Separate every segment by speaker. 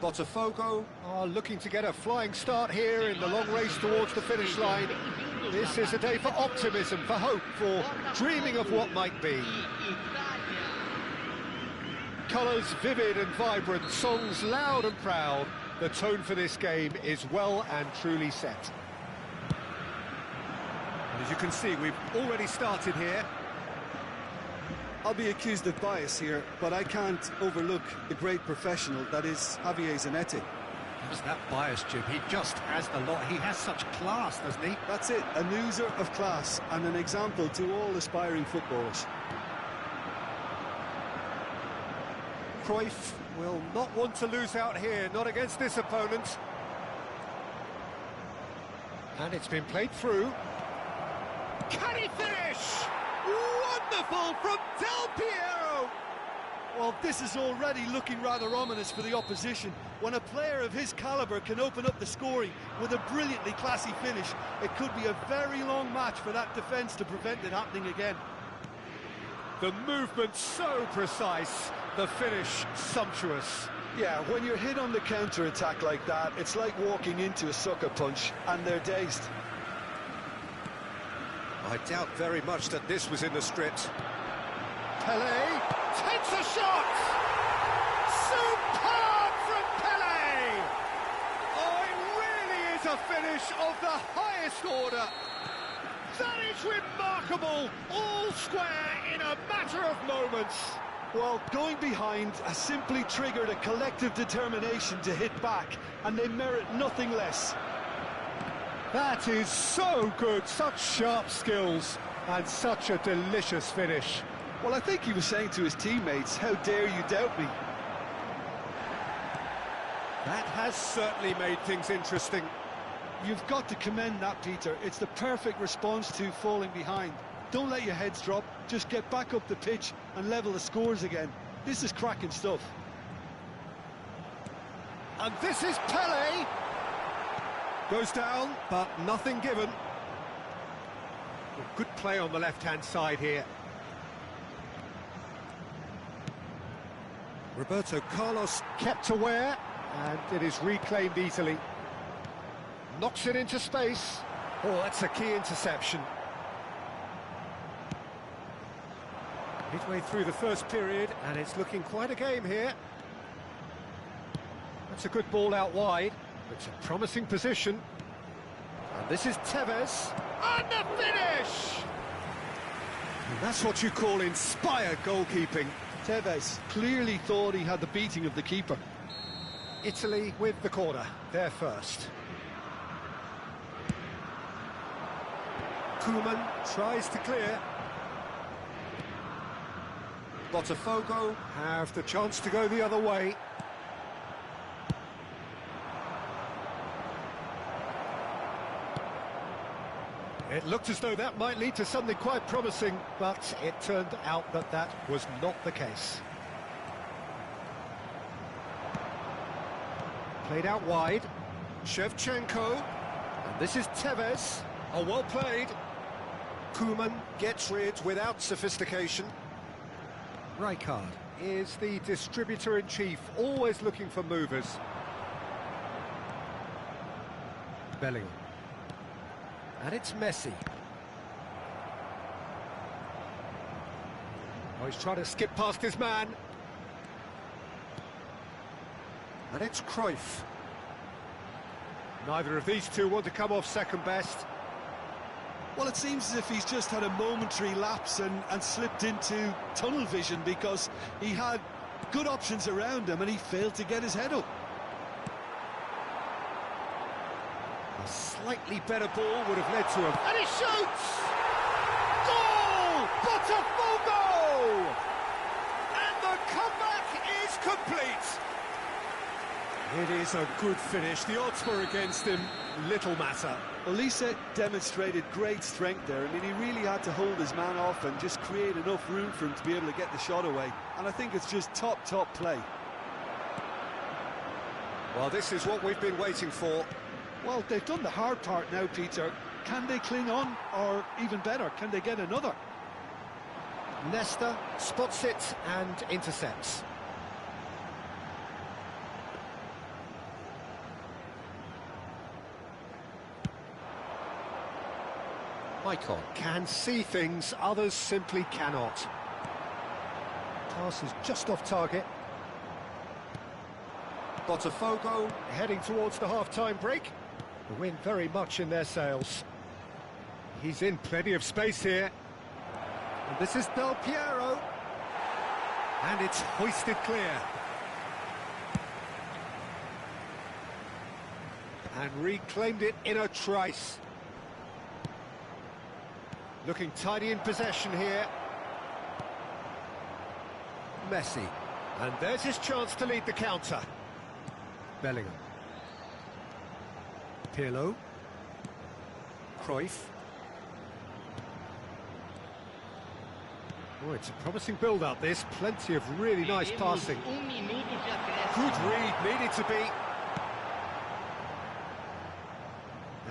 Speaker 1: Botafogo are looking to get a flying start here in the long race towards the finish line. This is a day for optimism, for hope, for dreaming of what might be. Colours vivid and vibrant, songs loud and proud. The tone for this game is well and truly set. As you can see, we've already started here.
Speaker 2: I'll be accused of bias here, but I can't overlook the great professional that is Javier Zanetti.
Speaker 1: How's that bias, Jim? He just has the lot. He has such class, doesn't he?
Speaker 2: That's it, an oozer of class and an example to all aspiring footballers.
Speaker 1: Cruyff will not want to lose out here, not against this opponent. And it's been played through. Can he finish? Wonderful from Del Piero!
Speaker 2: Well, this is already looking rather ominous for the opposition. When a player of his calibre can open up the scoring with a brilliantly classy finish, it could be a very long match for that defence to prevent it happening again.
Speaker 1: The movement so precise, the finish sumptuous.
Speaker 2: Yeah, when you're hit on the counter-attack like that, it's like walking into a sucker punch, and they're dazed.
Speaker 1: I doubt very much that this was in the script. Pelé takes a shot! Superb from Pelé! Oh, it really is a finish of the highest order. That is remarkable, all square in a matter of moments.
Speaker 2: Well, going behind has simply triggered a collective determination to hit back, and they merit nothing less.
Speaker 1: That is so good, such sharp skills, and such a delicious finish.
Speaker 2: Well, I think he was saying to his teammates, how dare you doubt me?
Speaker 1: That has certainly made things interesting.
Speaker 2: You've got to commend that, Peter. It's the perfect response to falling behind. Don't let your heads drop, just get back up the pitch and level the scores again. This is cracking stuff.
Speaker 1: And this is Pelé! Goes down, but nothing given. Good play on the left-hand side here. Roberto Carlos kept aware, and it is reclaimed easily. Knocks it into space. Oh, that's a key interception. Midway through the first period, and it's looking quite a game here. That's a good ball out wide. It's a promising position. And this is Tevez. And the finish! And that's what you call inspired goalkeeping.
Speaker 2: Tevez clearly thought he had the beating of the keeper.
Speaker 1: Italy with the corner, they're first. Koeman tries to clear. Botafogo have the chance to go the other way. It looked as though that might lead to something quite promising, but it turned out that that was not the case. Played out wide. Shevchenko. And this is Tevez. Oh, well played. Koeman gets rid without sophistication. Rijkaard is the distributor-in-chief, always looking for movers. Bellingham. And it's Messi. Oh, he's trying to skip past his man. And it's Cruyff. Neither of these two want to come off second best.
Speaker 2: Well, it seems as if he's just had a momentary lapse and slipped into tunnel vision, because he had good options around him and he failed to get his head up.
Speaker 1: A slightly better ball would have led to him. And he shoots! Goal! Botafogo! And the comeback is complete. It is a good finish. The odds were against him. Little matter.
Speaker 2: Elise demonstrated great strength there. I mean, he really had to hold his man off and just create enough room for him to be able to get the shot away. And I think it's just top play.
Speaker 1: Well, this is what we've been waiting for.
Speaker 2: Well, they've done the hard part now, Peter. Can they cling on? Or even better, can they get another?
Speaker 1: Nesta spots it and intercepts. Icon can see things others simply cannot. Pass is just off target. Botafogo heading towards the half-time break. The wind very much in their sails. He's in plenty of space here. And this is Del Piero. And it's hoisted clear. And reclaimed it in a trice. Looking tidy in possession here. Messi. And there's his chance to lead the counter. Bellingham. Pirlo. Cruyff. Oh, it's a promising build-up, this. Plenty of really nice passing. Good read, needed to be.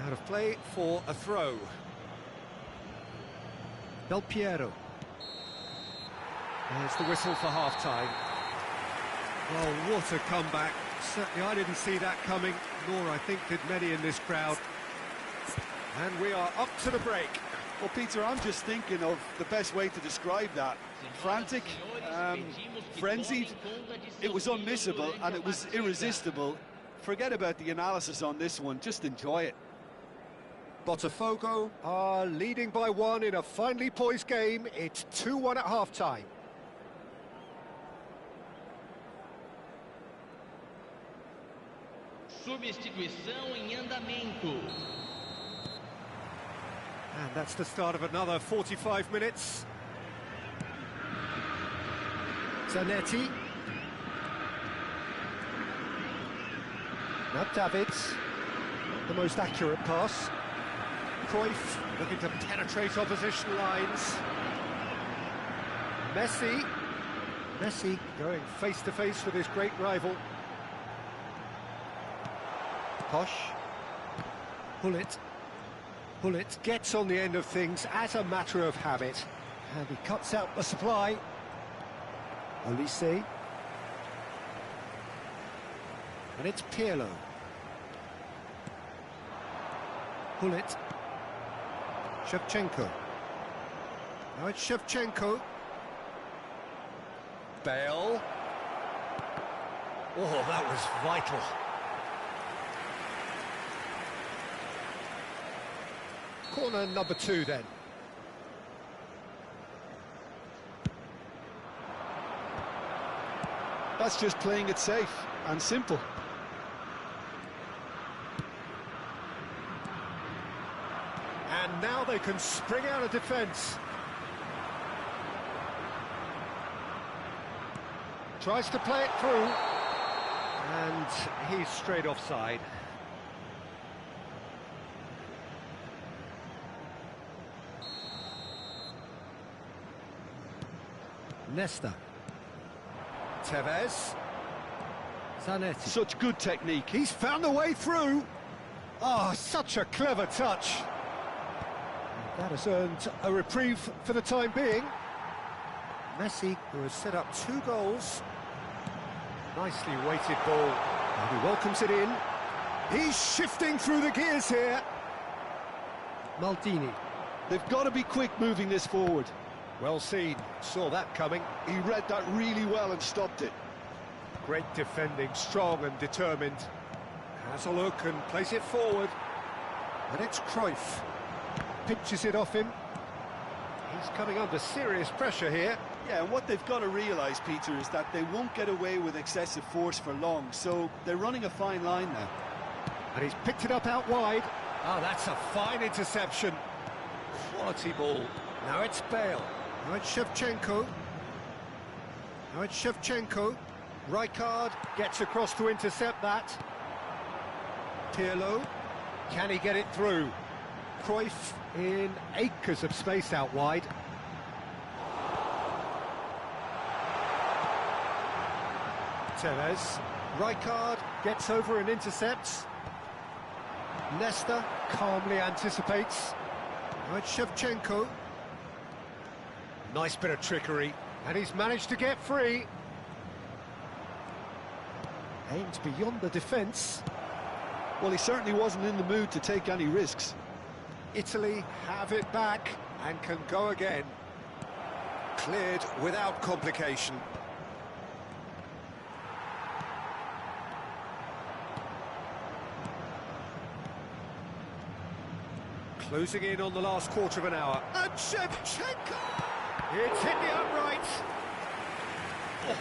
Speaker 1: Out of play for a throw. Del Piero. There's the whistle for half-time. Oh, what a comeback. Certainly I didn't see that coming, nor I think did many in this crowd. And we are up to the break.
Speaker 2: Well, Peter, I'm just thinking of the best way to describe that. Frantic, frenzied, it was unmissable and it was irresistible. Forget about the analysis on this one, just enjoy it.
Speaker 1: Botafogo are leading by 1 in a finely poised game. It's 2-1 at half-time.
Speaker 3: Substituição em andamento.
Speaker 1: And that's the start of another 45 minutes. Zanetti. Now Davids. The most accurate pass. Cruyff looking to penetrate opposition lines. Messi. Messi going face-to-face with his great rival. Posh. Hullet gets on the end of things as a matter of habit. And he cuts out the supply. Olise. And it's Pirlo. Hullet. Shevchenko. Now it's Shevchenko. Bale. Oh, that was vital. Corner number 2 then.
Speaker 2: That's just playing it safe and simple.
Speaker 1: And now they can spring out of defence. Tries to play it through. And he's straight offside. Nesta. Tevez. Zanetti.
Speaker 2: Such good technique.
Speaker 1: He's found a way through. Oh, such a clever touch. That has earned a reprieve for the time being. Messi, who has set up 2 goals. Nicely weighted ball. And he welcomes it in. He's shifting through the gears here. Maldini.
Speaker 2: They've got to be quick moving this forward.
Speaker 1: Well seen, saw that coming.
Speaker 2: He read that really well and stopped it.
Speaker 1: Great defending, strong and determined. Has a look and plays it forward. And it's Cruyff. Pinches it off him. He's coming under serious pressure here.
Speaker 2: Yeah, and what they've got to realise, Peter, is that they won't get away with excessive force for long, so they're running a fine line now.
Speaker 1: And he's picked it up out wide. Oh, that's a fine interception. Quality ball. Now it's Bale. Now it's Shevchenko. Now it's Shevchenko. Rijkaard gets across to intercept that. Pirlo. Can he get it through? Cruyff in acres of space out wide. Tevez. Rijkaard gets over and intercepts. Nesta calmly anticipates. Now it's Shevchenko. Nice bit of trickery, and he's managed to get free. Aimed beyond the defence.
Speaker 2: Well, he certainly wasn't in the mood to take any risks.
Speaker 1: Italy have it back and can go again. Cleared without complication. Closing in on the last quarter of an hour. And Shevchenko! It's hit the upright. Oh,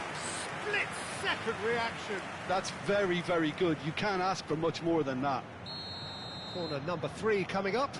Speaker 1: split-second reaction.
Speaker 2: That's very, very good. You can't ask for much more than that.
Speaker 1: Corner number 3 coming up.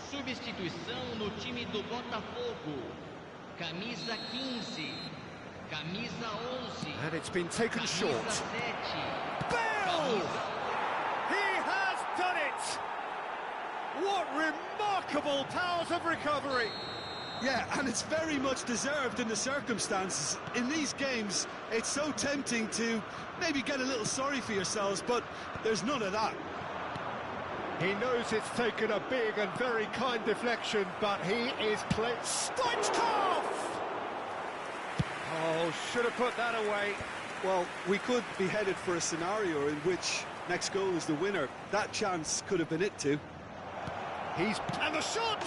Speaker 3: Substituição no time do Botafogo. Camisa 15. Camisa 11.
Speaker 1: And it's been taken
Speaker 3: Camisa
Speaker 1: short.
Speaker 3: 7.
Speaker 1: Bale! He has done it! What remarkable powers of recovery!
Speaker 2: Yeah, and it's very much deserved in the circumstances. In these games, it's so tempting to maybe get a little sorry for yourselves, but there's none of that.
Speaker 1: He knows it's taken a big and very kind deflection, but he is Stoichkov! Oh, should have put that away.
Speaker 2: Well, we could be headed for a scenario in which next goal is the winner. That chance could have been it too.
Speaker 1: And the shot!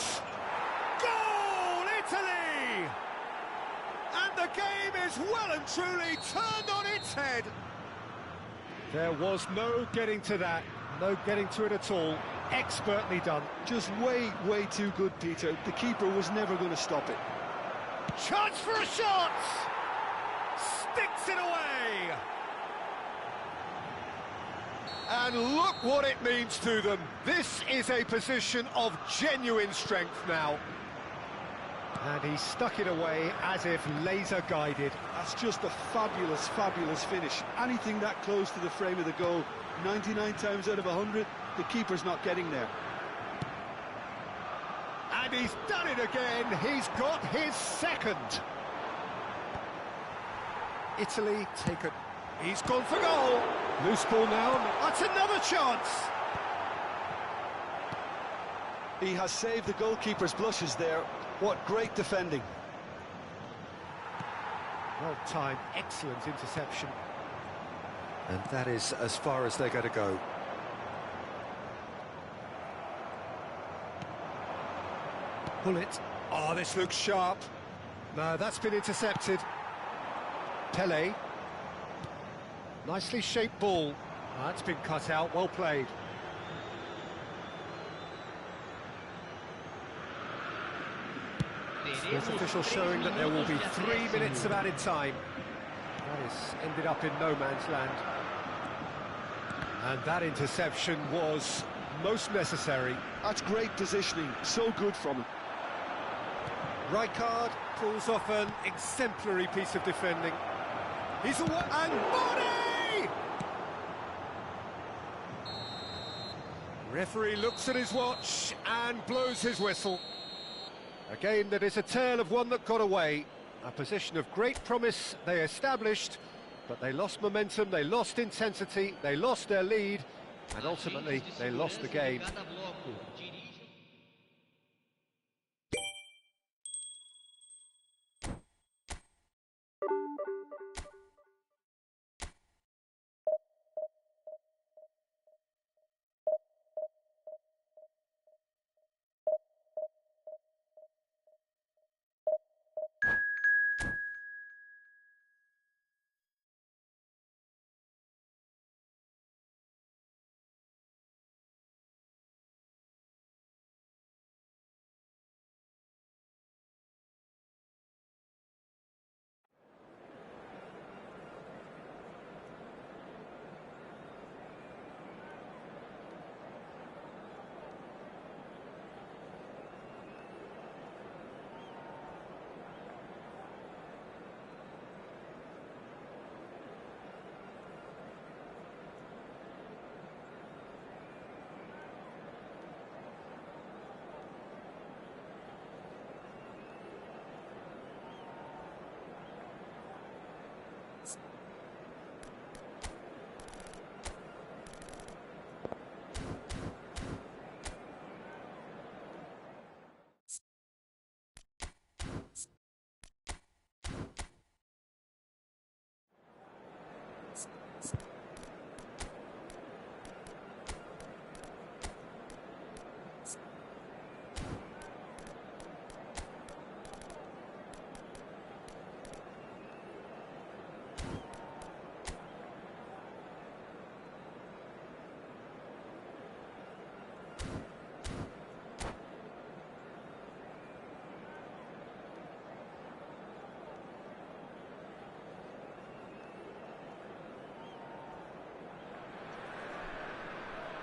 Speaker 1: Goal, Italy! And the game is well and truly turned on its head. There was no getting to that. No getting to it at all. Expertly done.
Speaker 2: Just way, way too good, Peter. The keeper was never going to stop it.
Speaker 1: Chance for a shot! Sticks it away! And look what it means to them. This is a position of genuine strength now. And he stuck it away as if laser guided.
Speaker 2: That's just a fabulous, fabulous finish. Anything that close to the frame of the goal, 99 times out of 100, the keeper's not getting there.
Speaker 1: And he's done it again. He's got his second. Italy take it. He's gone for goal. Loose ball now. That's another chance.
Speaker 2: He has saved the goalkeeper's blushes there. What great defending.
Speaker 1: Well timed, excellent interception. And that is as far as they're going to go. Pull it. Oh, this looks sharp. No, that's been intercepted. Pele. Nicely shaped ball. That's been cut out, well played. There's official showing that there will be 3 minutes of added time. That has ended up in no man's land. And that interception was most necessary.
Speaker 2: That's great positioning, so good from him.
Speaker 1: Rijkaard pulls off an exemplary piece of defending. He's away, and body! Referee looks at his watch and blows his whistle. A game that is a tale of one that got away. A position of great promise they established, but they lost momentum, they lost intensity, they lost their lead, and ultimately they lost the game.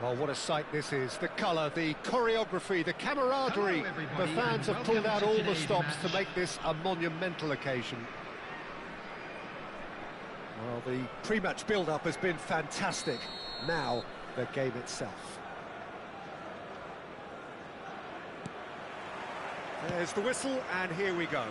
Speaker 1: Oh, what a sight this is. The colour, the choreography, the camaraderie. The fans have pulled out all the stops to make this a monumental occasion. Well, the pre-match build-up has been fantastic. Now, the game itself. There's the whistle, and here we go.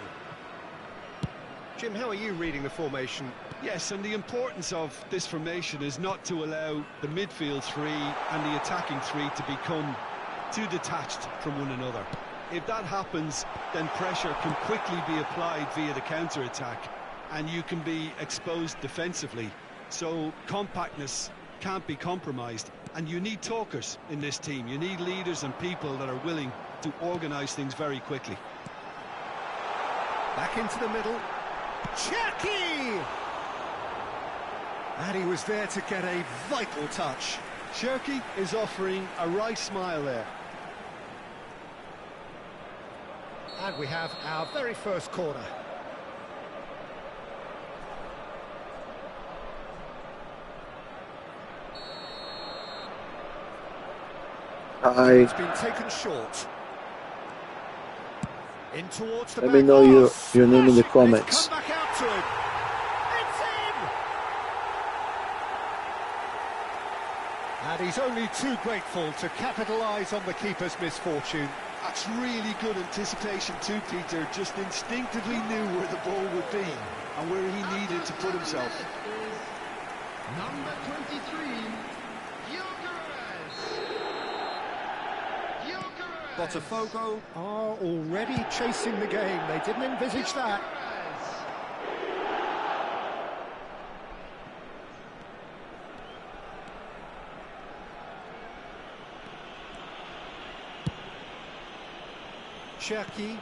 Speaker 1: Jim, how are you reading the formation?
Speaker 2: Yes, and the importance of this formation is not to allow the midfield three and the attacking three to become too detached from one another. If that happens, then pressure can quickly be applied via the counter-attack, and you can be exposed defensively. So compactness can't be compromised, and you need talkers in this team. You need leaders and people that are willing to organise things very quickly.
Speaker 1: Back into the middle. Cherki! And he was there to get a vital touch.
Speaker 2: Cherki is offering a wry smile there.
Speaker 1: And we have our very first corner. It's been taken short. In towards the
Speaker 4: Let me know your name in the comments.
Speaker 1: Come back out to him. It's in! And he's only too grateful to capitalise on the keeper's misfortune.
Speaker 2: That's really good anticipation too, Peter. Just instinctively knew where the ball would be and where he needed to put himself.
Speaker 3: Number 23,
Speaker 1: Botafogo are already chasing the game. They didn't envisage that. Cherki.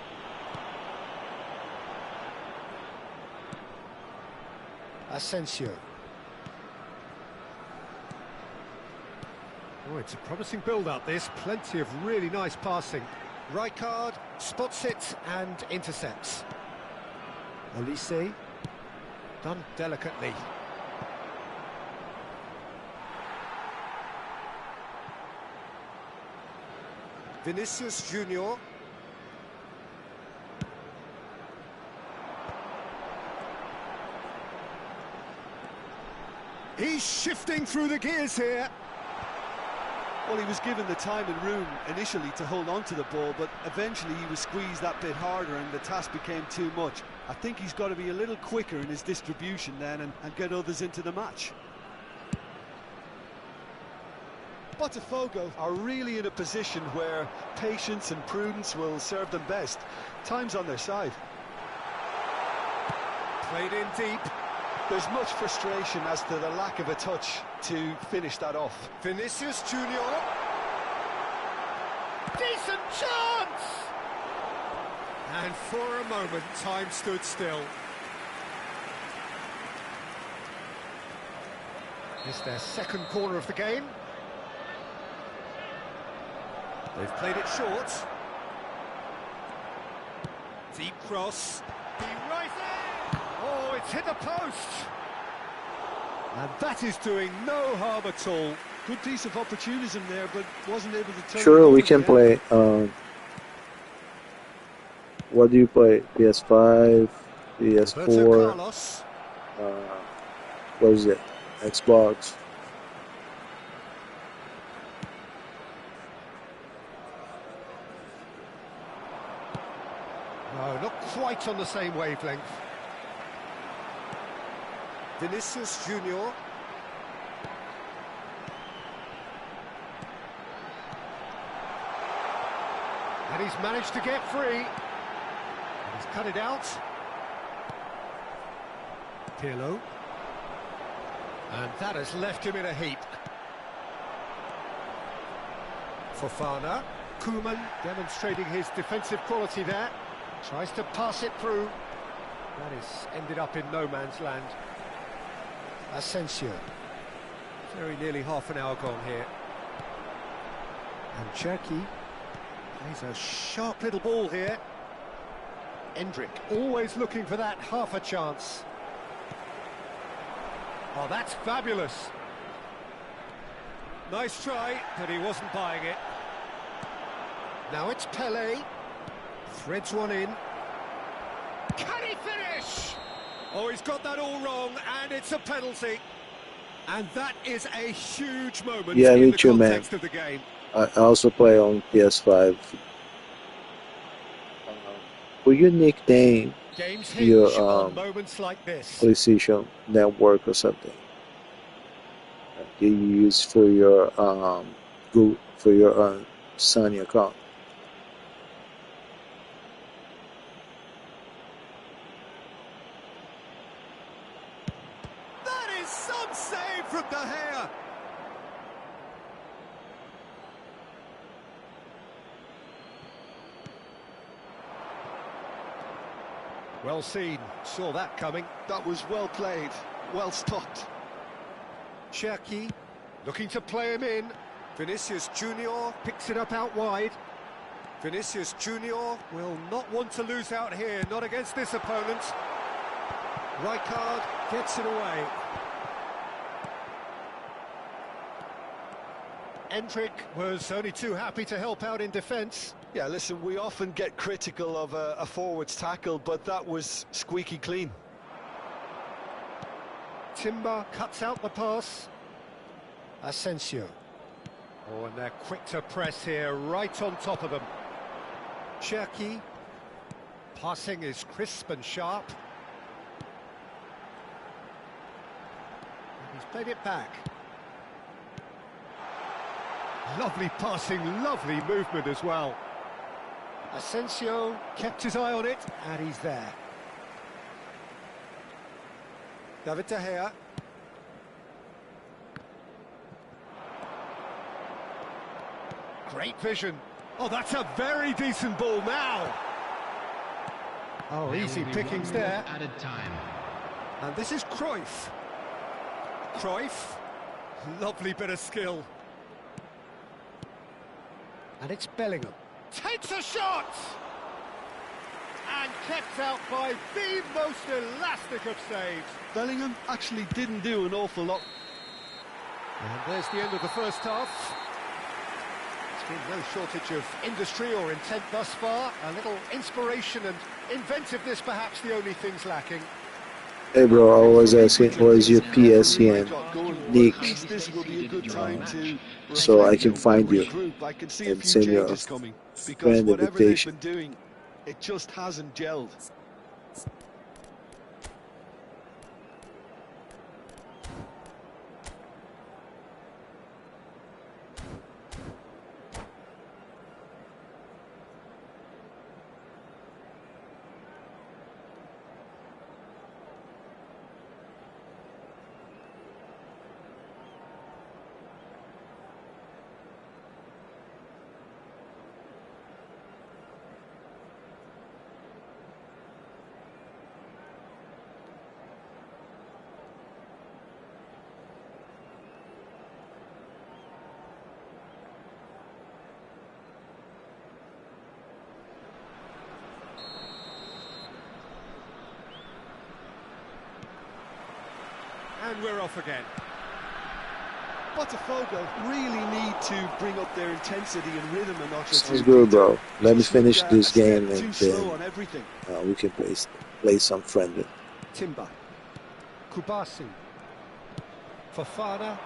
Speaker 1: Asensio. Oh, it's a promising build-up, this. Plenty of really nice passing. Rijkaard spots it and intercepts. Olise. Done delicately. Vinicius Junior. He's shifting through the gears here.
Speaker 2: Well, he was given the time and room initially to hold on to the ball, but eventually he was squeezed that bit harder and the task became too much. I think he's got to be a little quicker in his distribution then and get others into the match. Botafogo are really in a position where patience and prudence will serve them best. Time's on their side.
Speaker 1: Played in deep.
Speaker 2: There's much frustration as to the lack of a touch to finish that off.
Speaker 1: Vinicius Junior. Decent chance! And for a moment, time stood still. It's their second corner of the game. They've played it short. Deep cross. Be right there! Oh, it's hit the post! And that is doing no harm at all.
Speaker 2: Good piece of opportunism there, but wasn't able to turn.
Speaker 4: Sure, we can play. What do you play? PS5, PS4. What is it? Xbox.
Speaker 1: No, not quite on the same wavelength. Vinicius Junior. And he's managed to get free. He's cut it out. Pirlo. And that has left him in a heap. Fofana. Koeman demonstrating his defensive quality there. Tries to pass it through. That is ended up in no man's land. Asensio. Very nearly half an hour gone here. And Cherki plays a sharp little ball here. Endrick always looking for that half a chance. Oh, that's fabulous. Nice try, but he wasn't buying it. Now it's Pele. Threads one in. Can he finish? Oh, he's got that all wrong, and it's a penalty. And that is a huge moment
Speaker 4: Yeah,
Speaker 1: in
Speaker 4: me
Speaker 1: the
Speaker 4: too, man.
Speaker 1: context of the game.
Speaker 4: I also play on PS5. Will you nickname
Speaker 1: Games hinge
Speaker 4: your
Speaker 1: on moments like this.
Speaker 4: PlayStation Network or something that you use for your Google, for your Sony account?
Speaker 1: That is some save from De Gea. Well seen, saw that coming.
Speaker 2: That was well played, well stopped.
Speaker 1: Cherki looking to play him in. Vinicius Junior picks it up out wide. Vinicius Junior will not want to lose out here, not against this opponent. Rijkaard gets it away. Endrick was only too happy to help out in defence.
Speaker 2: Yeah, listen, we often get critical of a forward's tackle, but that was squeaky clean.
Speaker 1: Timber cuts out the pass. Asensio. Oh, and they're quick to press here, right on top of them. Cherki. Passing is crisp and sharp. He's played it back. Lovely passing, lovely movement as well. Asensio kept his eye on it, and he's there. David De Gea. Great vision. Oh, that's a very decent ball now. Oh,
Speaker 3: There
Speaker 1: easy
Speaker 3: will be
Speaker 1: pickings
Speaker 3: 1 minute
Speaker 1: there.
Speaker 3: Added time.
Speaker 1: And this is Cruyff. Cruyff. Lovely bit of skill. And it's Bellingham. Takes a shot! And kept out by the most elastic of saves.
Speaker 2: Bellingham actually didn't do an awful lot.
Speaker 1: And there's the end of the first half. There's been no shortage of industry or intent thus far. A little inspiration and inventiveness, perhaps the only things lacking.
Speaker 4: Hey bro, I was asking, what is your PSN nick,
Speaker 2: This will be a good time to
Speaker 4: so I can find you
Speaker 2: regroup. I can see a
Speaker 4: and
Speaker 2: few
Speaker 4: send you a
Speaker 2: changes coming because
Speaker 4: friend
Speaker 2: whatever they've
Speaker 4: invitation.
Speaker 2: been doing, it just hasn't gelled.
Speaker 1: And we're off again.
Speaker 2: Botafogo really need to bring up their intensity and rhythm a notch or two.
Speaker 4: Sounds good, bro. Let me
Speaker 2: Just look
Speaker 4: finish
Speaker 2: at
Speaker 4: this
Speaker 2: a step
Speaker 4: game
Speaker 2: too
Speaker 4: and
Speaker 2: slow
Speaker 4: then
Speaker 2: on everything.
Speaker 4: we can play some friendly.
Speaker 1: Timber. Kubasi. Fofana.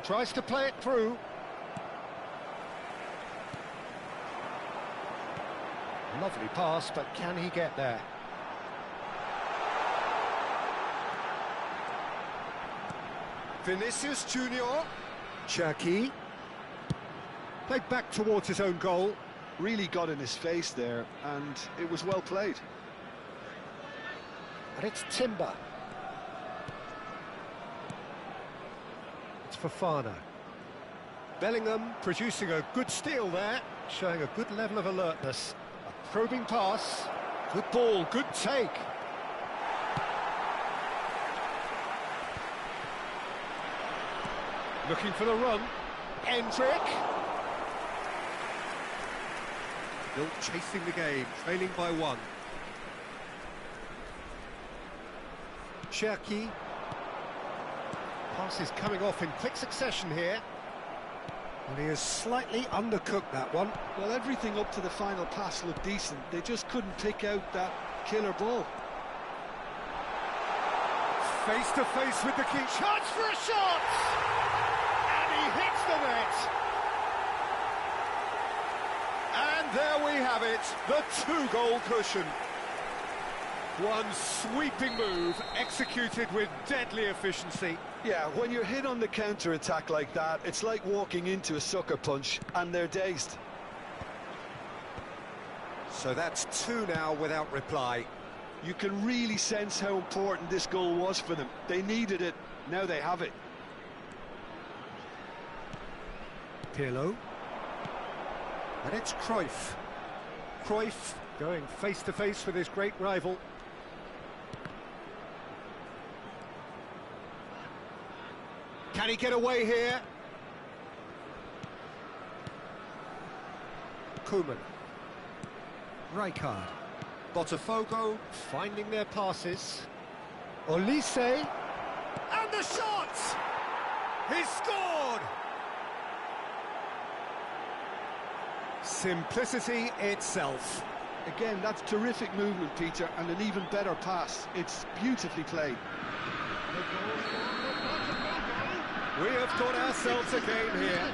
Speaker 1: Tries to play it through. Lovely pass, but can he get there? Vinicius Junior. Cherki. Played back towards his own goal.
Speaker 2: Really got in his face there, and it was well played.
Speaker 1: And it's Timber. It's Fofana. Bellingham producing a good steal there, showing a good level of alertness. A probing pass. Good ball, good take. Looking for the run. Endrick. Still chasing the game, trailing by 1. Cherki. Passes coming off in quick succession here. And he has slightly undercooked that one.
Speaker 2: Well, everything up to the final pass looked decent. They just couldn't pick out that killer ball.
Speaker 1: Face to face with the key. Chance for a shot! And he hits the net. And there we have it, the two-goal cushion. One sweeping move, executed with deadly efficiency.
Speaker 2: Yeah, when you're hit on the counter-attack like that, it's like walking into a sucker punch, and they're dazed.
Speaker 1: So that's two now without reply.
Speaker 2: You can really sense how important this goal was for them. They needed it, now they have it.
Speaker 1: Pirlo. And it's Cruyff. Cruyff going face-to-face with his great rival. Can he get away here? Koeman. Rijkaard. Botafogo finding their passes. Olise. And the shot! He scored! Simplicity itself.
Speaker 2: Again, that's terrific movement, Peter, and an even better pass. It's beautifully played.
Speaker 1: We have got ourselves a game here.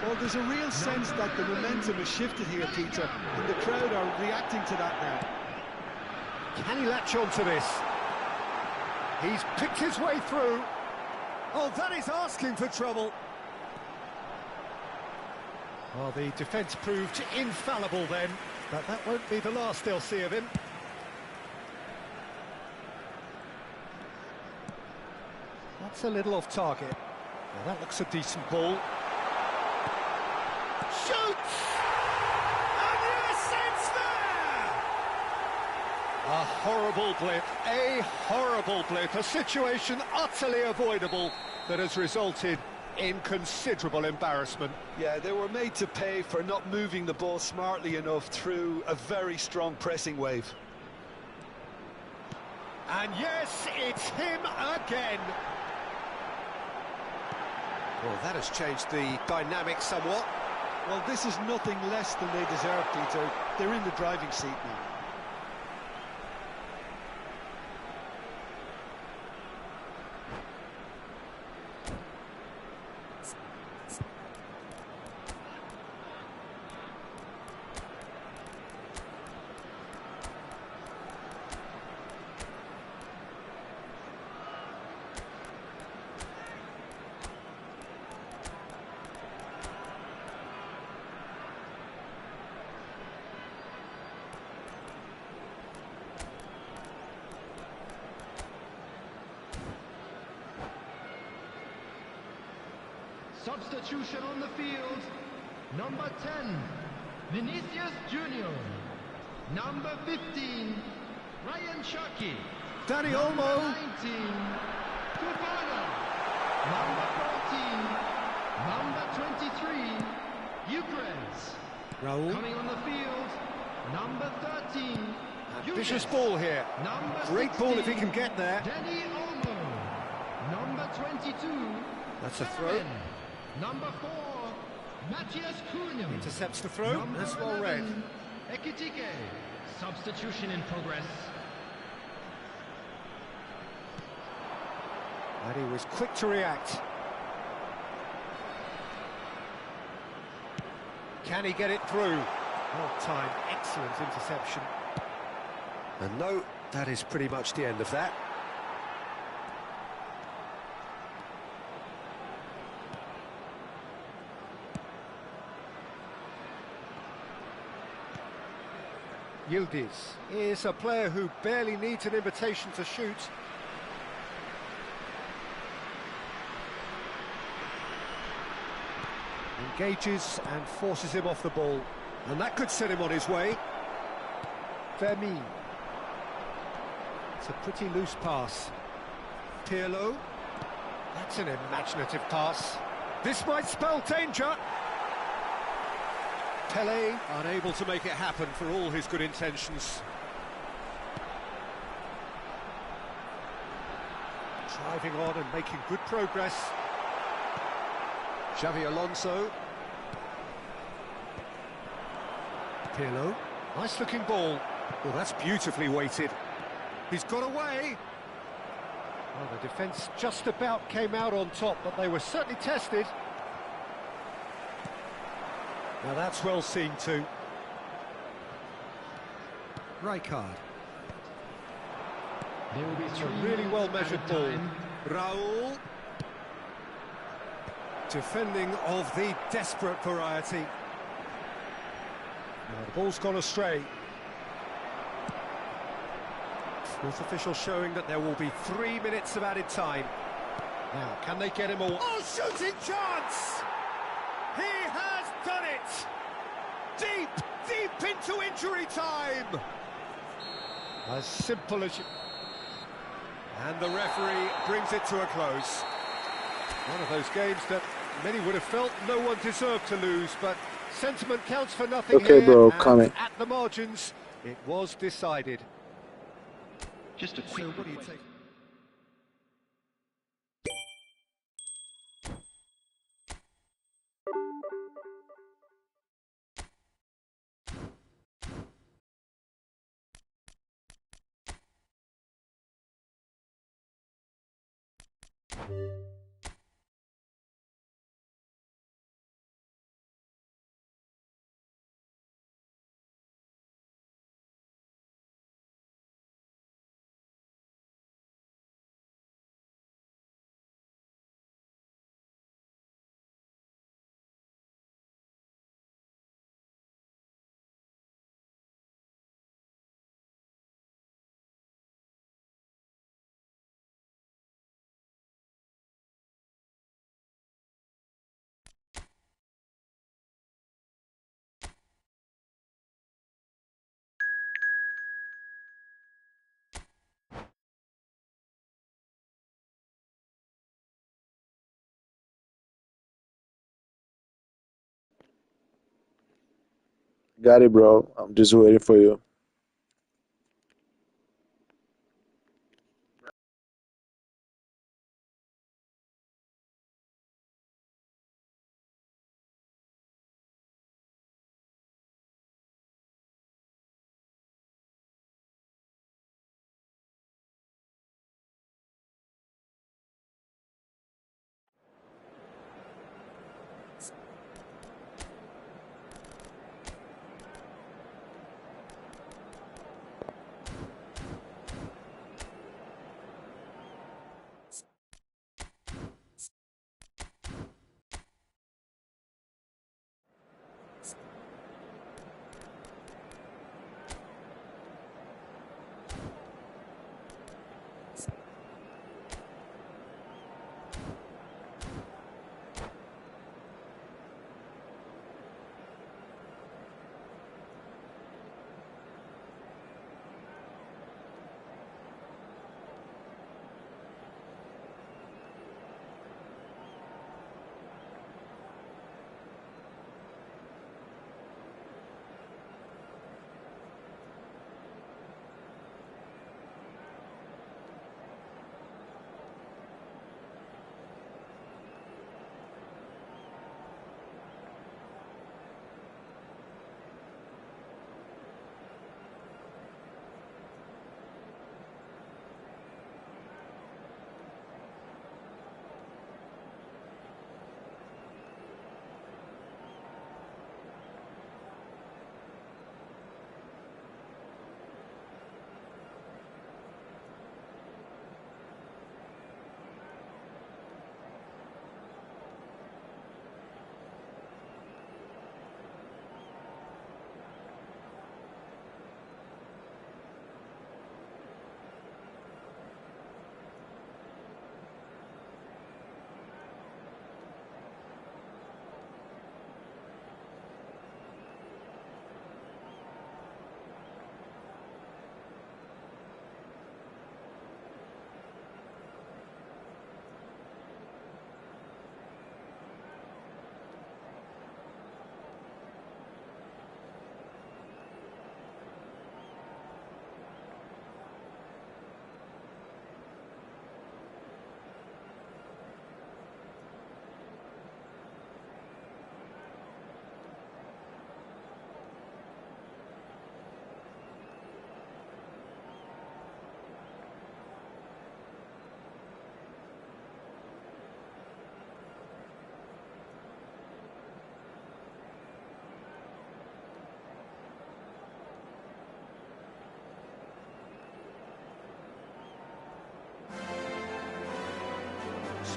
Speaker 2: Well, there's a real sense that the momentum has shifted here, Peter, and the crowd are reacting to that now.
Speaker 1: Can he latch on to this? He's picked his way through. Oh, that is asking for trouble. Well, the defence proved infallible then, but that won't be the last they'll see of him. That's a little off target. Well, that looks a decent ball. Shoots! And yes, it's there! A horrible blip, a situation utterly avoidable that has resulted in considerable embarrassment.
Speaker 2: Yeah, they were made to pay for not moving the ball smartly enough through a very strong pressing wave.
Speaker 1: And yes, it's him again. Well, that has changed the dynamic somewhat.
Speaker 2: Well, this is nothing less than they deserve, Peter. They're in the driving seat now.
Speaker 3: Substitution on the field. Number 10, Vinicius Junior. Number 15, Ryan Chucky.
Speaker 1: Danny
Speaker 3: Number
Speaker 1: Olmo.
Speaker 3: 19, Fofana. Number 14, number 23, Eucrez.
Speaker 1: Raul.
Speaker 3: Coming on the field, number 13,
Speaker 1: Ambitious
Speaker 3: Eucrez.
Speaker 1: ball here.
Speaker 3: Number
Speaker 1: Great ball if he
Speaker 3: 16,
Speaker 1: can get there.
Speaker 3: Danny Olmo. Number 22,
Speaker 1: That's a throw.
Speaker 3: Fermin. Number 4, Matthias Cunha.
Speaker 1: Intercepts the throw.
Speaker 3: Number
Speaker 1: That's well read.
Speaker 3: 11, Ekitike. Substitution in progress.
Speaker 1: And he was quick to react. Can he get it through? Well timed, excellent interception. And no, that is pretty much the end of that. Yildiz is a player who barely needs an invitation to shoot. Engages and forces him off the ball. And that could set him on his way. Fermin. It's a pretty loose pass. Pirlo. That's an imaginative pass. This might spell danger. Pele unable to make it happen for all his good intentions. Driving on and making good progress. Xavi Alonso. Pirlo. Nice looking ball. Well, that's beautifully weighted. He's got away. Well, the defence just about came out on top, but they were certainly tested. Now that's well seen too. Rijkaard.
Speaker 3: There will be
Speaker 1: It's a
Speaker 3: three
Speaker 1: really
Speaker 3: minutes
Speaker 1: well measured
Speaker 3: added
Speaker 1: ball.
Speaker 3: time.
Speaker 1: Raul. Defending of the desperate variety. Now the ball's gone astray. Fourth official showing that there will be 3 minutes of added time. Now, can they get him all? Oh, shooting chance! He has done it! Deep, deep into injury time! As simple as you... And the referee brings it to a close. One of those games that many would have felt no one deserved to lose, but sentiment counts for nothing
Speaker 4: Okay,
Speaker 1: here,
Speaker 4: bro,
Speaker 1: and
Speaker 4: comment.
Speaker 1: at the margins, it was decided.
Speaker 3: Just a quick
Speaker 1: So what do you
Speaker 3: request.
Speaker 1: take?
Speaker 4: Got it, bro. I'm just waiting for you.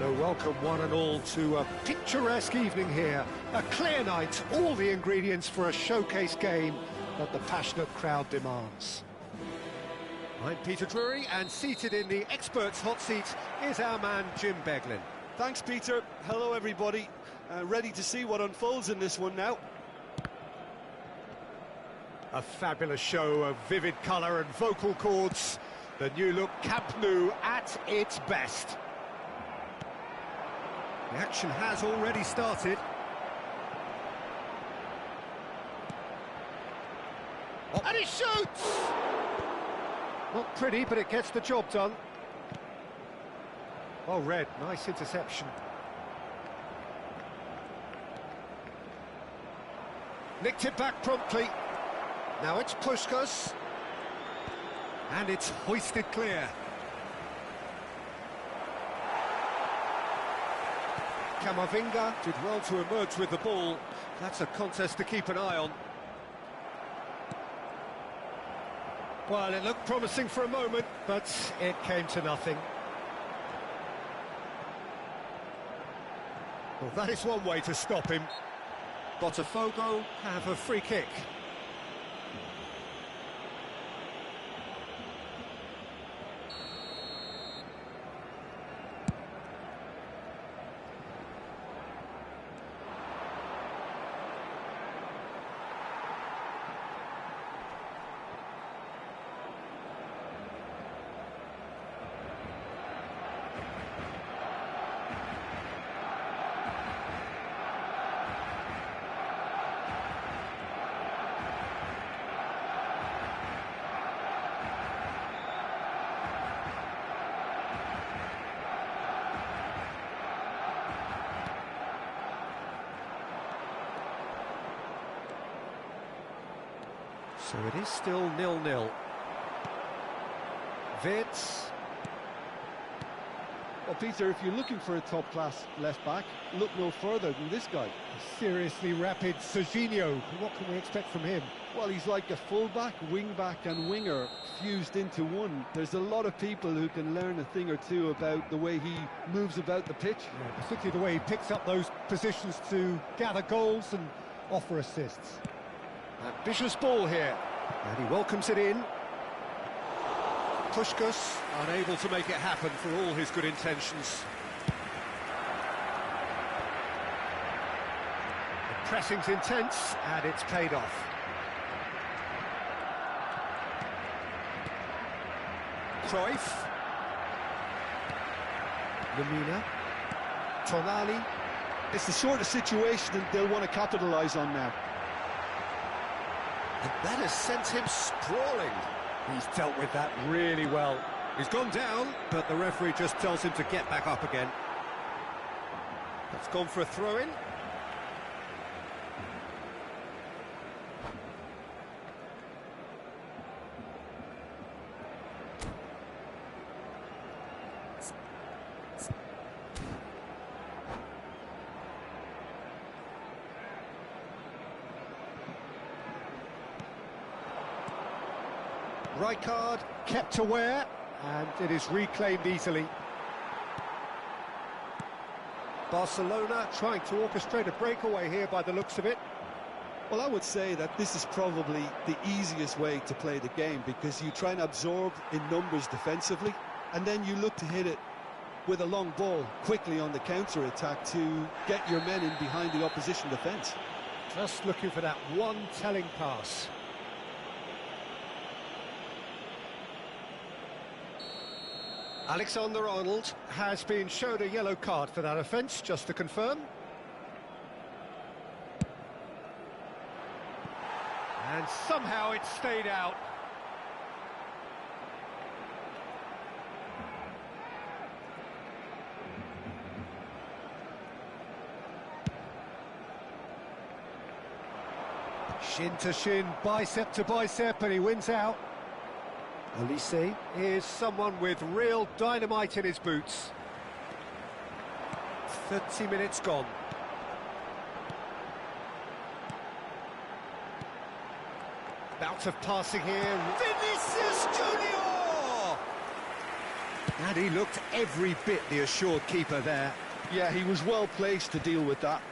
Speaker 1: So welcome one and all to a picturesque evening here. A clear night, all the ingredients for a showcase game that the passionate crowd demands. I'm Peter Drury, and seated in the experts' hot seat is our man Jim Beglin.
Speaker 2: Thanks, Peter. Hello, everybody. Ready to see what unfolds in this one now.
Speaker 1: A fabulous show of vivid colour and vocal cords. The new look Camp Nou at its best. The action has already started. Oh. And he shoots! Not pretty, but it gets the job done. Oh, Red, nice interception. Nicked it back promptly. Now it's Puskás. And it's hoisted clear. Camavinga did well to emerge with the ball. That's a contest to keep an eye on. Well, it looked promising for a moment, but it came to nothing. Well, that is one way to stop him. Botafogo have a free kick. So it is still 0-0. Vitz.
Speaker 2: Well, Peter, if you're looking for a top-class left-back, look no further than this guy.
Speaker 1: Seriously rapid Serginho. What can we expect from him?
Speaker 2: Well, he's like a full-back, wing-back and winger fused into one. There's a lot of people who can learn a thing or two about the way he moves about the pitch.
Speaker 1: Yeah, particularly the way he picks up those positions to gather goals and offer assists. Ambitious ball here, and he welcomes it in. Puskás unable to make it happen for all his good intentions. The pressing's intense, and it's paid off. Cruyff. Lemina. Tonali.
Speaker 2: It's the sort of situation that they'll want to capitalise on now.
Speaker 1: And that has sent him sprawling. He's dealt with that really well. He's gone down, but the referee just tells him to get back up again. That's gone for a throw-in. Rijkaard kept aware, and it is reclaimed easily. Barcelona trying to orchestrate a breakaway here by the looks of it.
Speaker 2: Well, I would say that this is probably the easiest way to play the game, because you try and absorb in numbers defensively, and then you look to hit it with a long ball quickly on the counter-attack to get your men in behind the opposition defence.
Speaker 1: Just looking for that one telling pass. Alexander-Arnold has been shown a yellow card for that offence, just to confirm. And somehow it stayed out. Shin to shin, bicep to bicep, and he wins out. Olise is someone with real dynamite in his boots. 30 minutes gone. Bout of passing here. Vinicius Junior! And he looked every bit the assured keeper there.
Speaker 2: Yeah, he was well placed to deal with that.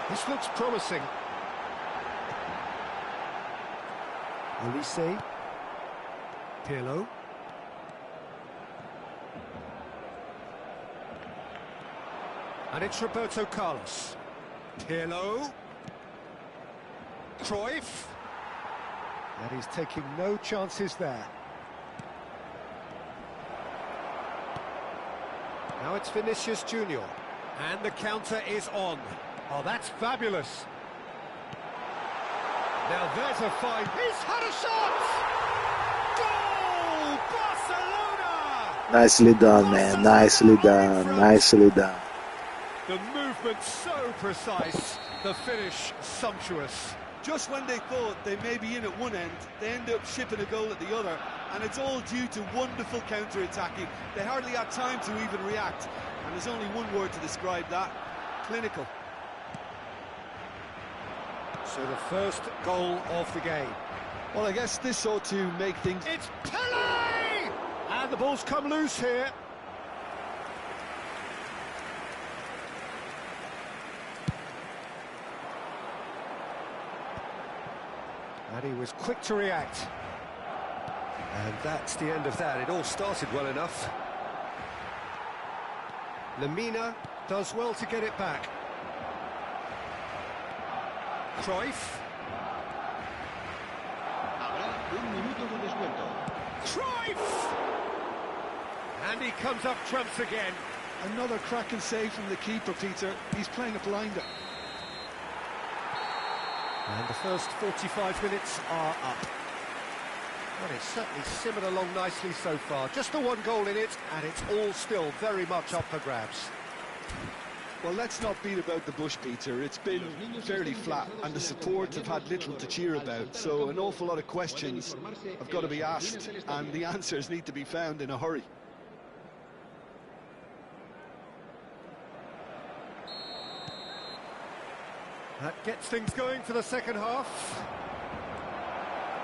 Speaker 1: This looks promising. Olise. Pirlo. And it's Roberto Carlos. Pirlo. Cruyff. And he's taking no chances there. Now it's Vinicius Junior. And the counter is on. Oh, that's fabulous. Now there's a fight. He's had a shot! Goal! Barcelona!
Speaker 4: Nicely done, man. Nicely done. Nicely done.
Speaker 1: The movement so precise, the finish sumptuous.
Speaker 2: Just when they thought they may be in at one end, they end up shipping a goal at the other, and it's all due to wonderful counter-attacking. They hardly had time to even react, and there's only one word to describe that: clinical.
Speaker 1: So the first goal of the game.
Speaker 2: Well, I guess this ought to make things...
Speaker 1: It's Pele! And the ball's come loose here. And he was quick to react. And that's the end of that. It all started well enough. Lemina does well to get it back. Cruyff. Cruyff! And he comes up trumps again.
Speaker 2: Another cracking save from the keeper, Peter. He's playing a blinder.
Speaker 1: And the first 45 minutes are up. Well, it's certainly simmered along nicely so far. Just the one goal in it, and it's all still very much up for grabs.
Speaker 2: Well, let's not beat about the bush, Peter. It's been fairly flat, and the support have had little to cheer about. So an awful lot of questions have got to be asked, and the answers need to be found in a hurry.
Speaker 1: That gets things going for the second half.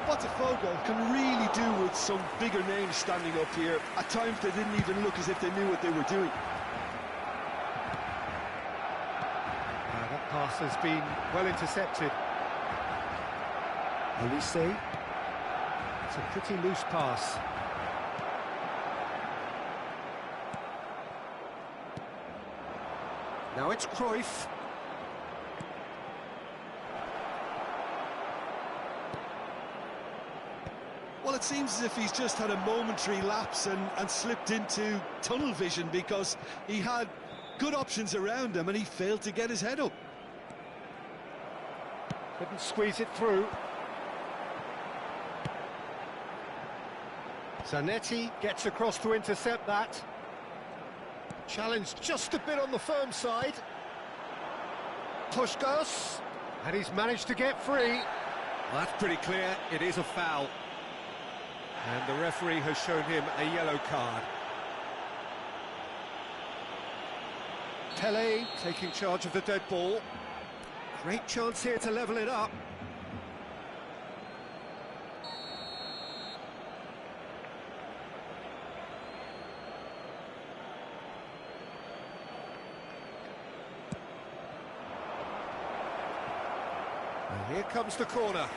Speaker 2: Botafogo can really do with some bigger names standing up here. At times they didn't even look as if they knew what they were doing.
Speaker 1: That pass has been well intercepted. Olise. It's a pretty loose pass. Now it's Cruyff.
Speaker 2: Well, it seems as if he's just had a momentary lapse and slipped into tunnel vision, because he had good options around him and he failed to get his head up.
Speaker 1: Couldn't squeeze it through. Zanetti gets across to intercept that. Challenged just a bit on the firm side. Puskás, and he's managed to get free. Well, that's pretty clear, it is a foul. And the referee has shown him a yellow card. Pele taking charge of the dead ball. Great chance here to level it up. And here comes the corner.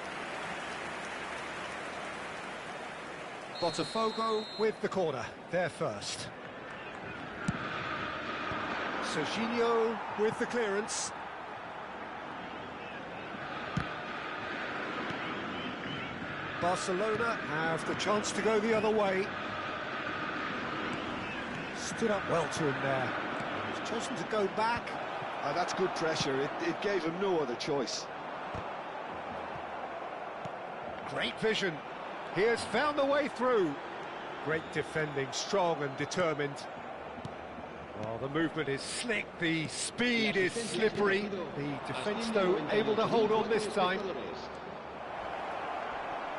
Speaker 1: Botafogo with the corner, there first. Serginho with the clearance. Barcelona have the chance to go the other way. Stood up well to him there. He's chosen to go back.
Speaker 2: That's good pressure. It gave him no other choice.
Speaker 1: Great vision. He has found the way through. Great defending, strong and determined. Oh, the movement is slick, the speed is slippery. The defence, though, able to hold on this time.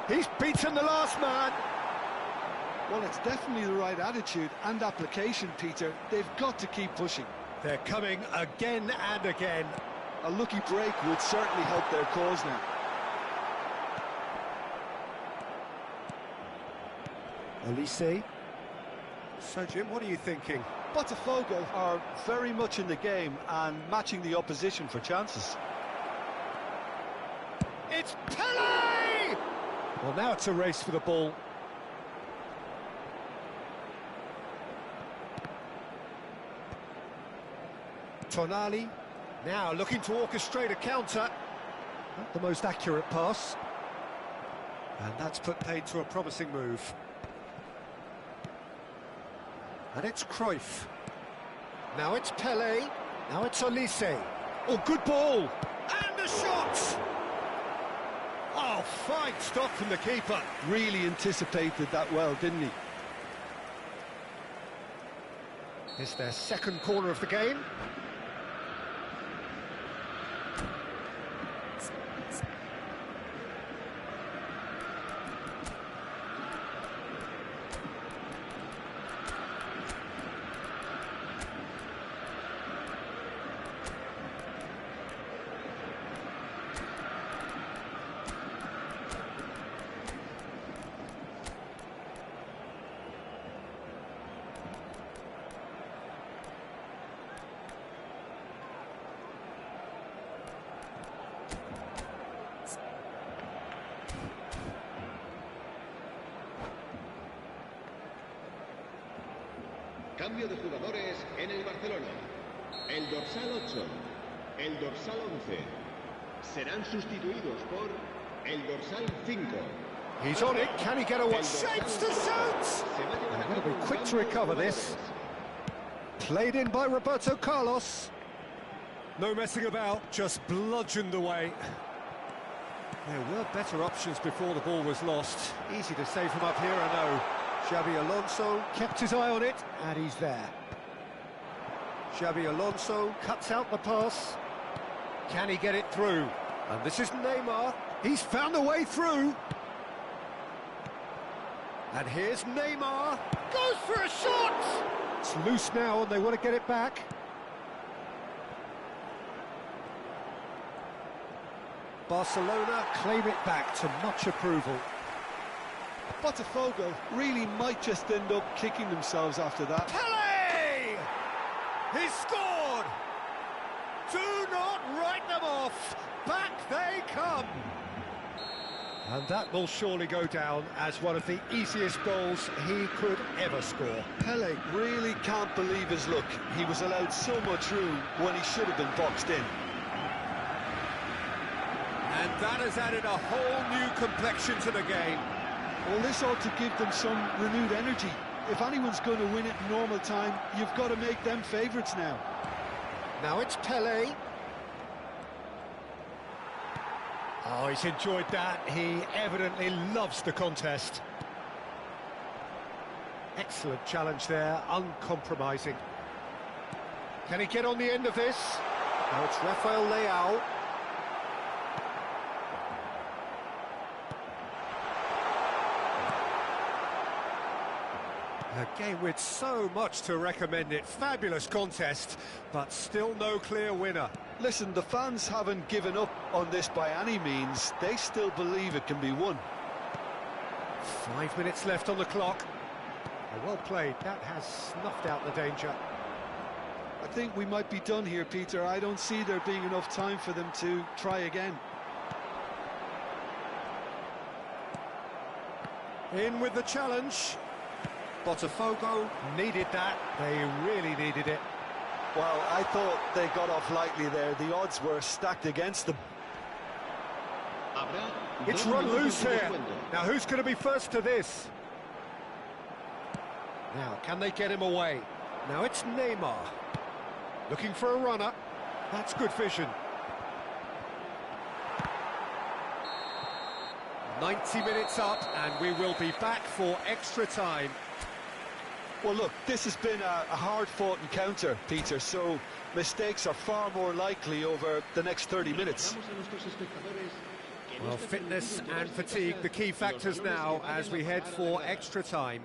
Speaker 1: He's beaten the last man.
Speaker 2: Well, it's definitely the right attitude and application, Peter. They've got to keep pushing.
Speaker 1: They're coming again and again.
Speaker 2: A lucky break would certainly help their cause now.
Speaker 1: Olise. So, Jim, what are you thinking?
Speaker 2: Botafogo are very much in the game and matching the opposition for chances.
Speaker 1: It's Pele! Well, now it's a race for the ball. Tonali, now looking to orchestrate a counter. Not the most accurate pass. And that's put paid to a promising move. And it's Cruyff. Now it's Pele. Now it's Olise. Oh, good ball. And a shot! Oh, fine stop from the keeper.
Speaker 2: Really anticipated that well, didn't he?
Speaker 1: It's their second corner of the game.
Speaker 5: Cambio de jugadores en el Barcelona. El dorsal 8, el dorsal 11 serán sustituidos por el dorsal 5.
Speaker 1: He's on it, can he get away? Shapes to shoot! They've got to be quick to recover this. Played in by Roberto Carlos. No messing about, just bludgeoned away. There were better options before the ball was lost. Easy to say from up here, I know. Xabi Alonso kept his eye on it, and he's there. Xabi Alonso cuts out the pass. Can he get it through? And this is Neymar. He's found a way through. And here's Neymar. Goes for a shot! It's loose now, and they want to get it back. Barcelona claim it back to much approval.
Speaker 2: Botafogo really might just end up kicking themselves after that.
Speaker 1: Pele! He's scored! Do not write them off! Back they come! And that will surely go down as one of the easiest goals he could ever score.
Speaker 2: Pele really can't believe his luck. He was allowed so much room when he should have been boxed in.
Speaker 1: And that has added a whole new complexion to the game.
Speaker 2: Well, this ought to give them some renewed energy. If anyone's going to win it in normal time, you've got to make them favourites now.
Speaker 1: Now it's Pele. Oh, he's enjoyed that. He evidently loves the contest. Excellent challenge there, uncompromising. Can he get on the end of this? Now it's Rafael Leao. A game with so much to recommend it. Fabulous contest, but still no clear winner.
Speaker 2: Listen, the fans haven't given up on this by any means. They still believe it can be won.
Speaker 1: 5 minutes left on the clock. Well played. That has snuffed out the danger.
Speaker 2: I think we might be done here, Peter. I don't see there being enough time for them to try again.
Speaker 1: In with the challenge. Botafogo needed that. They really needed it.
Speaker 2: Well, I thought they got off lightly there. The odds were stacked against them.
Speaker 1: It's run loose here. Now, who's going to be first to this? Now, can they get him away? Now it's Neymar. Looking for a runner. That's good vision. 90 minutes up, and we will be back for extra time.
Speaker 2: Well, look, this has been a hard-fought encounter, Peter, so mistakes are far more likely over the next 30 minutes.
Speaker 1: Well, fitness and fatigue, the key factors now as we head for extra time.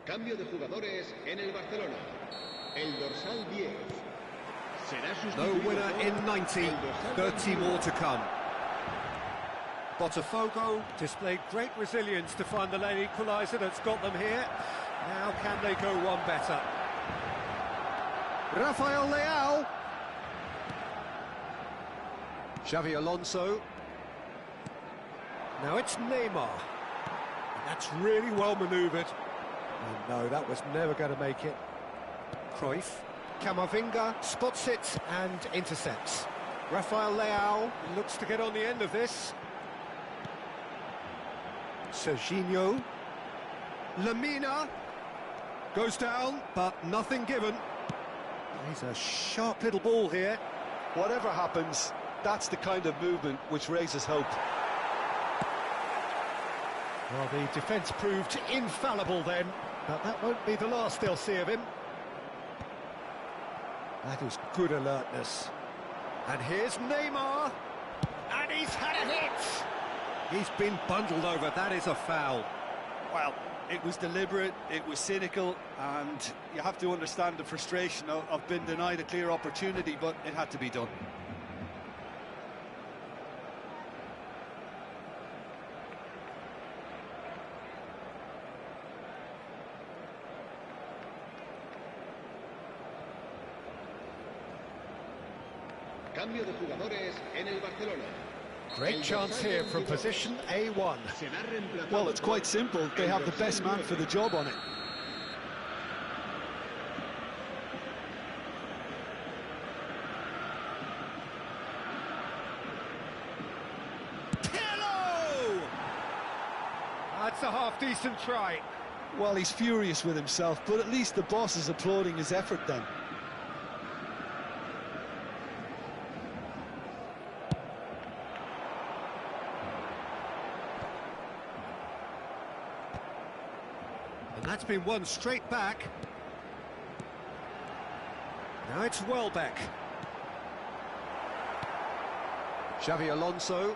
Speaker 5: Cambio de jugadores en el Barcelona. El dorsal 10 será
Speaker 1: No
Speaker 5: sustituidos
Speaker 1: winner
Speaker 5: por
Speaker 1: in 90,
Speaker 5: el dorsal
Speaker 1: 30 more to come. Botafogo
Speaker 2: Displayed great resilience to find the late equaliser that's got them here. Now can they go one better?
Speaker 1: Rafael Leao. Xavi Alonso. Now it's Neymar. And that's really well manoeuvred. And no, that was never going to make it. Cruyff. Camavinga spots it and intercepts. Rafael Leao looks to get on the end of this. Serginho. Lamina goes down, but nothing given. He's a sharp little ball here.
Speaker 2: Whatever happens, that's the kind of movement which raises hope.
Speaker 1: Well, the defence proved infallible then, but that won't be the last they'll see of him. That is good alertness. And here's Neymar. And he's had a hit! He's been bundled over, that is a foul.
Speaker 2: Well, it was deliberate, it was cynical, and you have to understand the frustration of being denied a clear opportunity, but it had to be done.
Speaker 5: Cambio de jugadores en el Barcelona.
Speaker 1: Great chance here from position A1.
Speaker 5: Será reemplazado
Speaker 2: Well, it's
Speaker 5: por
Speaker 2: quite simple. They
Speaker 5: el
Speaker 2: have the
Speaker 5: dorsal
Speaker 2: best man
Speaker 5: 9.
Speaker 2: for the job on it.
Speaker 1: Hello! That's a half-decent try.
Speaker 2: Well, he's furious with himself, but at least the boss is applauding his effort then.
Speaker 1: And that's been won straight back. Now it's Welbeck. Xavi Alonso.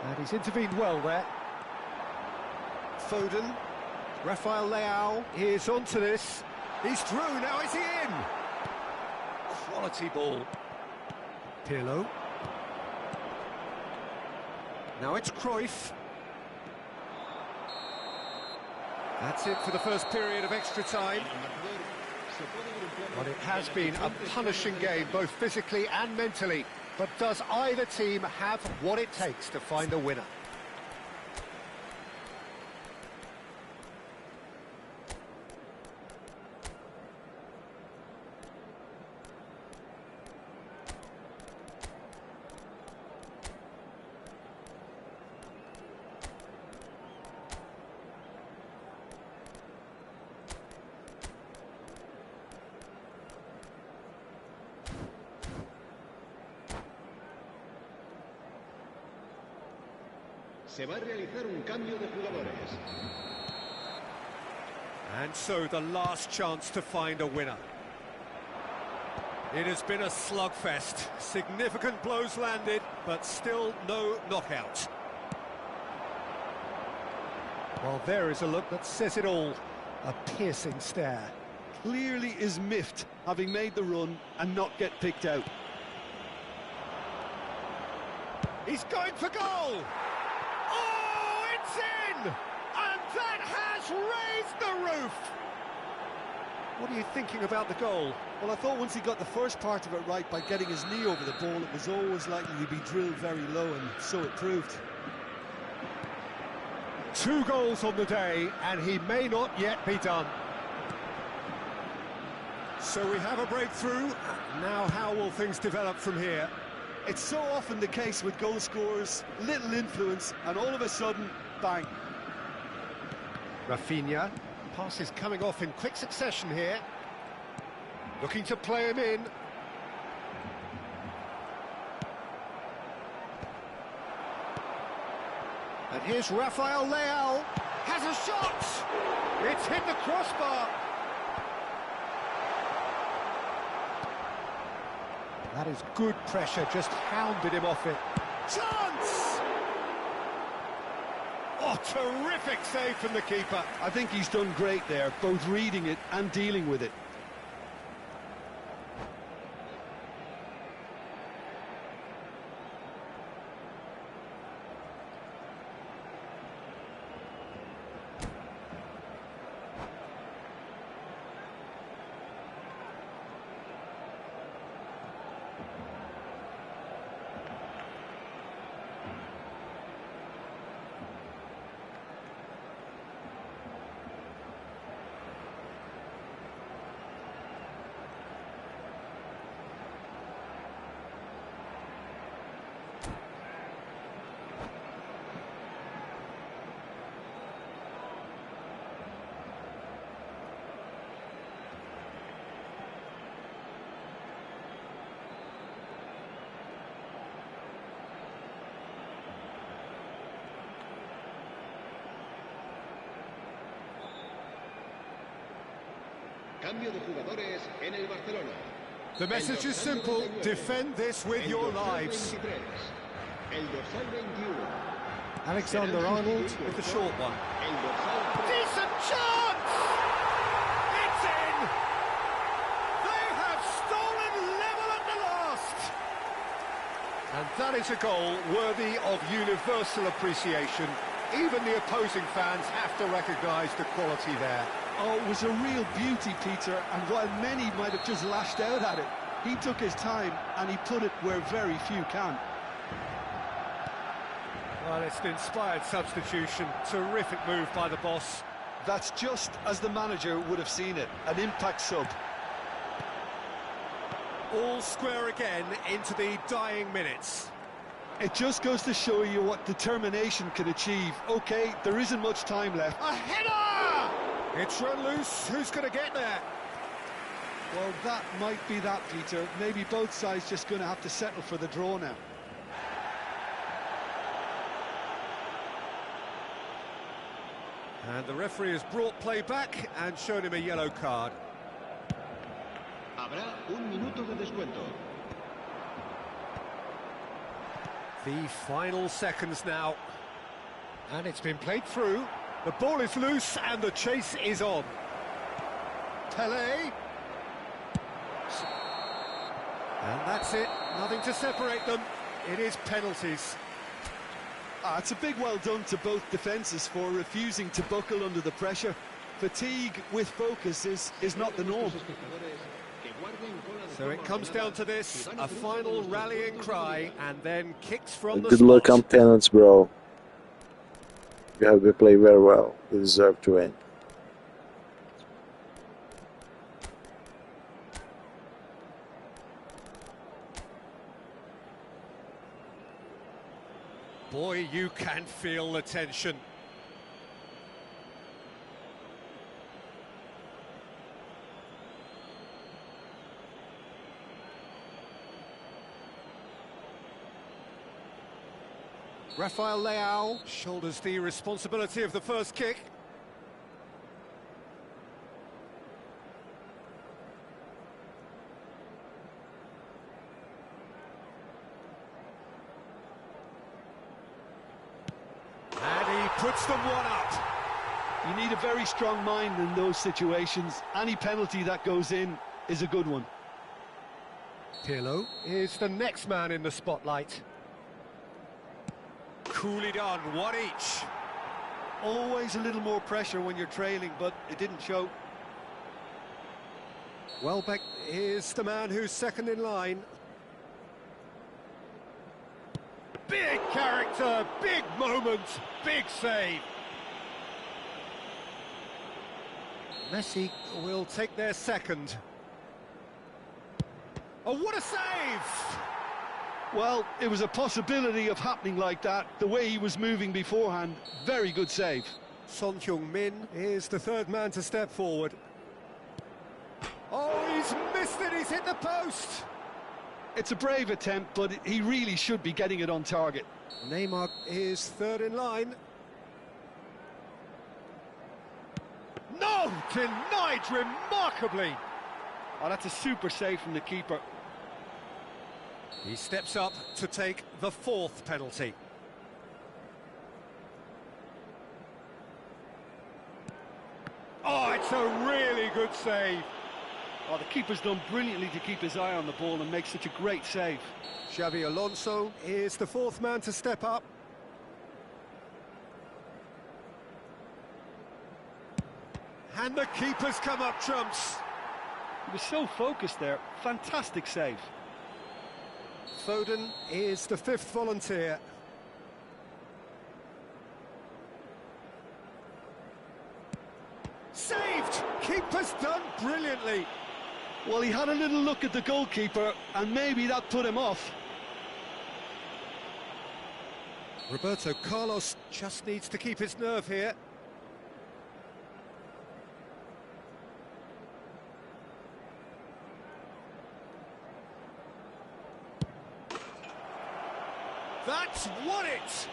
Speaker 1: And he's intervened well there. Foden. Rafael Leao is onto this. He's through, now is he in? Quality ball. Pirlo. Now it's Cruyff. That's it for the first period of extra time. Well, it has been a punishing game, both physically and mentally. But does either team have what it takes to find a winner?
Speaker 5: Se va a realizar un cambio de jugadores.
Speaker 1: And so the last chance to find a winner. It has been a slugfest. Significant blows landed, but still no knockout. Well, there is a look that says it all. A piercing stare.
Speaker 2: Clearly is miffed, having made the run and not get picked out.
Speaker 1: He's going for goal! Oh, it's in! And that has raised the roof! What are you thinking about the goal?
Speaker 2: Well, I thought once he got the first part of it right by getting his knee over the ball, it was always likely to be drilled very low, and so it proved.
Speaker 1: 2 goals on the day, and he may not yet be done. So we have a breakthrough. Now how will things develop from here?
Speaker 2: It's so often the case with goal scorers, little influence, and all of a sudden, bang.
Speaker 1: Rafinha, passes coming off in quick succession here. Looking to play him in. And here's Rafael Leao. Has a shot! It's hit the crossbar. That is good pressure, just hounded him off it. Chance! Oh, terrific save from the keeper.
Speaker 2: I think he's done great there, both reading it and dealing with it.
Speaker 5: Cambio de jugadores en el Barcelona.
Speaker 1: The message is simple: defend this with your lives.
Speaker 5: El dorsal 21.
Speaker 1: Alexander-Arnold with the short one.
Speaker 5: El dorsal 3.
Speaker 1: Decent chance! It's in! They have stolen level at the last! And that is a goal worthy of universal appreciation. Even the opposing fans have to recognise the quality there.
Speaker 2: Oh, it was a real beauty, Peter, and while many might have just lashed out at it, he took his time and he put it where very few can.
Speaker 1: Well, it's an inspired substitution. Terrific move by the boss.
Speaker 2: That's just as the manager would have seen it, an impact sub.
Speaker 1: All square again into the dying minutes.
Speaker 2: It just goes to show you what determination can achieve. OK, there isn't much time left.
Speaker 1: A header! It's run loose. Who's going to get there?
Speaker 2: Well, that might be that, Peter. Maybe both sides just going to have to settle for the draw now.
Speaker 1: And the referee has brought play back and shown him a yellow card.
Speaker 5: Habrá un minuto de descuento.
Speaker 1: The final seconds now. And it's been played through. The ball is loose and the chase is on. Pelé. And that's it. Nothing to separate them. It is penalties.
Speaker 2: It's a big well done to both defences for refusing to buckle under the pressure. Fatigue with focus is not the norm.
Speaker 1: So it comes down to this, a final rallying cry, and then kicks from the
Speaker 4: Good
Speaker 1: spot.
Speaker 4: luck on penalties, bro. You have to play very well. You deserve to win.
Speaker 1: Boy, you can feel the tension. Rafael Leao shoulders the responsibility of the first kick. And he puts them one up.
Speaker 2: You need a very strong mind in those situations. Any penalty that goes in is a good one.
Speaker 1: Pirlo is the next man in the spotlight. Coolly done, one each.
Speaker 2: Always a little more pressure when you're trailing, but it didn't show.
Speaker 1: Welbeck is the man who's second in line. Big character, big moment, big save. Messi will take their second. Oh, what a save!
Speaker 2: Well, it was a possibility of happening like that, the way he was moving beforehand. Very good save.
Speaker 1: Son Heung-min is the third man to step forward. Oh, he's missed it, he's hit the post!
Speaker 2: It's a brave attempt, but he really should be getting it on target.
Speaker 1: Neymar is third in line. No! Denied remarkably!
Speaker 2: Oh, that's a super save from the keeper.
Speaker 1: He steps up to take the fourth penalty. Oh, it's a really good save.
Speaker 2: Oh, the keeper's done brilliantly to keep his eye on the ball and make such a great save.
Speaker 1: Xabi Alonso is the fourth man to step up. And the keeper's come up trumps.
Speaker 2: He was so focused there. Fantastic save.
Speaker 1: Foden is the fifth volunteer. Saved! Keeper's done brilliantly.
Speaker 2: Well, he had a little look at the goalkeeper, and maybe that put him off.
Speaker 1: Roberto Carlos just needs to keep his nerve here. That's won it!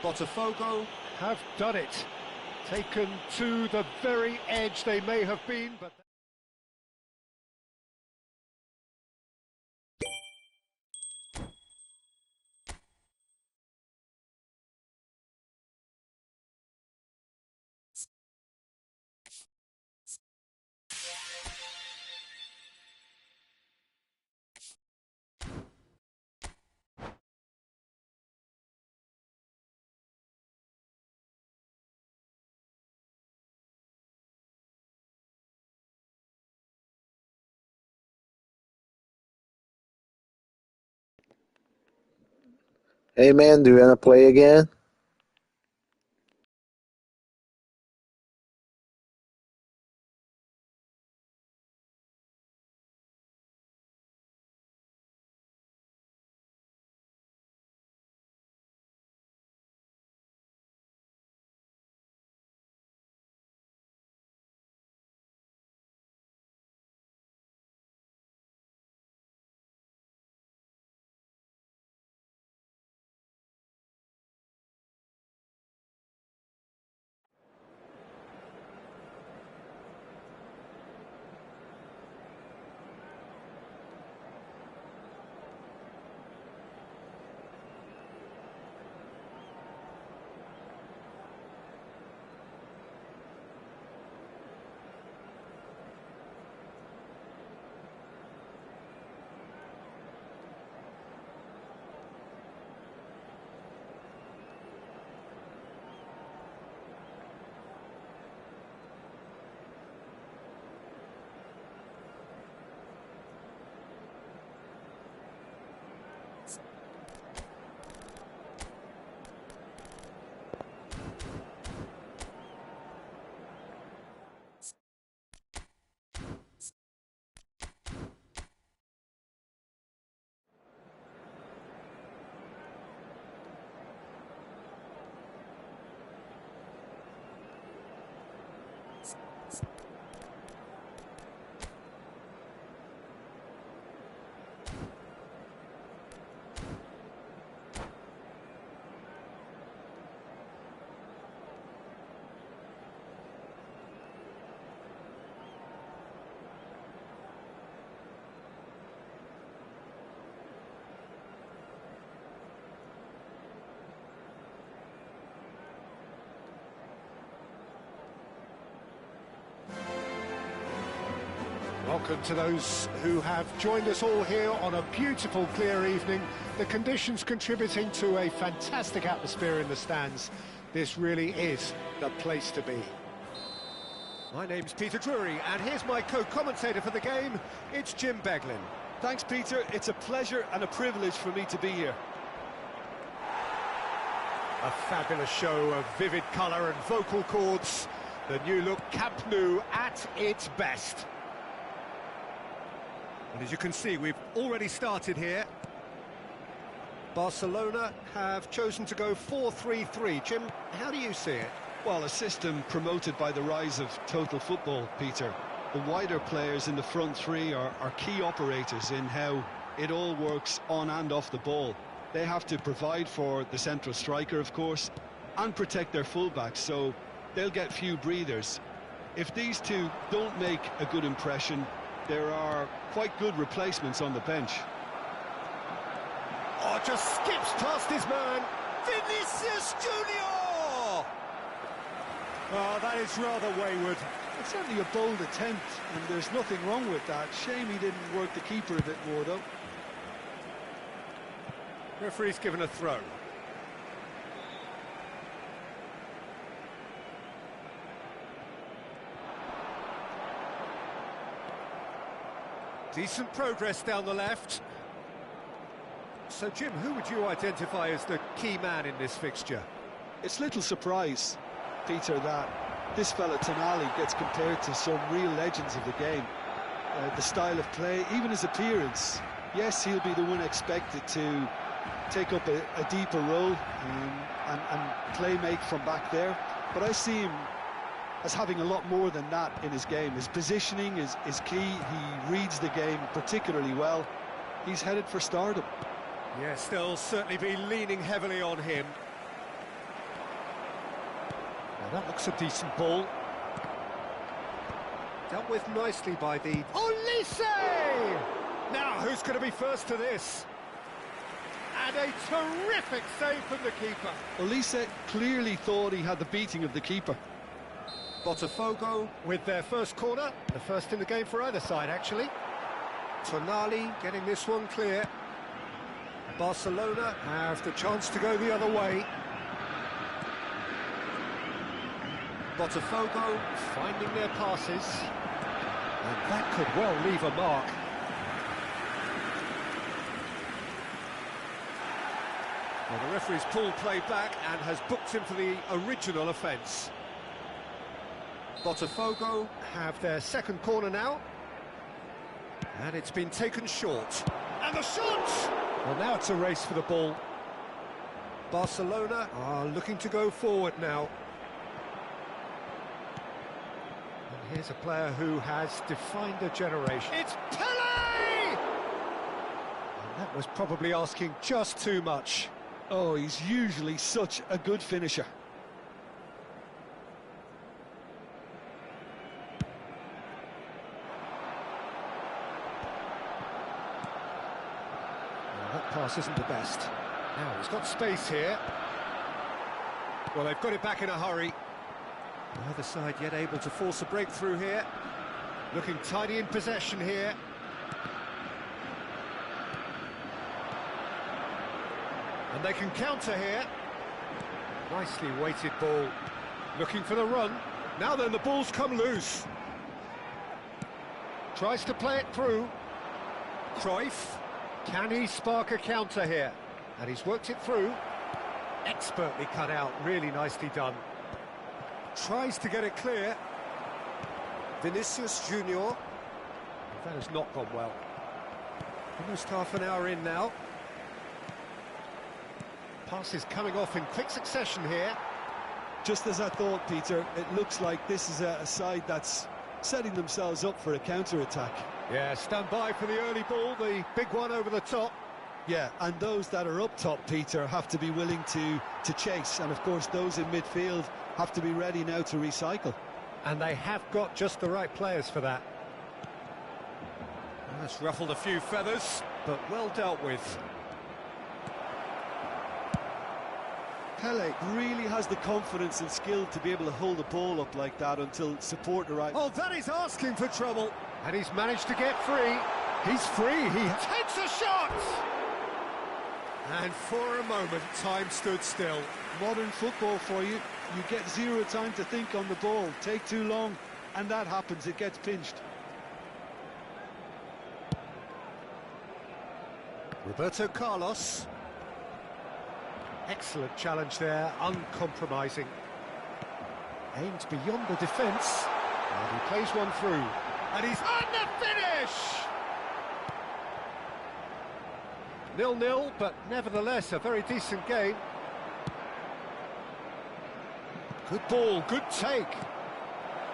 Speaker 1: Botafogo have done it. Taken to the very edge they may have been, but...
Speaker 4: Hey man, do you wanna play again?
Speaker 1: Welcome to those who have joined us all here on a beautiful, clear evening. The conditions contributing to a fantastic atmosphere in the stands. This really is the place to be. My name's Peter Drury, and here's my co-commentator for the game. It's Jim Beglin.
Speaker 2: Thanks, Peter. It's a pleasure and a privilege for me to be here.
Speaker 1: A fabulous show of vivid colour and vocal cords. The new look Camp Nou at its best. And as you can see, we've already started here. Barcelona have chosen to go 4-3-3. Jim, how do you see it?
Speaker 2: Well, a system promoted by the rise of total football, Peter. The wider players in the front three are key operators in how it all works on and off the ball. They have to provide for the central striker, of course, and protect their fullbacks, so they'll get few breathers. If these two don't make a good impression, there are quite good replacements on the bench.
Speaker 1: Oh, just skips past his man. Vinicius Junior! Oh, that is rather wayward.
Speaker 2: It's certainly a bold attempt, and there's nothing wrong with that. Shame he didn't work the keeper a bit more, though.
Speaker 1: Referee's given a throw. Decent progress down the left. So, Jim, who would you identify as the key man in this fixture?
Speaker 2: It's little surprise, Peter, that this fella Tonali gets compared to some real legends of the game. The style of play, even his appearance. Yes, he'll be the one expected to take up a deeper role and play make from back there. But I see him as having a lot more than that in his game. His positioning is key. He reads the game particularly well. He's headed for stardom.
Speaker 1: Yes, they'll certainly be leaning heavily on him. Now that looks a decent ball. Dealt with nicely by the... Olise! Now, who's going to be first to this? And a terrific save from the keeper.
Speaker 2: Olise clearly thought he had the beating of the keeper.
Speaker 1: Botafogo with their first corner, the first in the game for either side, actually. Tonali getting this one clear. Barcelona have the chance to go the other way. Botafogo finding their passes. And that could well leave a mark. Well, the referee's pulled play back and has booked him for the original offence. Botafogo have their second corner now. And it's been taken short. And the shot! Well, now it's a race for the ball. Barcelona are looking to go forward now. And here's a player who has defined a generation. It's Pelé! And that was probably asking just too much.
Speaker 2: Oh, he's usually such a good finisher.
Speaker 1: Well, that pass isn't the best. Now, he's got space here. Well, they've got it back in a hurry. Neither side yet able to force a breakthrough here. Looking tidy in possession here. And they can counter here. Nicely weighted ball. Looking for the run. Now then, the ball's come loose. Tries to play it through. Cruyff. Can he spark a counter here? And he's worked it through. Expertly cut out, really nicely done. Tries to get it clear. Vinicius Junior. That has not gone well. Almost half an hour in now. Passes coming off in quick succession here.
Speaker 2: Just as I thought, Peter, it looks like this is a side that's setting themselves up for a counter-attack.
Speaker 1: Yeah, stand by for the early ball, the big one over the top.
Speaker 2: Yeah, and those that are up top, Peter, have to be willing to chase. And, of course, those in midfield have to be ready now to recycle.
Speaker 1: And they have got just the right players for that. Well, that's ruffled a few feathers, but well dealt with.
Speaker 2: Pelé really has the confidence and skill to be able to hold the ball up like that until support arrives.
Speaker 1: Oh, that is asking for trouble. And he's managed to get free. He's free. He takes a shot! And for a moment, time stood still.
Speaker 2: Modern football for you. You get zero time to think on the ball. Take too long, and that happens. It gets pinched.
Speaker 1: Roberto Carlos. Excellent challenge there, uncompromising. Aimed beyond the defence. And he plays one through. And he's on the finish! 0-0, but nevertheless a very decent game. Good ball, good take.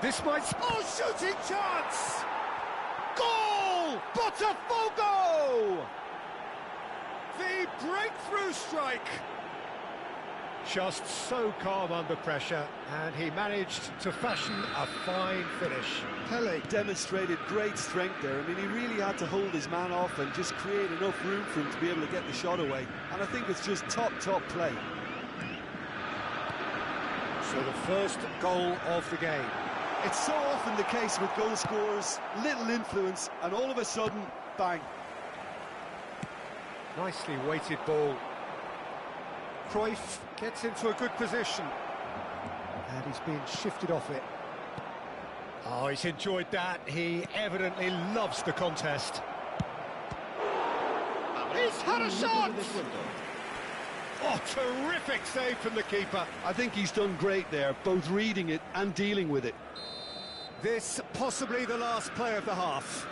Speaker 1: This might... Oh, shooting chance! Goal! Botafogo! The breakthrough strike! Just so calm under pressure, and he managed to fashion a fine finish.
Speaker 2: Pelé demonstrated great strength there. I mean, he really had to hold his man off and just create enough room for him to be able to get the shot away. And I think it's just top play.
Speaker 1: So the first goal of the game.
Speaker 2: It's so often the case with goal scorers, little influence, and all of a sudden, bang.
Speaker 1: Nicely weighted ball. Cruyff gets into a good position. And he's been shifted off it. Oh, he's enjoyed that. He evidently loves the contest. He's had a shot! Oh, terrific save from the keeper.
Speaker 2: I think he's done great there, both reading it and dealing with it.
Speaker 1: This possibly the last play of the half.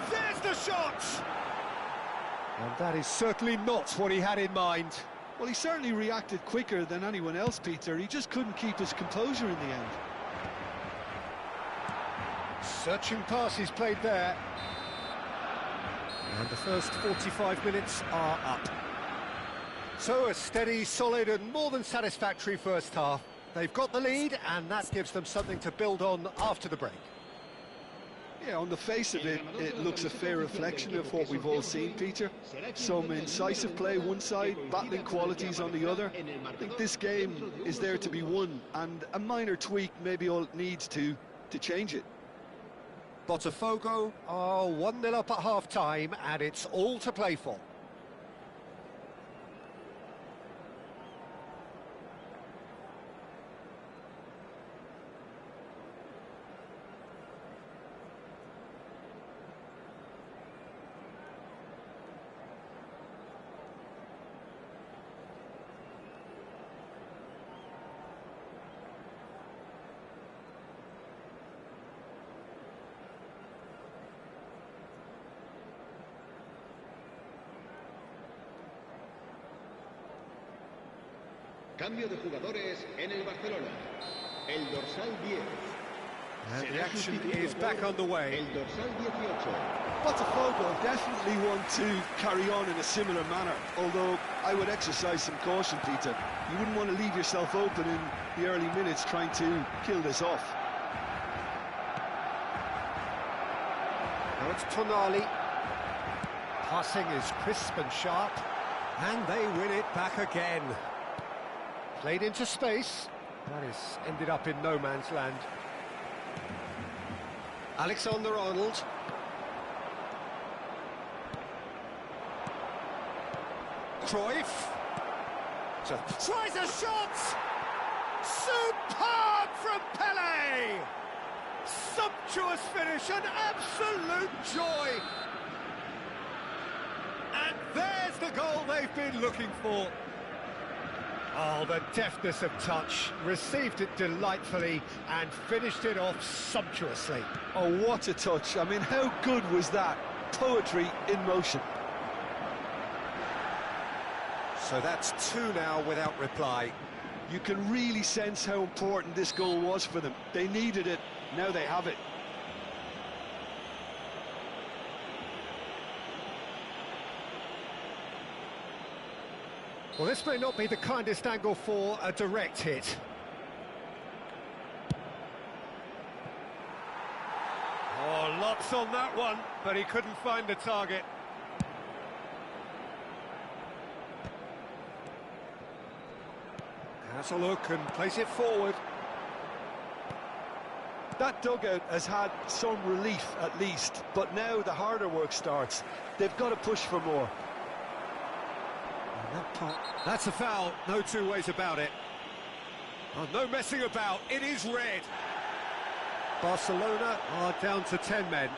Speaker 1: There's the shot! And that is certainly not what he had in mind.
Speaker 2: Well, he certainly reacted quicker than anyone else, Peter. He just couldn't keep his composure in the end.
Speaker 1: Searching pass he's played there. And the first 45 minutes are up. So a steady, solid and more than satisfactory first half. They've got the lead and that gives them something to build on after the break.
Speaker 2: Yeah, on the face of it, it looks a fair reflection of what we've all seen, Peter. Some incisive play one side, battling qualities on the other. I think this game is there to be won, and a minor tweak maybe all it needs to change it.
Speaker 1: Botafogo are 1-0 up at half-time, and it's all to play for.
Speaker 5: Cambio de jugadores en el Barcelona. El dorsal 10.
Speaker 1: And the
Speaker 5: Será
Speaker 1: action
Speaker 5: sustituido
Speaker 1: is back
Speaker 5: por
Speaker 1: underway.
Speaker 5: El dorsal 18.
Speaker 2: Botafogo definitely want to carry on in a similar manner, although I would exercise some caution, Peter. You wouldn't want to leave yourself open in the early minutes trying to kill this off.
Speaker 1: Now it's Tonali. Passing is crisp and sharp, and they win it back again. Played into space. That is ended up in no man's land. Alexander-Arnold. Cruyff. Tries a shot! Superb from Pele! Sumptuous finish, an absolute joy! And there's the goal they've been looking for. Oh, the deftness of touch, received it delightfully and finished it off sumptuously.
Speaker 2: Oh, what a touch. I mean, how good was that? Poetry in motion.
Speaker 1: So that's 2 now without reply.
Speaker 2: You can really sense how important this goal was for them. They needed it, now they have it.
Speaker 1: Well, this may not be the kindest angle for a direct hit. Oh, lots on that one, but he couldn't find the target. Has a look and plays it forward.
Speaker 2: That dugout has had some relief at least, but now the harder work starts. They've got to push for more.
Speaker 1: That's a foul, no two ways about it. Oh, no messing about, it is red. Barcelona are down to 10 men.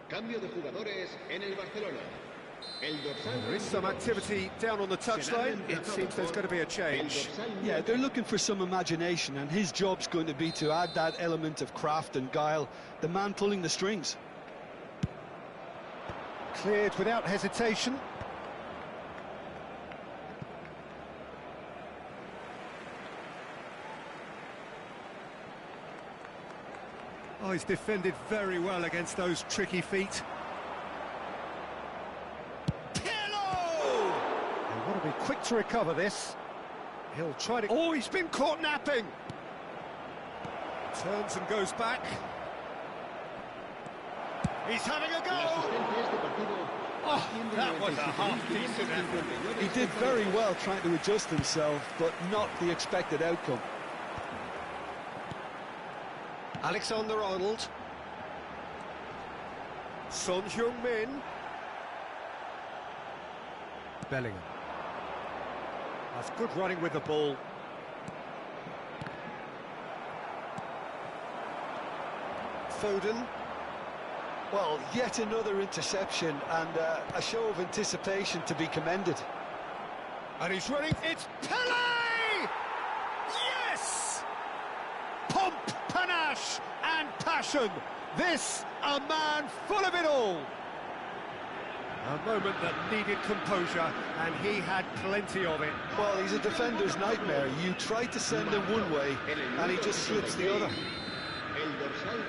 Speaker 5: Cambio de jugadores en el Barcelona. El dorsal
Speaker 1: There is some activity down on the touchline. It seems there's going to be a change.
Speaker 2: Yeah, they're looking for some imagination, and his job's going to be to add that element of craft and guile, the man pulling the strings.
Speaker 1: Cleared without hesitation. Oh, he's defended very well against those tricky feet. Pirlo! They want to be quick to recover this. He'll try to... Oh, he's been caught napping! Turns and goes back. He's having a go! Oh, that was a half-decent effort.
Speaker 2: He did very well trying to adjust himself, but not the expected outcome.
Speaker 1: Alexander-Arnold. Son Heung-min. Bellingham. That's good running with the ball. Foden.
Speaker 2: Well, yet another interception and a show of anticipation to be commended.
Speaker 1: And he's running. It's Pele! Yes! Pomp, panache and passion. This, a man full of it all. A moment that needed composure, and he had plenty of it.
Speaker 2: Well, he's a defender's nightmare. You try to send him one way, and he just slips the other.
Speaker 5: El dorsal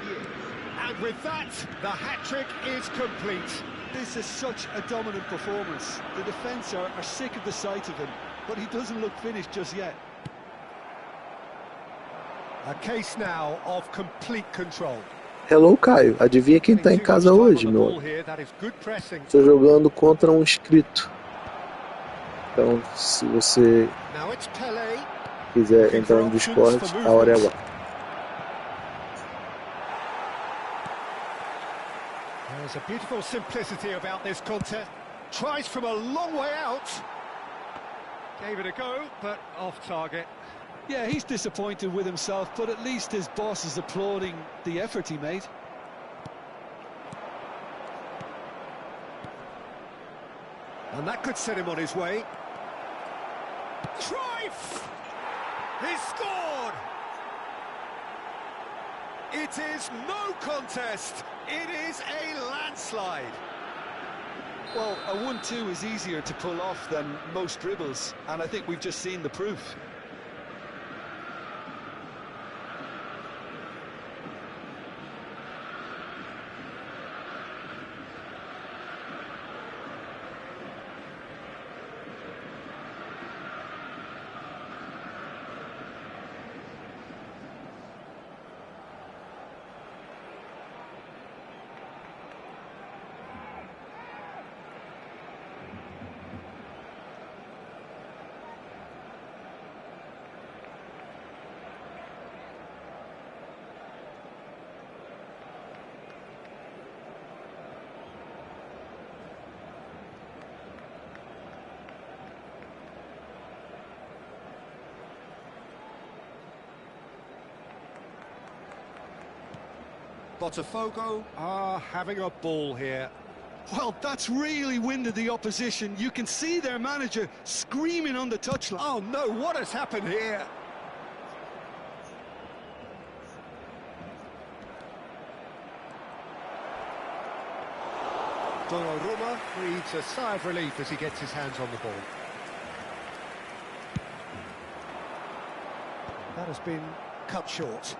Speaker 5: 10.
Speaker 1: And with that, the hat-trick is complete.
Speaker 2: This is such a dominant performance. The defence are sick of the sight of him, but he doesn't look finished just yet.
Speaker 1: A case now of complete control.
Speaker 4: Hello, Caio. Adivinha quem tá em casa hoje, meu? Estou jogando contra um inscrito. Então, se você quiser entrar no Discord, a hora é agora.
Speaker 1: There's a beautiful simplicity about this contest. Tries from a long way out. Gave it a go, but off target.
Speaker 2: Yeah, he's disappointed with himself, but at least his boss is applauding the effort he made.
Speaker 1: And that could set him on his way. Cruyff! He scored! It is no contest. It is a landslide.
Speaker 2: Well, a 1-2 is easier to pull off than most dribbles, and I think we've just seen the proof.
Speaker 1: Botafogo are having a ball here.
Speaker 2: Well, that's really winded the opposition. You can see their manager screaming on the touchline.
Speaker 1: Oh no, what has happened here? Donnarumma breathes a sigh of relief as he gets his hands on the ball. That has been cut short.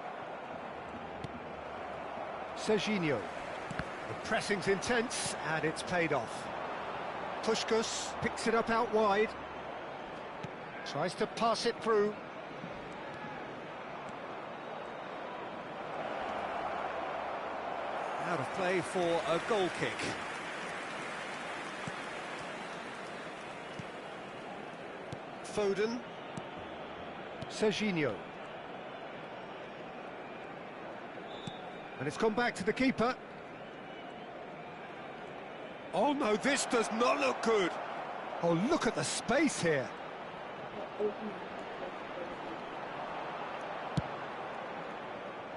Speaker 1: Serginho. The pressing's intense, and it's paid off. Puskás picks it up out wide. Tries to pass it through. Out of play for a goal kick. Foden. Serginho. And it's gone back to the keeper. Oh no, this does not look good. Oh, look at the space here.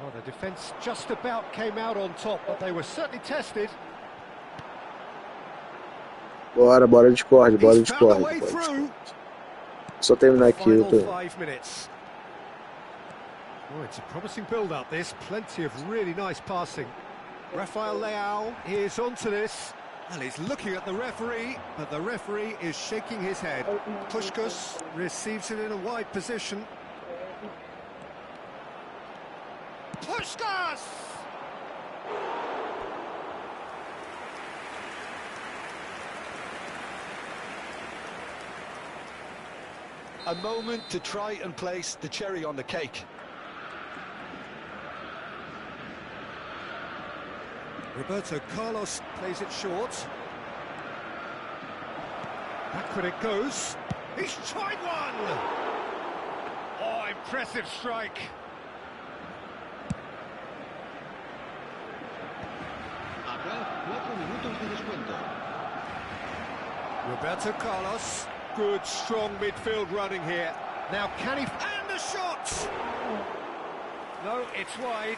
Speaker 1: Oh, the defence just about came out on top, but they were certainly tested.
Speaker 4: Bora, bora Discord, bora Discord, bora Discord. Só terminar aqui, eu tô.
Speaker 1: 5 minutes. Oh, it's a promising build-up, this. Plenty of really nice passing. Rafael Leao is onto this. And he's looking at the referee, but the referee is shaking his head. Puskás receives it in a wide position. Puskás!
Speaker 2: A moment to try and place the cherry on the cake.
Speaker 1: Roberto Carlos plays it short. Backward it goes. He's tried one! Oh, impressive strike.
Speaker 5: Habrá 4 minutos de descuento.
Speaker 1: Roberto Carlos. Good, strong midfield running here. Now can he... And the shot! No, it's wide.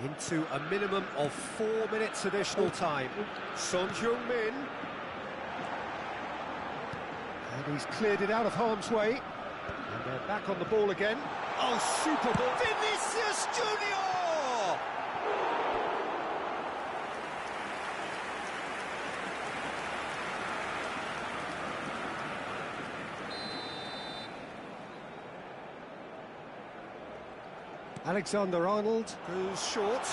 Speaker 1: Into a minimum of 4 minutes additional time. Son Heung-min. And he's cleared it out of harm's way. And they're back on the ball again. Oh, super ball. Vinicius Junior! Alexander-Arnold goes short.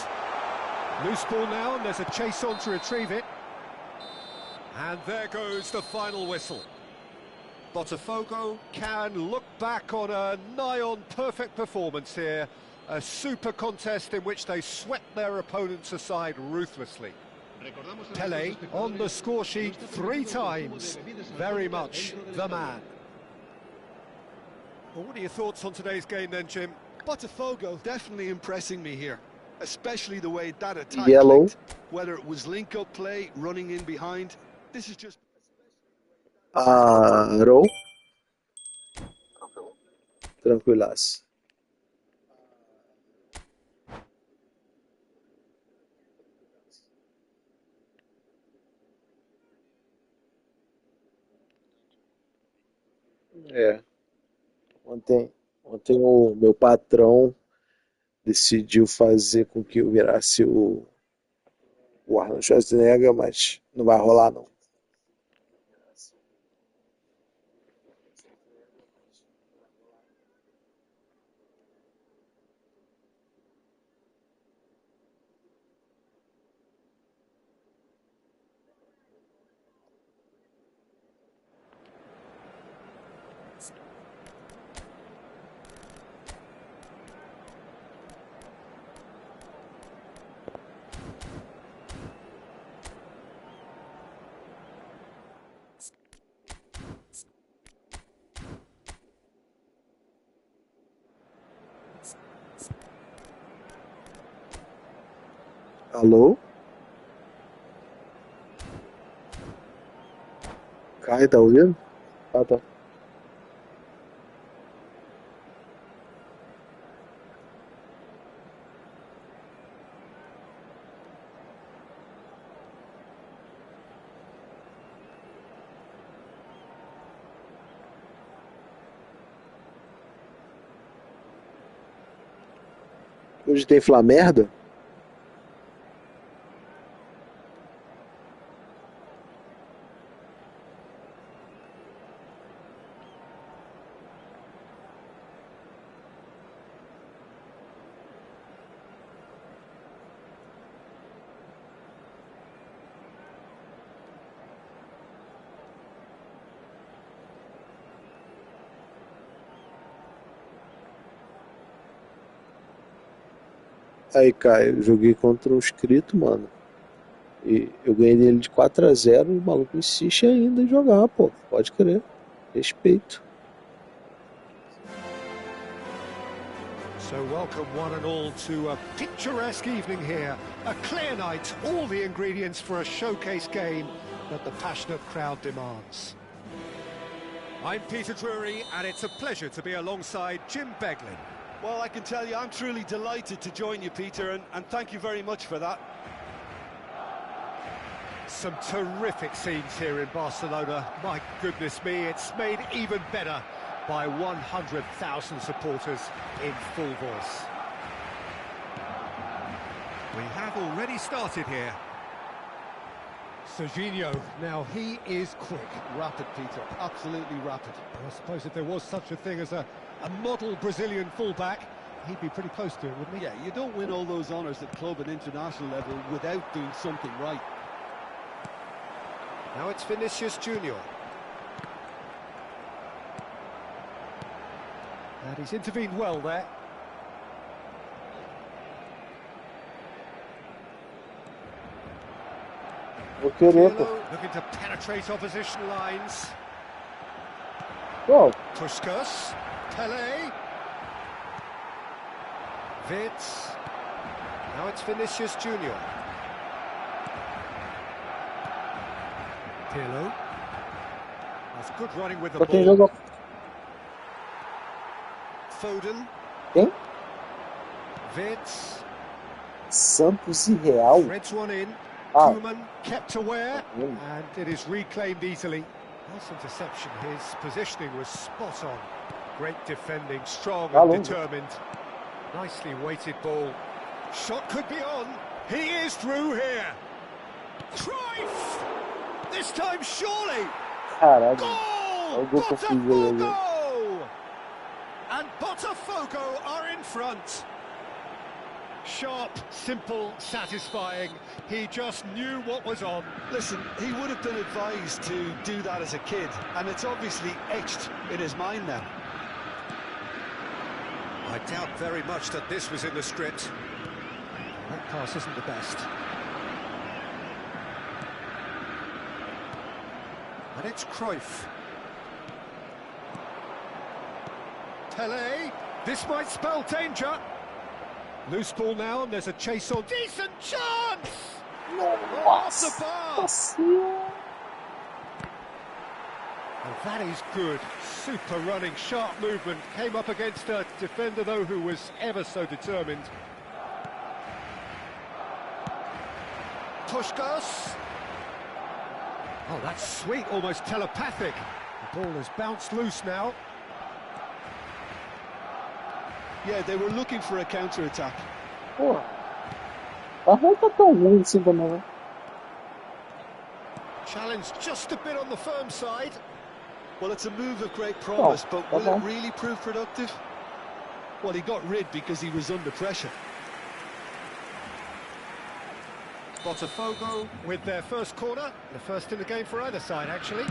Speaker 1: Loose ball now, and there's a chase on to retrieve it. And there goes the final whistle. Botafogo can look back on a nigh-on perfect performance here. A super contest in which they swept their opponents aside ruthlessly. Pele on the score sheet 3 times. Very much the man. Well, what are your thoughts on today's game then, Jim?
Speaker 2: Botafogo definitely impressing me here, especially the way that attack
Speaker 4: Yellow.
Speaker 2: clicked. Whether it was link-up play, running in behind, this is just...
Speaker 4: Arrow. Tranquilaço. É. Ontem o meu patrão decidiu fazer com que eu virasse o Arnold Schwarzenegger, mas não vai rolar não. Alô? Caio, tá ouvindo? Ah, tá. Hoje tem Flamerda? Aí, Caio, eu joguei contra um inscrito, mano. E eu ganhei dele de 4-0 e o maluco insiste ainda em jogar, pô. Pode crer. Respeito.
Speaker 1: So welcome one and all to a picturesque evening here. A clear night, all the ingredients for a showcase game that the passionate crowd demands. I'm Peter Drury, and it's a pleasure to be alongside Jim Beglin.
Speaker 2: Well, I can tell you, I'm truly delighted to join you, Peter, and thank you very much for that.
Speaker 1: Some terrific scenes here in Barcelona. My goodness me, it's made even better by 100,000 supporters in full voice. We have already started here. Serginho, now he is quick.
Speaker 2: Rapid, Peter, absolutely rapid.
Speaker 1: I suppose if there was such a thing as a model Brazilian fullback, he'd be pretty close to it, wouldn't he?
Speaker 2: Yeah, you don't win all those honours at club and international level without doing something right.
Speaker 1: Now it's Vinicius Junior. And he's intervened well there. Pirlo looking to penetrate opposition lines.
Speaker 4: Bom,
Speaker 1: Puskas, Pele, Vitz. Now it's Vinicius Junior. Pirlo. That's good running with the
Speaker 4: quem
Speaker 1: ball.
Speaker 4: jogou?
Speaker 1: Foden,
Speaker 4: Quem?
Speaker 1: Vitz.
Speaker 4: Santos e Real?
Speaker 1: Threads one in.
Speaker 4: Ah.
Speaker 1: Koeman kept aware, and it is reclaimed easily. Loss interception, his positioning was spot on. Great defending, strong and determined. Nicely weighted ball. Shot could be on. He is through here. Cruyff! This time surely.
Speaker 4: Caralho.
Speaker 1: Goal!
Speaker 4: Olha o gol que eu fiz aí.
Speaker 1: Botafogo! And Botafogo are in front. Sharp, simple, satisfying. He just knew what was on.
Speaker 2: Listen, he would have been advised to do that as a kid, and it's obviously etched in his mind now.
Speaker 1: I doubt very much that this was in the script. That pass isn't the best. And it's Cruyff. Pele, this might spell danger. Loose ball now, and there's a chase on. Decent chance! Off the bar! And that is good. Super running, sharp movement. Came up against a defender, though, who was ever so determined. Puskás. Oh, that's sweet, almost telepathic. The ball has bounced loose now.
Speaker 2: Yeah, they were looking for a counter-attack.
Speaker 4: Pô, a rua tá tão ruim assim também, né?
Speaker 1: Challenge just a bit on the firm side.
Speaker 2: Well, it's a move of great promise, but will it really prove productive? Well, he got rid because he was under pressure.
Speaker 1: Botafogo with their first corner, the first in the game for either side, actually.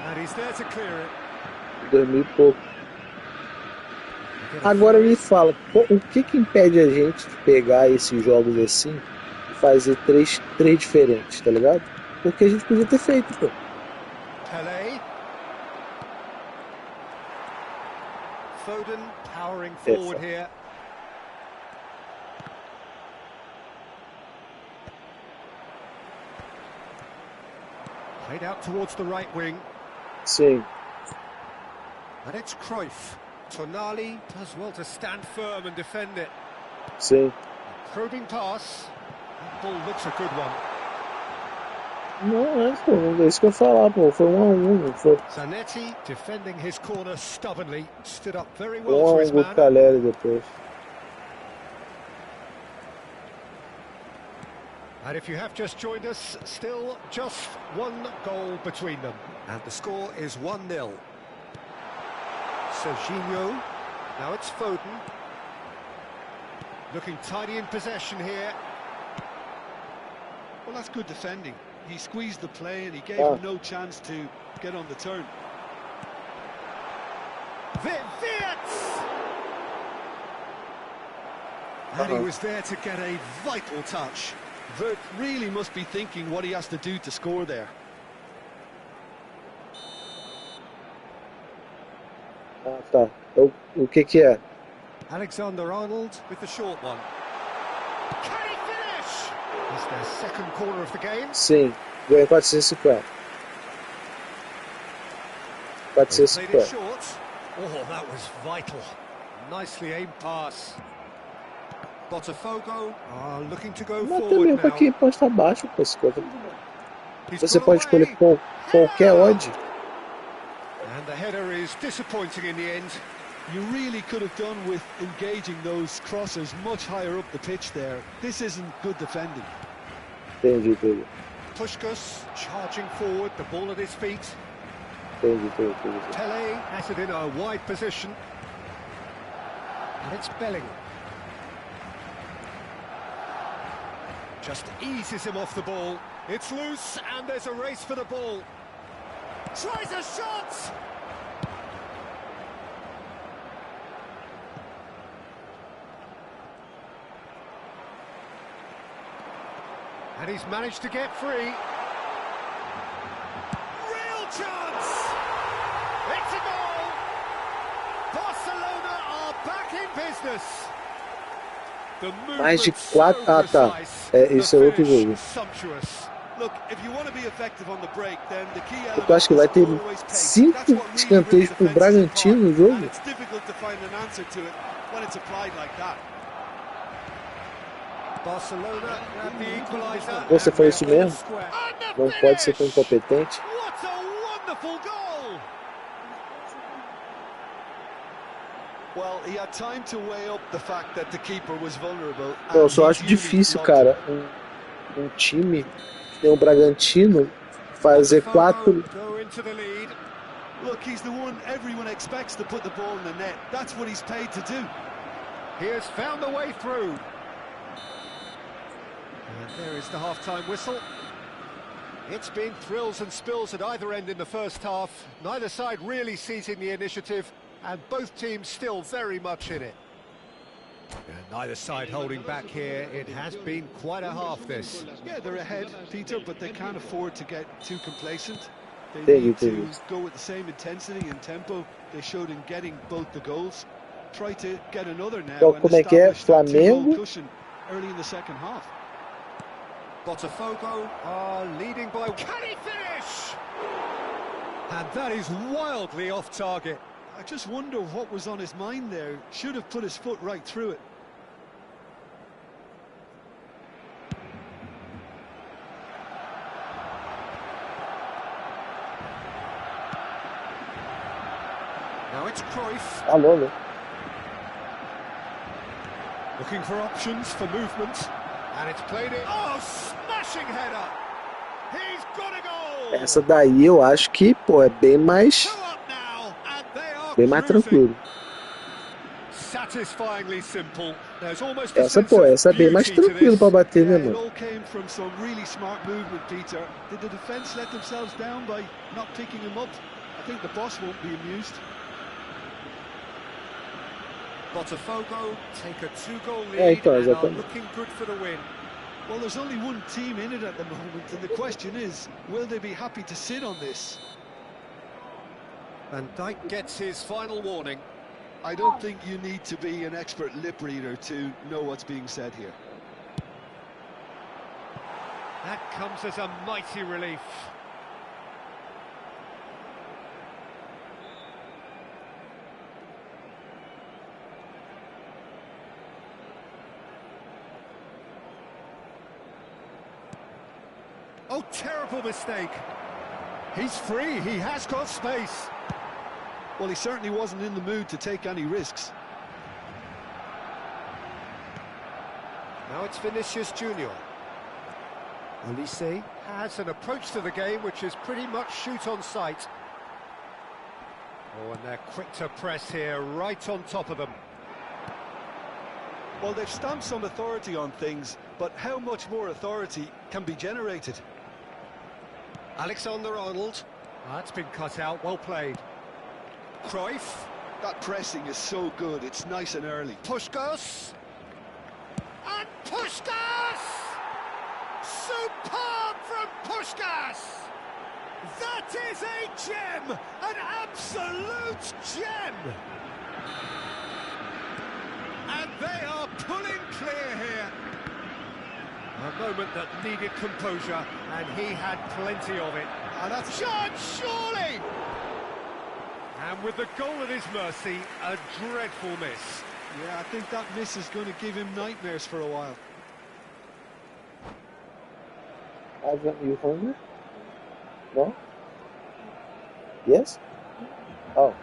Speaker 1: And he's there to clear it.
Speaker 4: 2000 e pouco. Agora me fala, o que impede a gente de pegar esses jogos assim e fazer três diferentes, tá ligado? Porque a gente podia ter feito, pô.
Speaker 1: Pele. Foden powering forward here. Played out towards the right wing.
Speaker 4: Sim.
Speaker 1: And it's Cruyff. Tonali does well to stand firm and defend it.
Speaker 4: Sim.
Speaker 1: Probing pass. That ball looks a good one.
Speaker 4: Não, pô, é isso que eu ia falar, pô. Foi 1-1, não foi?
Speaker 1: Zanetti defending his corner stubbornly. Stood up very well for his
Speaker 4: 1-1
Speaker 1: man.
Speaker 4: Caleri depois.
Speaker 1: And if you have just joined us, still just one goal between them. And the score is 1-0. Serginho, now it's Foden. Looking tidy in possession here.
Speaker 2: Well, that's good defending. He squeezed the play and he gave him no chance to get on the turn.
Speaker 1: Wirtz! And he was there to get a vital touch.
Speaker 2: Wirtz really must be thinking what he has to do to score there.
Speaker 4: Ah, tá. O que é?
Speaker 1: Alexander-Arnold with the short one. Can he finish? It's their second corner of the game.
Speaker 4: Sim, ganhou 450. 450.
Speaker 1: Played it short. Oh, that was vital. Nicely aimed pass. Botafogo are looking to go
Speaker 4: Mas
Speaker 1: forward
Speaker 4: também
Speaker 1: now.
Speaker 4: pra quem pode estar baixo, pô, 50.
Speaker 1: He's
Speaker 4: Você
Speaker 1: got
Speaker 4: pode
Speaker 1: away.
Speaker 4: escolher qualquer odd.
Speaker 1: And the header is disappointing in the end.
Speaker 2: You really could have done with engaging those crosses much higher up the pitch there. This isn't good defending.
Speaker 4: Entendi.
Speaker 1: Puskás charging forward, the ball at his feet.
Speaker 4: Entendi.
Speaker 1: Pele has it in a wide position. And it's Belling. Just eases him off the ball. It's loose, and there's a race for the ball. Tries a shot! And he's managed to get free. Real chance! It's a goal! Barcelona are back in business.
Speaker 4: Mais de 4... Ah, tá. Isso é outro jogo.
Speaker 2: Look, if you want to be effective on the break, then the key element
Speaker 4: Eu acho que vai ter 5 escanteios pro Bragantino no jogo.
Speaker 2: it's difficult to find an answer to it when it's applied like that.
Speaker 1: Barcelona grab the equalizer.
Speaker 4: Você foi isso mesmo? Não pode ser tão incompetente.
Speaker 1: What a wonderful goal!
Speaker 2: Well, he had time to weigh up the fact that the keeper was vulnerable.
Speaker 4: Eu só acho difícil, cara, um time que tem o Bragantino fazer 4.
Speaker 2: Look, he's the one everyone expects to put the ball in the net. That's what he's paid to do.
Speaker 1: He has found the way through. And there is the half-time whistle. It's been thrills and spills at either end in the first half. Neither side really seizing the initiative, and both teams still very much in it. And neither side holding back here. It has been quite a half, this.
Speaker 2: Yeah, they're ahead, Peter, but they can't afford to get too complacent. They need to go with the same intensity and tempo they showed in getting both the goals. Try to get another now and establish that two-goal cushion early in the second half.
Speaker 1: Botafogo are leading by... Can he finish? And that is wildly off target.
Speaker 2: I just wonder what was on his mind there. Should have put his foot right through it.
Speaker 1: Now it's Cruyff.
Speaker 4: Alô.
Speaker 1: Looking for options for movement. And it's played in. Oh, smashing header. He's got a goal.
Speaker 4: Essa daí eu acho que, pô, é bem mais tranquilo.
Speaker 1: Satisfyingly simple.
Speaker 4: Essa, pô, essa é bem mais tranquilo para bater, né, mano?
Speaker 2: It all came from some really smart movement, Peter. Did the defense let themselves down by not picking him up? I think the boss won't be amused.
Speaker 1: Botafogo take a 2-goal lead and are looking good for the win.
Speaker 2: Well, there's only one team in it at the moment, and the question is, will they be happy to sit on this?
Speaker 1: Van Dijk gets his final warning.
Speaker 2: I don't think you need to be an expert lip reader to know what's being said here.
Speaker 1: That comes as a mighty relief. Oh, terrible mistake. He's free, he has got space.
Speaker 2: Well, he certainly wasn't in the mood to take any risks.
Speaker 1: Now it's Vinicius Junior. Olise has an approach to the game which is pretty much shoot on sight. Oh, and they're quick to press here, right on top of them.
Speaker 2: Well, they've stamped some authority on things, but how much more authority can be generated?
Speaker 1: Alexander-Arnold. That's been cut out, well played. Cruyff.
Speaker 2: That pressing is so good, it's nice and early.
Speaker 1: Puskás. And Puskás! Superb from Puskás! That is a gem! An absolute gem! And they are pulling clear here. A moment that needed composure, and he had plenty of it. And that's John Surely! And with the goal at his mercy, a dreadful miss.
Speaker 2: Yeah, I think that miss is going to give him nightmares for a while.
Speaker 4: Haven't you hungry? No? Yes? Oh.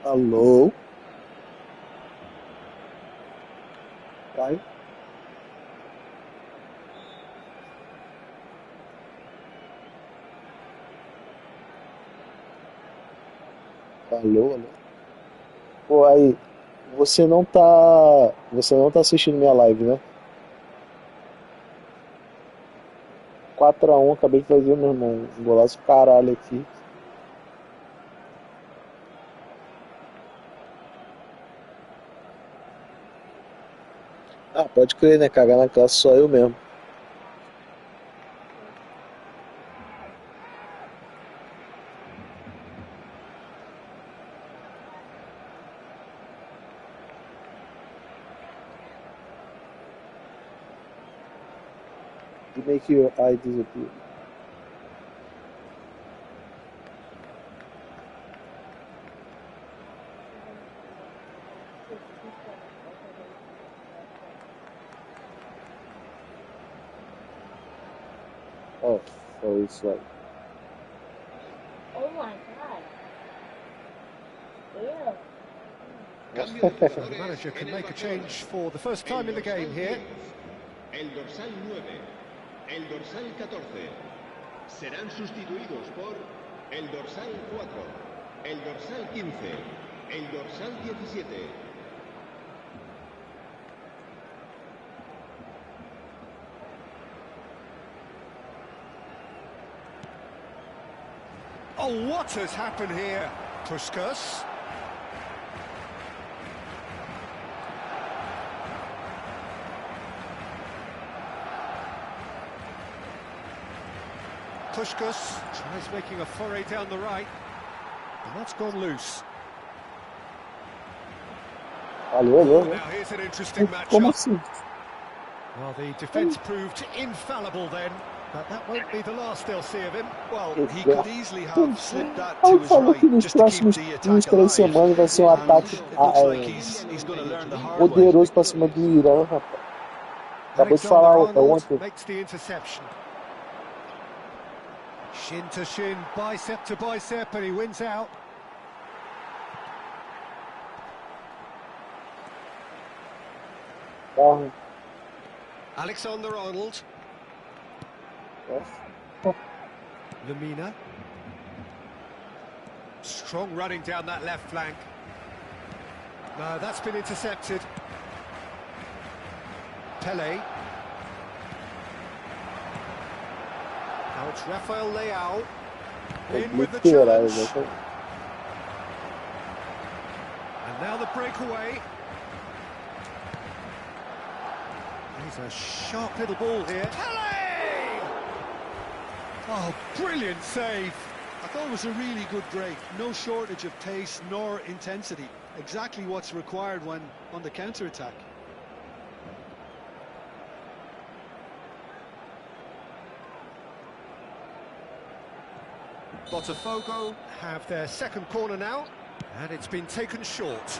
Speaker 4: Alô? Vai. Alô? Pô, aí, você não tá assistindo minha live, né? 4-1, acabei de fazer, meu irmão, um golaço caralho aqui. Ah, pode crer, né? Cagar na classe só eu mesmo. You make your eye disappear. Oh, so it's like.
Speaker 6: Oh my god. Ew.
Speaker 1: The manager can make a change for the first time in the game here.
Speaker 5: El dorsal 9, el dorsal 14 serán sustituidos por el dorsal 4, el dorsal 15, el dorsal 17.
Speaker 1: Oh, what has happened here? Puskas. Puskas tries making a foray down the right, and that's gone loose.
Speaker 4: Alô, alô,
Speaker 1: Now here's an interesting
Speaker 4: Como
Speaker 1: matchup.
Speaker 4: assim?
Speaker 1: Well, the defence proved infallible then, but that won't be the last they'll see of him.
Speaker 2: Well, he could easily have slipped that to his
Speaker 4: Falou que
Speaker 2: right
Speaker 4: nos
Speaker 2: just to keep
Speaker 4: próximos
Speaker 2: the
Speaker 4: 2,
Speaker 2: attack
Speaker 4: 3
Speaker 2: alive.
Speaker 4: semanas vai ser um ataque
Speaker 2: It looks like he's going to learn the hard way.
Speaker 4: poderoso pra cima do Irã, rapaz. Acabou de falar ontem.
Speaker 1: Makes the interception. Shin to shin, bicep to bicep, and he wins out.
Speaker 4: Tá.
Speaker 1: Alexander-Arnold. Lamina. Strong running down that left flank. No, that's been intercepted. Pele. Now it's Rafael Leao. In with the challenge. And now the breakaway. He's a sharp little ball here. Pele!
Speaker 2: Oh, brilliant save. I thought it was a really good break. No shortage of pace nor intensity. Exactly what's required when on the counter-attack.
Speaker 1: Botafogo have their second corner now, and it's been taken short.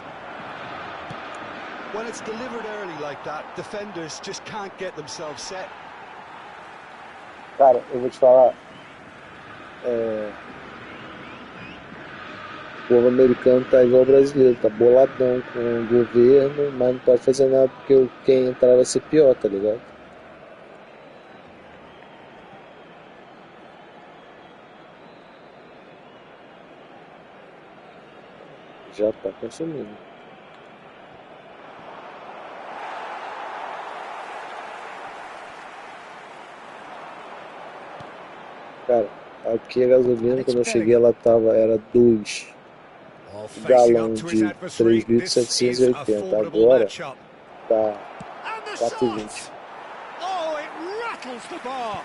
Speaker 2: When it's delivered early like that, defenders just can't get themselves set.
Speaker 4: Cara, eu vou te falar. O povo americano tá igual o brasileiro, tá boladão com o governo, mas não pode fazer nada porque quem entrar vai ser pior, tá ligado? Já tá consumindo. Cara, aqui a gasolina, quando eu cheguei, ela era 2 galão de 3.780. Agora tá 4,20.
Speaker 1: Oh, it rattles the bar.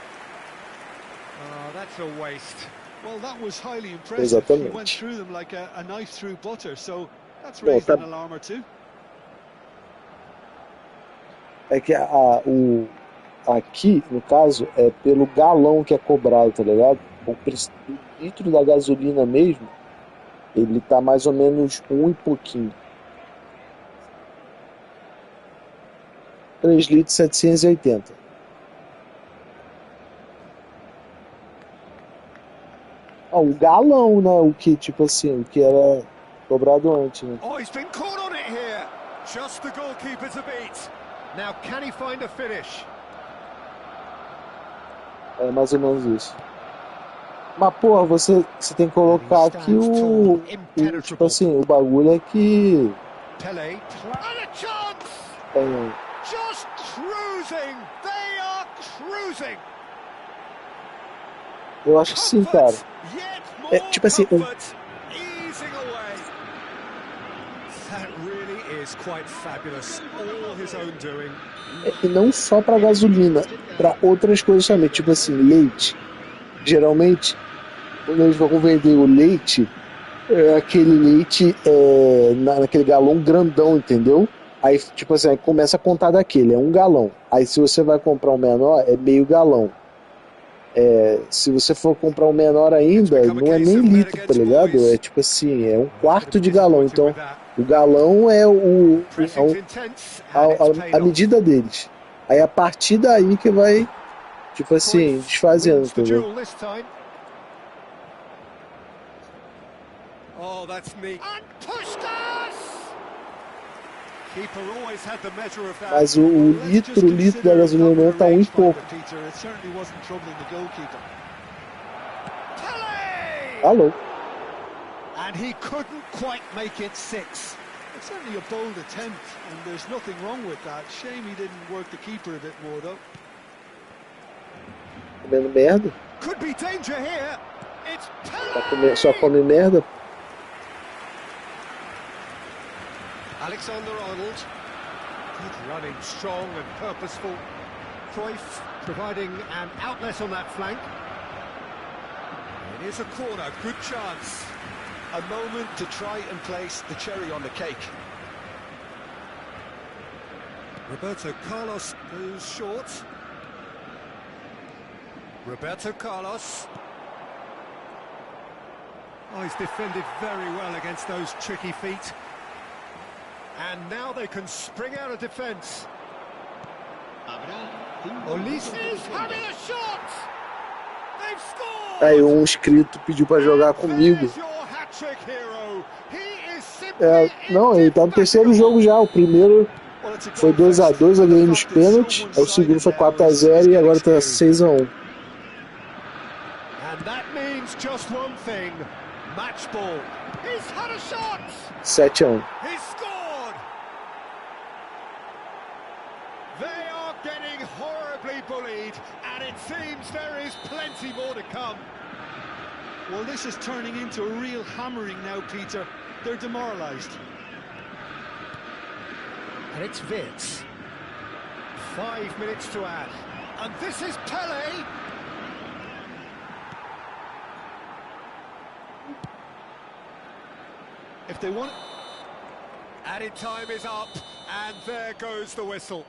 Speaker 1: Oh, that's a waste.
Speaker 2: Well, that was highly impressive.
Speaker 4: Exatamente.
Speaker 2: He went through them like a knife through butter, so that's raised an alarm or two.
Speaker 4: É que aqui, no caso, é pelo galão que é cobrado, tá ligado? O litro da gasolina mesmo, ele tá mais ou menos 1 e pouquinho. 3 litros 780. O galão, né? O que, tipo assim, o que era cobrado antes, né?
Speaker 1: Oh, he's been caught on it here. Just the goalkeeper to beat. Now, can he find a finish?
Speaker 4: É mais ou menos isso. Mas, porra, você tem que colocar aqui tipo assim, o bagulho é que...
Speaker 1: Pele. And a chance!
Speaker 4: Tem...
Speaker 1: Just cruising! They are cruising!
Speaker 4: Eu acho que sim, cara. É, tipo assim,
Speaker 1: Easing away. That really is quite fabulous. All his own doing.
Speaker 4: E não só para gasolina, para outras coisas também, tipo assim, leite. Geralmente, quando eles vão vender o leite, é aquele leite naquele galão grandão, entendeu? Aí, tipo assim, aí começa a contar daquele, é 1 galão. Aí se você vai comprar um menor, é meio galão. Se você for comprar um menor ainda, não é nem litro, tá ligado? É tipo assim, é 1/4 de galão. Então, o galão é a medida deles. Aí a partir daí que vai, tipo assim, desfazendo, entendeu?
Speaker 1: Oh, that's neat. And Puskás! Keeper always had the measure of that.
Speaker 4: Mas o litro da gasolina tá 1 e pouco. Alô?
Speaker 1: And he couldn't quite make it 6.
Speaker 2: It's certainly a bold attempt, and there's nothing wrong with that. Shame he didn't work the keeper a bit more, though.
Speaker 4: Comendo merda?
Speaker 1: Could be danger here. It's Pele!
Speaker 4: Só come merda?
Speaker 1: Alexander-Arnold. Good running, strong and purposeful. Cruyff providing an outlet on that flank. It is a corner, good chance.
Speaker 2: A moment to try and place the cherry on the cake.
Speaker 1: Roberto Carlos goes short. Roberto Carlos. Oh, he's defended very well against those tricky feet. And now they can spring out of defence. Ulises having a shot! They've scored!
Speaker 4: Aí um inscrito pediu pra jogar comigo. Não, ele tá no terceiro jogo já. O primeiro foi 2-2, eu ganhei nos pênaltis. O segundo foi 4-0 e agora tá 6-1.
Speaker 1: And that means just one thing. Match ball. He's had a shot.
Speaker 4: 7-1.
Speaker 1: He's scored. They are getting horribly bullied, and it seems there is plenty more to come.
Speaker 2: Well, this is turning into a real hammering now, Peter. They're demoralised.
Speaker 1: And it's Vitz. 5 minutes to add. And this is Pele.
Speaker 2: If they want...
Speaker 1: Added time is up, and there goes the whistle.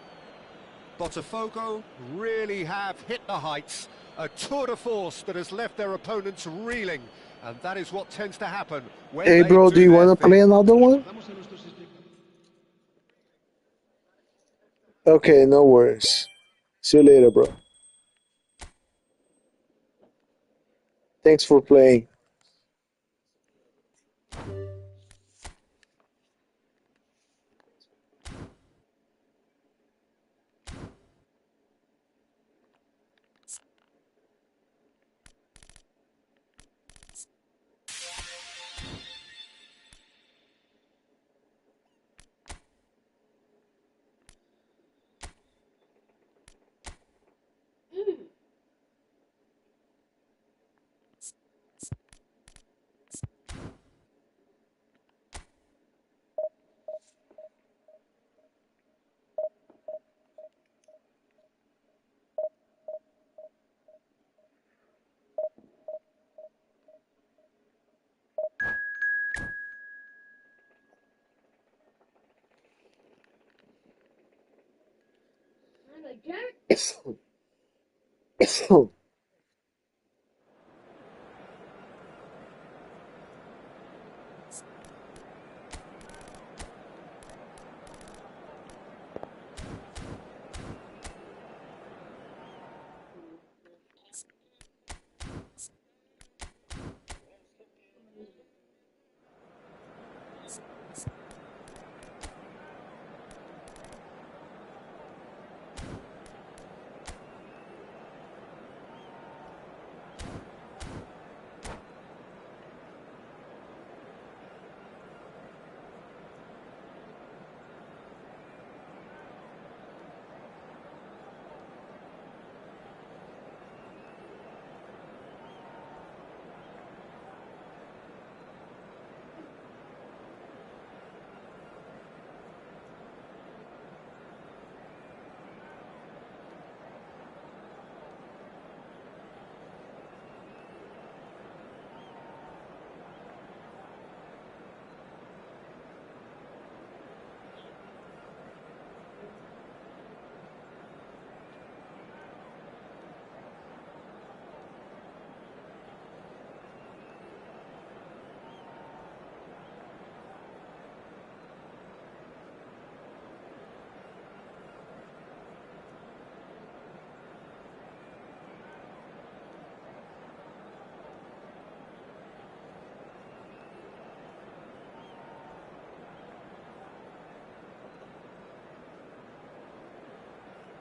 Speaker 1: Botafogo really have hit the heights. A tour de force that has left their opponents reeling. And that is what tends to happen when
Speaker 4: Hey bro, do you want to play another one? Okay, no worries. See you later, bro. Thanks for playing.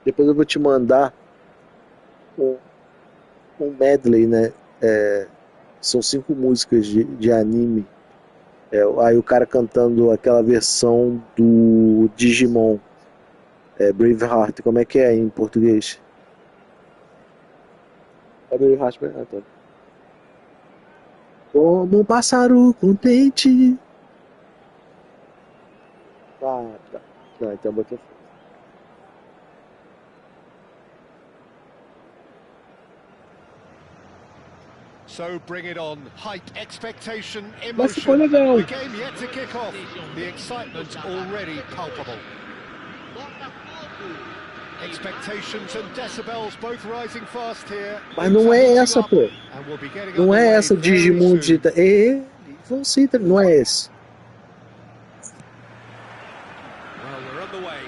Speaker 4: Depois eu vou te mandar um medley, né? São 5 músicas de anime. Aí o cara cantando aquela versão do Digimon, Braveheart. Como é que é em português? É Braveheart, Antônio. Como um pássaro contente. Ah, tá. Não, então botou fogo.
Speaker 1: So bring it on. Hype, expectation,
Speaker 4: Mas ficou
Speaker 1: emotion.
Speaker 4: legal.
Speaker 1: The game yet to kick off. The excitement already palpable. Expectations and decibels both rising fast here.
Speaker 4: Mas não é essa, pô. Não é essa Digimon dita. Eles vão se... Não é esse.
Speaker 1: Well, we're on the way.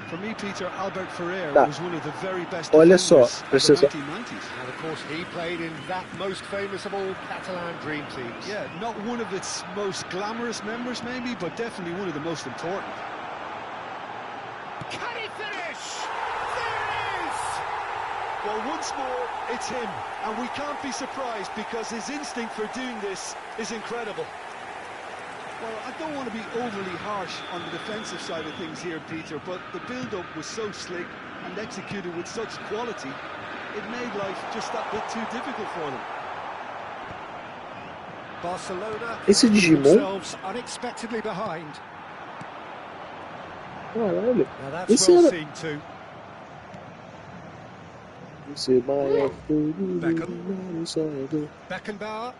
Speaker 2: For me, Peter, Albert Ferrer
Speaker 4: Tá.
Speaker 2: was one of the very best
Speaker 4: Olha só,
Speaker 2: defenders of
Speaker 4: presta
Speaker 2: the
Speaker 4: atenção.
Speaker 2: 1990s.
Speaker 1: And of course, he played in that most famous of all Catalan dream teams.
Speaker 2: Yeah, not one of its most glamorous members, maybe, but definitely one of the most important.
Speaker 1: Can he finish? There it is!
Speaker 2: Well, once more, it's him, and we can't be surprised because his instinct for doing this is incredible. Well, I don't want to be overly harsh on the defensive side of things here, Peter, but the build-up was so slick and executed with such quality, it made life just that bit too difficult for them.
Speaker 1: Barcelona
Speaker 4: Esse Digimon?
Speaker 1: themselves unexpectedly behind.
Speaker 4: Caralho.
Speaker 1: Now that's
Speaker 4: Esse
Speaker 1: well
Speaker 4: era...
Speaker 1: seen too.
Speaker 4: Você maior
Speaker 1: Beckenbauer.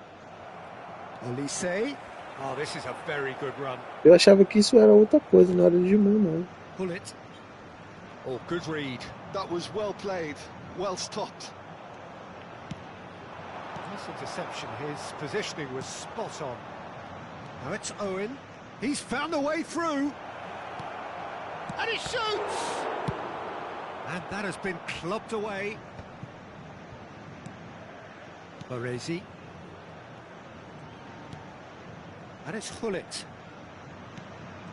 Speaker 1: Olise. Oh, this is a very good run.
Speaker 4: Eu achava que isso era outra coisa, não era Digimon, não.
Speaker 1: Bullet. Oh, good read.
Speaker 2: That was well played, well stopped.
Speaker 1: Nice interception. His positioning was spot on. Now it's Owen. He's found a way through. And he shoots! And that has been clubbed away. Baresi. And it's Hullet.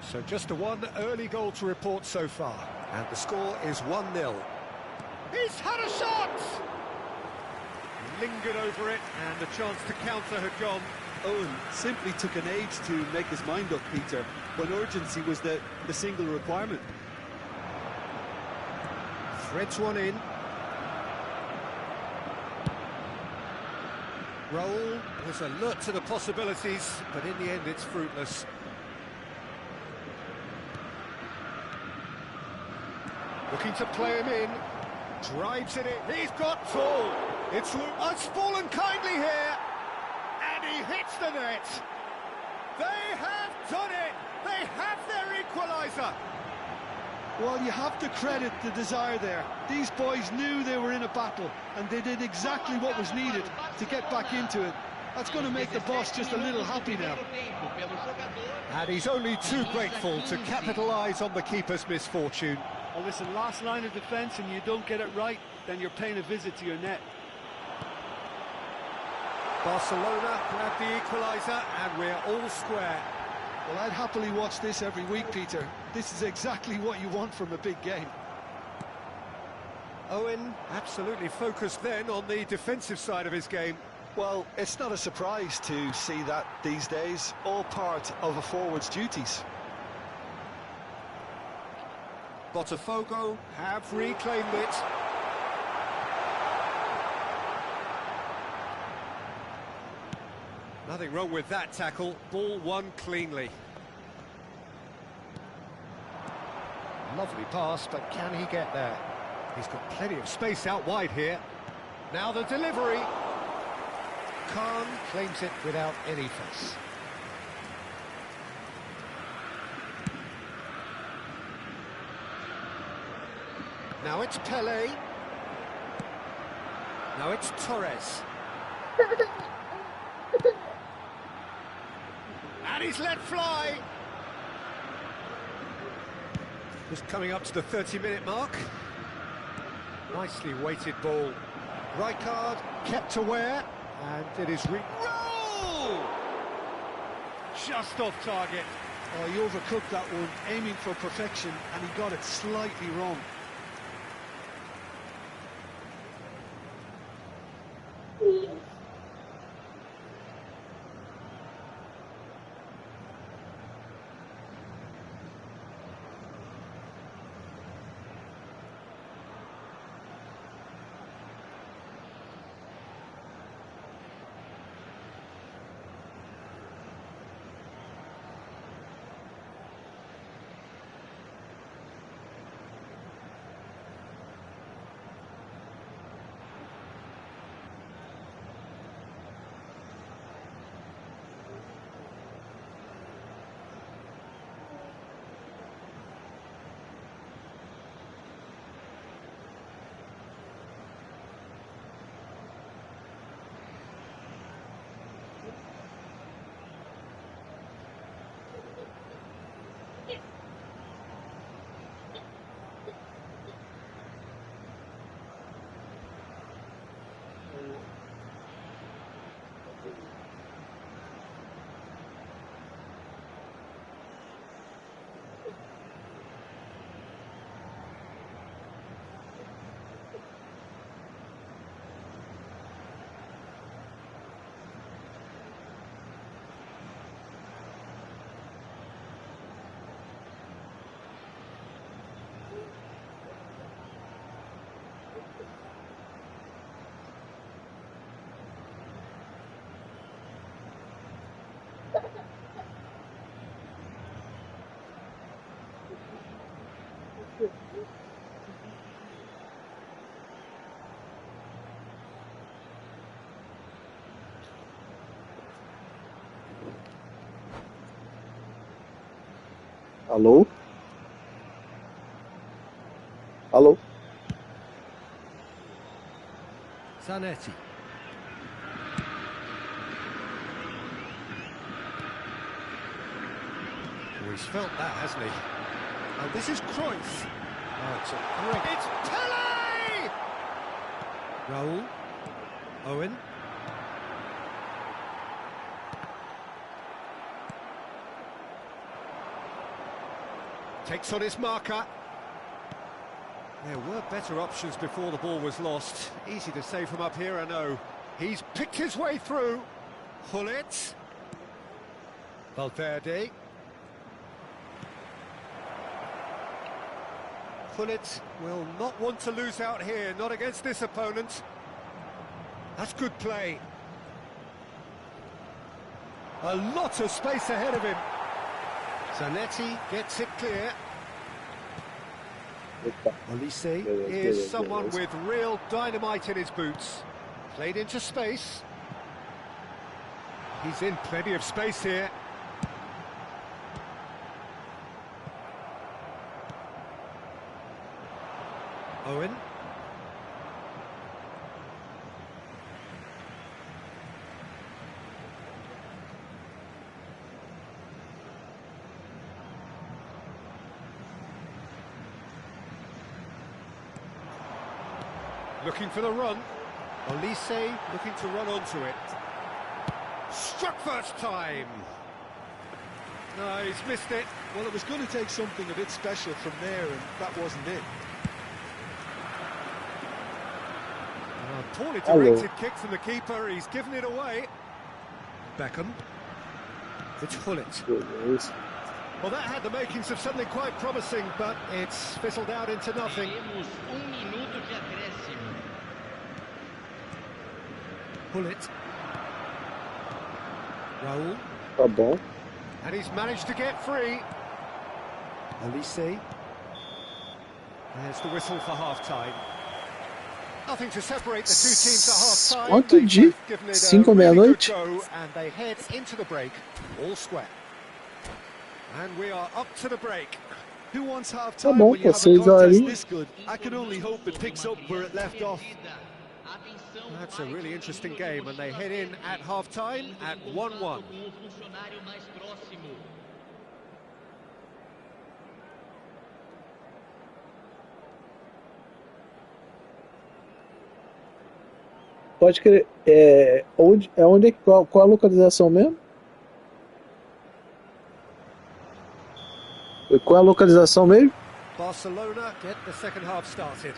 Speaker 1: So just a one early goal to report so far. And the score is 1-0. He's had a shot! He lingered over it, and the chance to counter had gone.
Speaker 2: Owen simply took an age to make his mind up, Peter, when urgency was the single requirement.
Speaker 1: Threads one in. Roll was alert to the possibilities, but in the end it's fruitless. Looking to play him in. Drives it in. He's got tall. It's fallen kindly here. And he hits the net. They have done it. They have their equaliser.
Speaker 2: Well, you have to credit the desire there. These boys knew they were in a battle, and they did exactly what was needed to get back into it. That's going to make the boss just a little happy now.
Speaker 1: And he's only too grateful to capitalise on the keeper's misfortune.
Speaker 2: Well, listen, last line of defence and you don't get it right, then you're paying a visit to your net.
Speaker 1: Barcelona grab the equaliser, and we're all square.
Speaker 2: Well, I'd happily watch this every week, Peter. This is exactly what you want from a big game.
Speaker 1: Owen absolutely focused then on the defensive side of his game.
Speaker 2: Well, it's not a surprise to see that these days, all part of a forward's duties.
Speaker 1: Botafogo have reclaimed it. Nothing wrong with that tackle. Ball won cleanly. Lovely pass, but can he get there? He's got plenty of space out wide here. Now the delivery. Khan claims it without any fuss. Now it's Pele. Now it's Torres. And he's let fly. Just coming up to the 30-minute mark. Nicely weighted ball. Rijkaard kept aware, and it is roll! Just off target.
Speaker 2: Oh, he overcooked that one, aiming for perfection, and he got it slightly wrong.
Speaker 4: Alô? Alô?
Speaker 1: Zanetti. Oh, he's felt that, hasn't he? Oh, this is Cruyff. Oh, it's a great... It's Pele! Raul. Owen. Takes on his marker. There were better options before the ball was lost. Easy to say from up here, I know. He's picked his way through. Hullet. Valverde. Hullet will not want to lose out here, not against this opponent. That's good play. A lot of space ahead of him. Zanetti gets it clear. Olise is someone with real dynamite in his boots. Played into space. He's in plenty of space here. Owen. Looking for the run. Olise looking to run onto it. Struck first time. No, he's missed it.
Speaker 2: Well, it was going to take something a bit special from there, and that wasn't it.
Speaker 1: Poorly directed kick from the keeper. He's given it away. Beckham. It's Hullet. Well, that had the makings of something quite promising, but it's fizzled out into nothing. Hullet. Raul.
Speaker 4: Tá bom.
Speaker 1: And he's managed to get free. Olise. There's the whistle for half-time. Nothing to separate the two teams at half-time.
Speaker 4: Quanto de 5 à meia-noite?
Speaker 1: And they head into the break, all square. And we are up to the break.
Speaker 2: Who wants
Speaker 4: Tá
Speaker 2: half-time
Speaker 4: bom,
Speaker 2: when you have a
Speaker 4: vocês
Speaker 2: contest
Speaker 4: aí.
Speaker 2: this good? I can only hope it picks up where it left off.
Speaker 1: That's a really interesting game, and they head in at half-time at 1-1.
Speaker 4: Pode crer. Qual a localização mesmo? E qual é a localização mesmo?
Speaker 1: Barcelona get the second half started.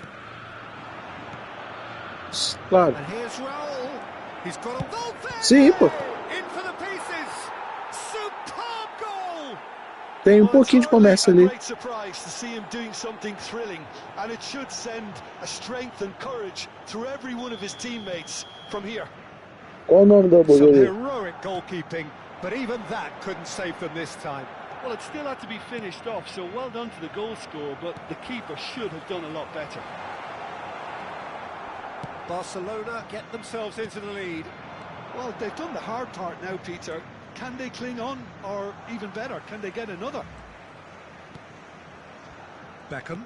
Speaker 4: Claro.
Speaker 1: And here's Raul. He's got a
Speaker 4: Sim, pô.
Speaker 1: in for the pieces. Superb goal.
Speaker 4: Tem pouquinho de comércio ali.
Speaker 2: Great surprise to see him doing something thrilling, and it should send a strength and courage through every one of his teammates from here.
Speaker 4: Qual o nome do
Speaker 1: Some
Speaker 4: goleiro?
Speaker 1: heroic goalkeeping, but even that couldn't save them this time.
Speaker 2: Well, it still had to be finished off, so well done to the goal scorer, but the keeper should have done a lot better.
Speaker 1: Barcelona get themselves into the lead.
Speaker 2: Well, they've done the hard part now, Peter. Can they cling on, or even better, can they get another?
Speaker 1: Beckham.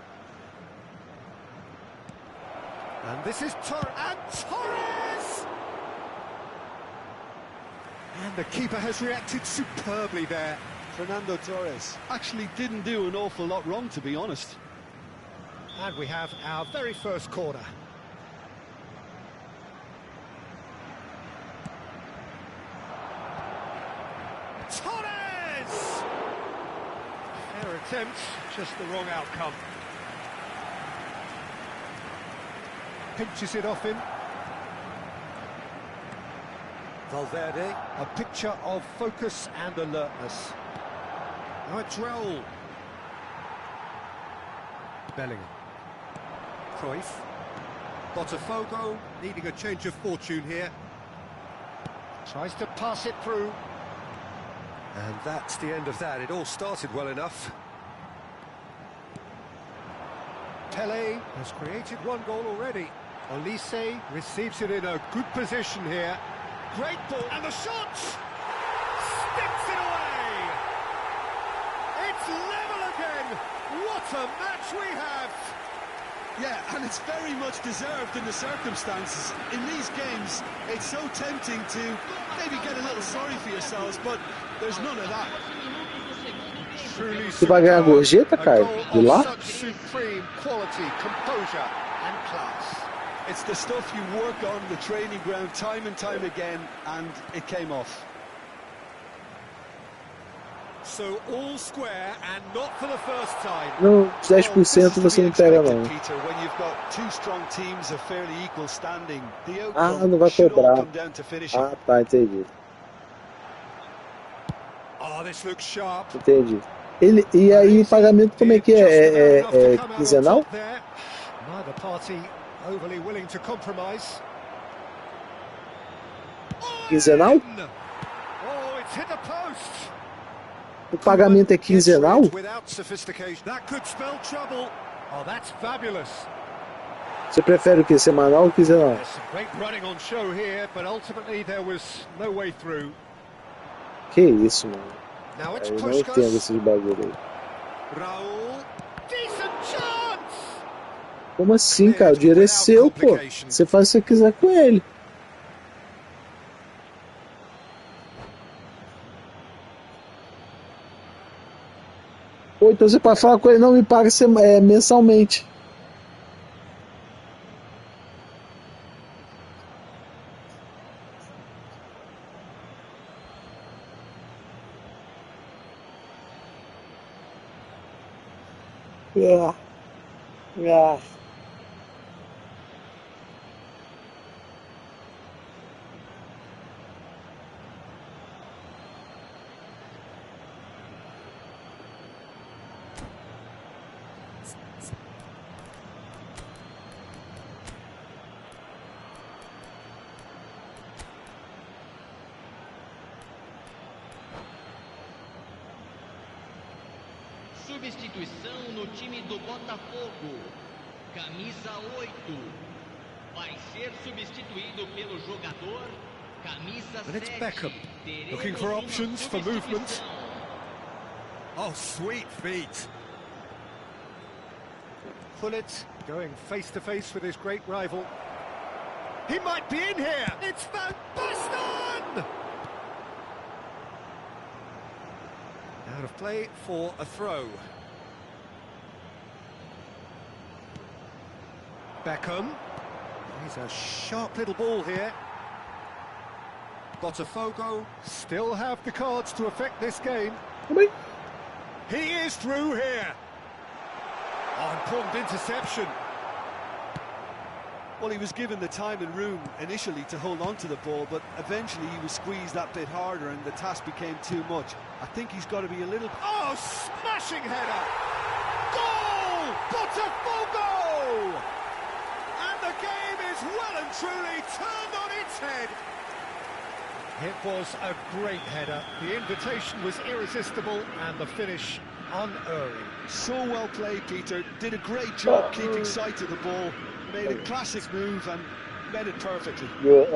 Speaker 1: And this is Torres! And the keeper has reacted superbly there.
Speaker 2: Fernando Torres actually didn't do an awful lot wrong, to be honest.
Speaker 1: And we have our very first corner. Torres! Fair attempt, just the wrong outcome. Pinches it off him. Valverde, a picture of focus and alertness. Now it's Raul. Bellingham. Cruyff. Botafogo needing a change of fortune here. Tries to pass it through. And that's the end of that. It all started well enough. Pele has created one goal already. Olise receives it in a good position here. Great ball, and the shot! Sticks it away! It's level again! What a match we have!
Speaker 2: Yeah, and it's very much deserved in the circumstances. In these games, it's so tempting to maybe get a little sorry for yourselves, but there's none of that.
Speaker 4: Você vai ganhar gorjeta, Caio? De lá?
Speaker 1: Such supreme quality, composure and class.
Speaker 2: It's the stuff you work on the training ground time and time again, and it came off.
Speaker 1: So all square and not for the first time.
Speaker 4: Não, 10% você não pega não.
Speaker 2: Peter, when you've got two strong teams of fairly equal standing, the
Speaker 4: Ah,
Speaker 2: outcome
Speaker 4: não vai
Speaker 2: should all
Speaker 4: cobrar.
Speaker 2: come down to finishing.
Speaker 4: Ah, tá, entendi.
Speaker 1: Oh, this looks sharp.
Speaker 4: Entendi. E aí o pagamento como é que é? É quinzenal?
Speaker 1: Neither party overly willing to compromise.
Speaker 4: Quinzenal?
Speaker 1: Oh, it's hit the post.
Speaker 4: O pagamento é quinzenal?
Speaker 1: Without sophistication. That could spell trouble. Oh, that's fabulous.
Speaker 4: Você prefere o que? Semanal ou quinzenal?
Speaker 1: There's some great running on show here, but ultimately there was no way through.
Speaker 4: Que isso, mano.
Speaker 1: Now it's
Speaker 4: Eu não entendo esses bagulho aí.
Speaker 1: Raul. Decent chance.
Speaker 4: Como assim, cara? O dinheiro é seu, pô. Você faz o que você quiser com ele. Ou então você pode falar com ele, não me paga mensalmente. Ah. Ah.
Speaker 3: Substituição no time do Botafogo. Camisa 8. Vai ser substituído pelo jogador camisa 7.
Speaker 1: And it's Beckham, looking for options for movement. Oh, sweet feet. Pullet going face to face with his great rival. He might be in here. It's Van Basten! Out of play for a throw. Beckham. He's a sharp little ball here. Botafogo still have the cards to affect this game. He is through here. Oh, important interception.
Speaker 2: Well, he was given the time and room initially to hold on to the ball, but eventually he was squeezed that bit harder and the task became too much. I think he's got to be a little...
Speaker 1: Oh, smashing header! Goal! Botafogo! And the game is well and truly turned on its head. It was a great header. The invitation was irresistible and the finish unerring.
Speaker 2: So well played, Peter. Did a great job keeping sight of the ball. Made a classic move and made it perfectly.
Speaker 4: You're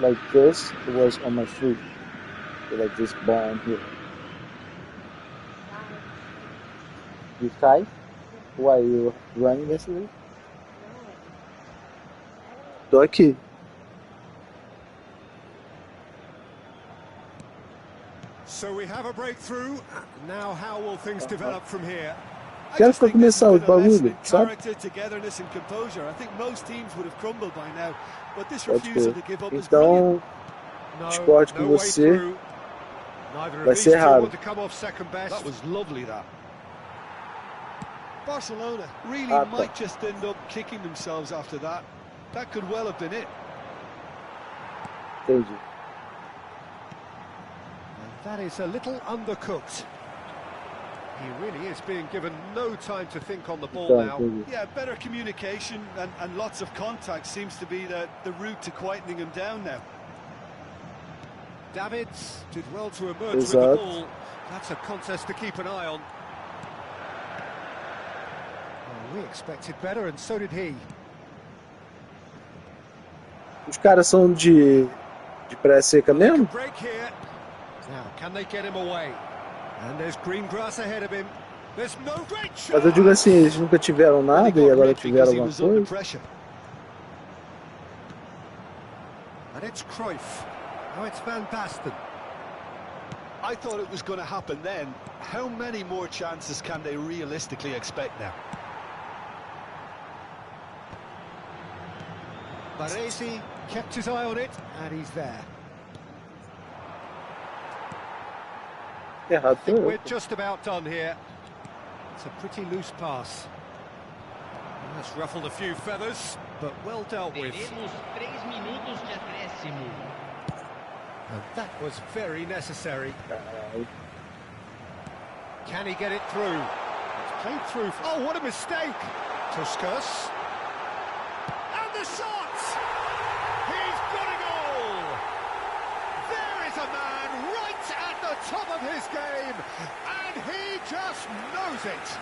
Speaker 4: like this. It was on my foot. You're like this ball here. You tight? Why you running yesterday? Tô aqui.
Speaker 1: So we have a breakthrough. Now how will things develop from here?
Speaker 4: Quero para começar o bagulho, sabe?
Speaker 2: Character, togetherness and composure. I think most teams would have crumbled by now, but this refusal to give up is brilliant.
Speaker 4: Então, esporte com você vai ser raro.
Speaker 2: That was lovely, that. Barcelona really might just end up kicking themselves after that. That could well have been it.
Speaker 4: Entendi.
Speaker 1: And that is a little undercooked. He really is being given no time to think on the ball now.
Speaker 2: Yeah, better communication and lots of contact seems to be the route to quietening him down now.
Speaker 1: Davids did well to emerge with the ball. That's a contest to keep an eye on. Well, we expected better and so did he.
Speaker 4: Os caras são de pré-seca mesmo?
Speaker 1: Now, can they get him away? And there's green grass ahead of him. There's no great shot.
Speaker 4: Mas eu digo assim, eles nunca tiveram nada e agora tiveram alguma coisa.
Speaker 1: And it's Cruyff. Now it's Van Basten.
Speaker 2: I thought it was going to happen then. How many more chances can they realistically expect now?
Speaker 1: Baresi kept his eye on it, and he's there. I think we're just about done here. It's a pretty loose pass. That's ruffled a few feathers, but well dealt with. And that was very necessary. Can he get it through? It's played through. Oh, what a mistake! Puskas. And the shot! He's got a goal! There is a man right at the top of his game, and he just knows it.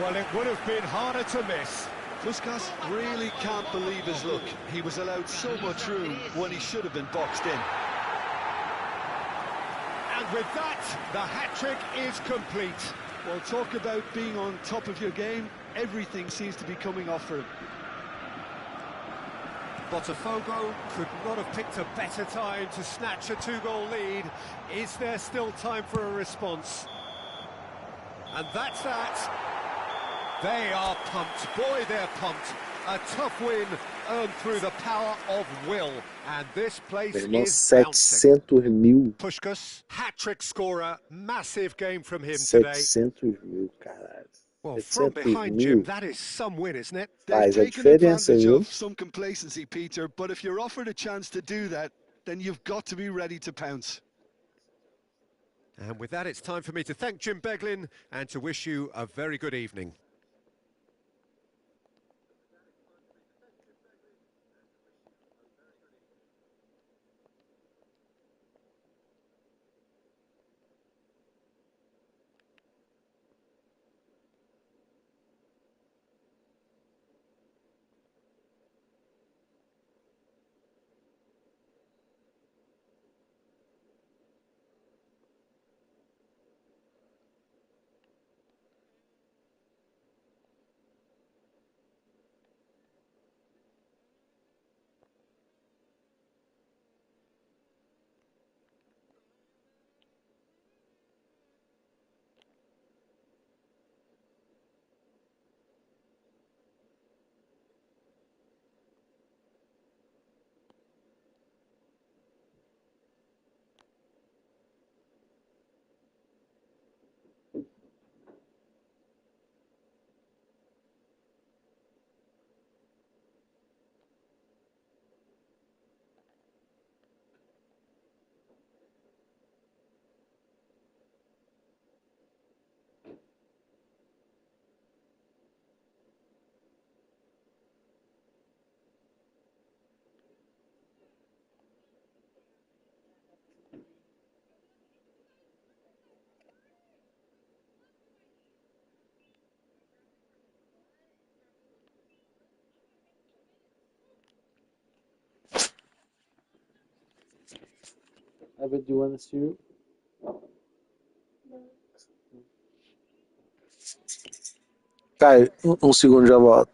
Speaker 1: Well, it would have been harder to miss.
Speaker 2: Puskas really can't believe his luck. He was allowed so much room when he should have been boxed in.
Speaker 1: And with that, the hat-trick is complete.
Speaker 2: Well, talk about being on top of your game. Everything seems to be coming off for him.
Speaker 1: Botafogo could not have picked a better time to snatch a two-goal lead. Is there still time for a response? And that's that. They are pumped. Boy, they're pumped. A tough win earned through the power of will. And this place is bouncing.
Speaker 4: 700.000.
Speaker 1: Puskas, hat-trick scorer. Massive game from him today.
Speaker 4: 700.000, caralho.
Speaker 1: Well, from behind Jim, that is some win, isn't it?
Speaker 2: They've taken advantage of some complacency, Peter, but if you're offered a chance to do that, then you've got to be ready to pounce.
Speaker 1: And with that, it's time for me to thank Jim Beglin and to wish you a very good evening.
Speaker 4: Ever, do you want to see? Cai, um segundo já volto.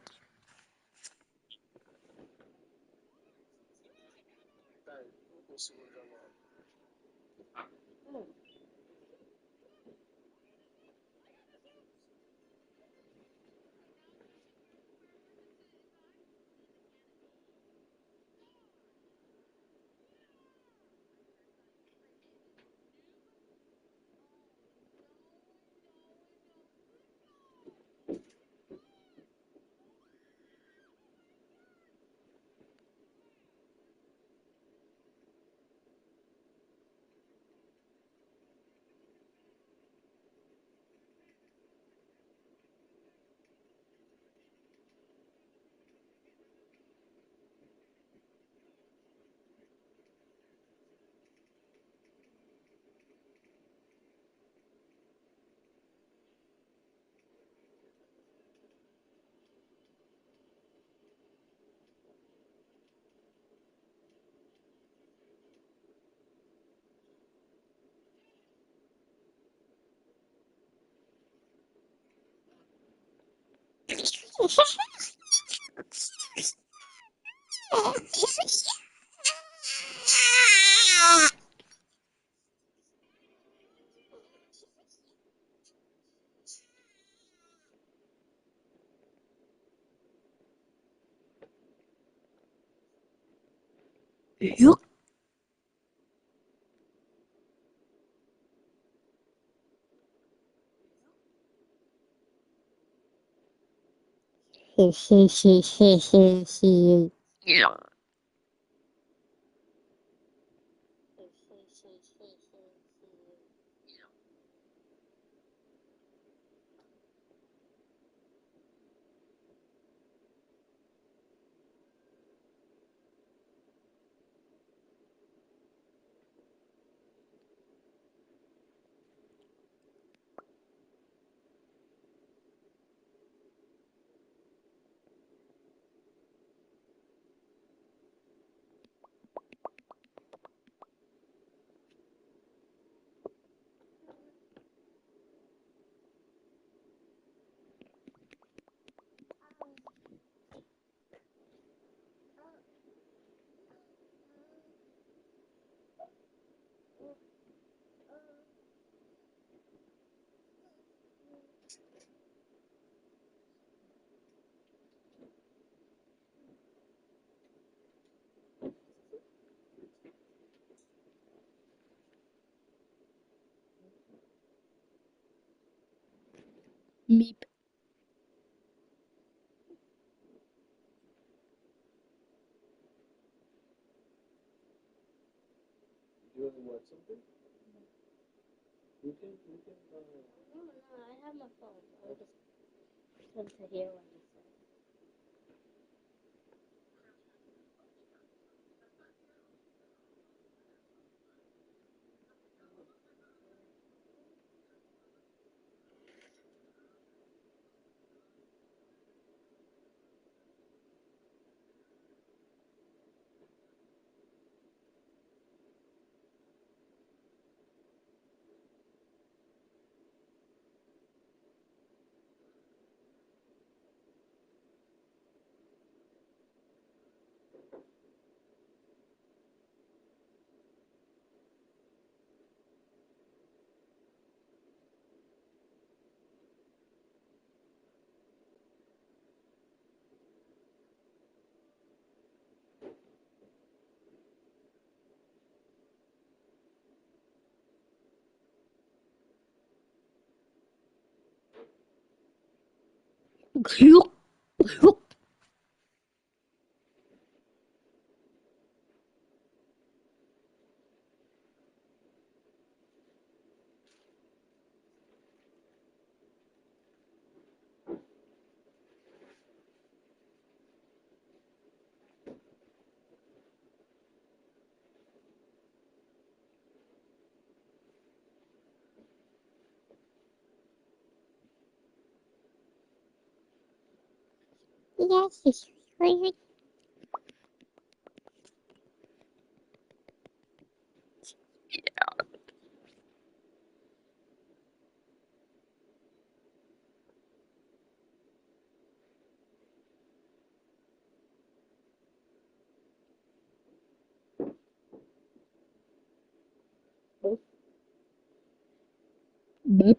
Speaker 6: Meep.
Speaker 4: You want to watch something? You can.
Speaker 6: No, I have my phone. I just want to hear what you say. Yes, it's really Boop.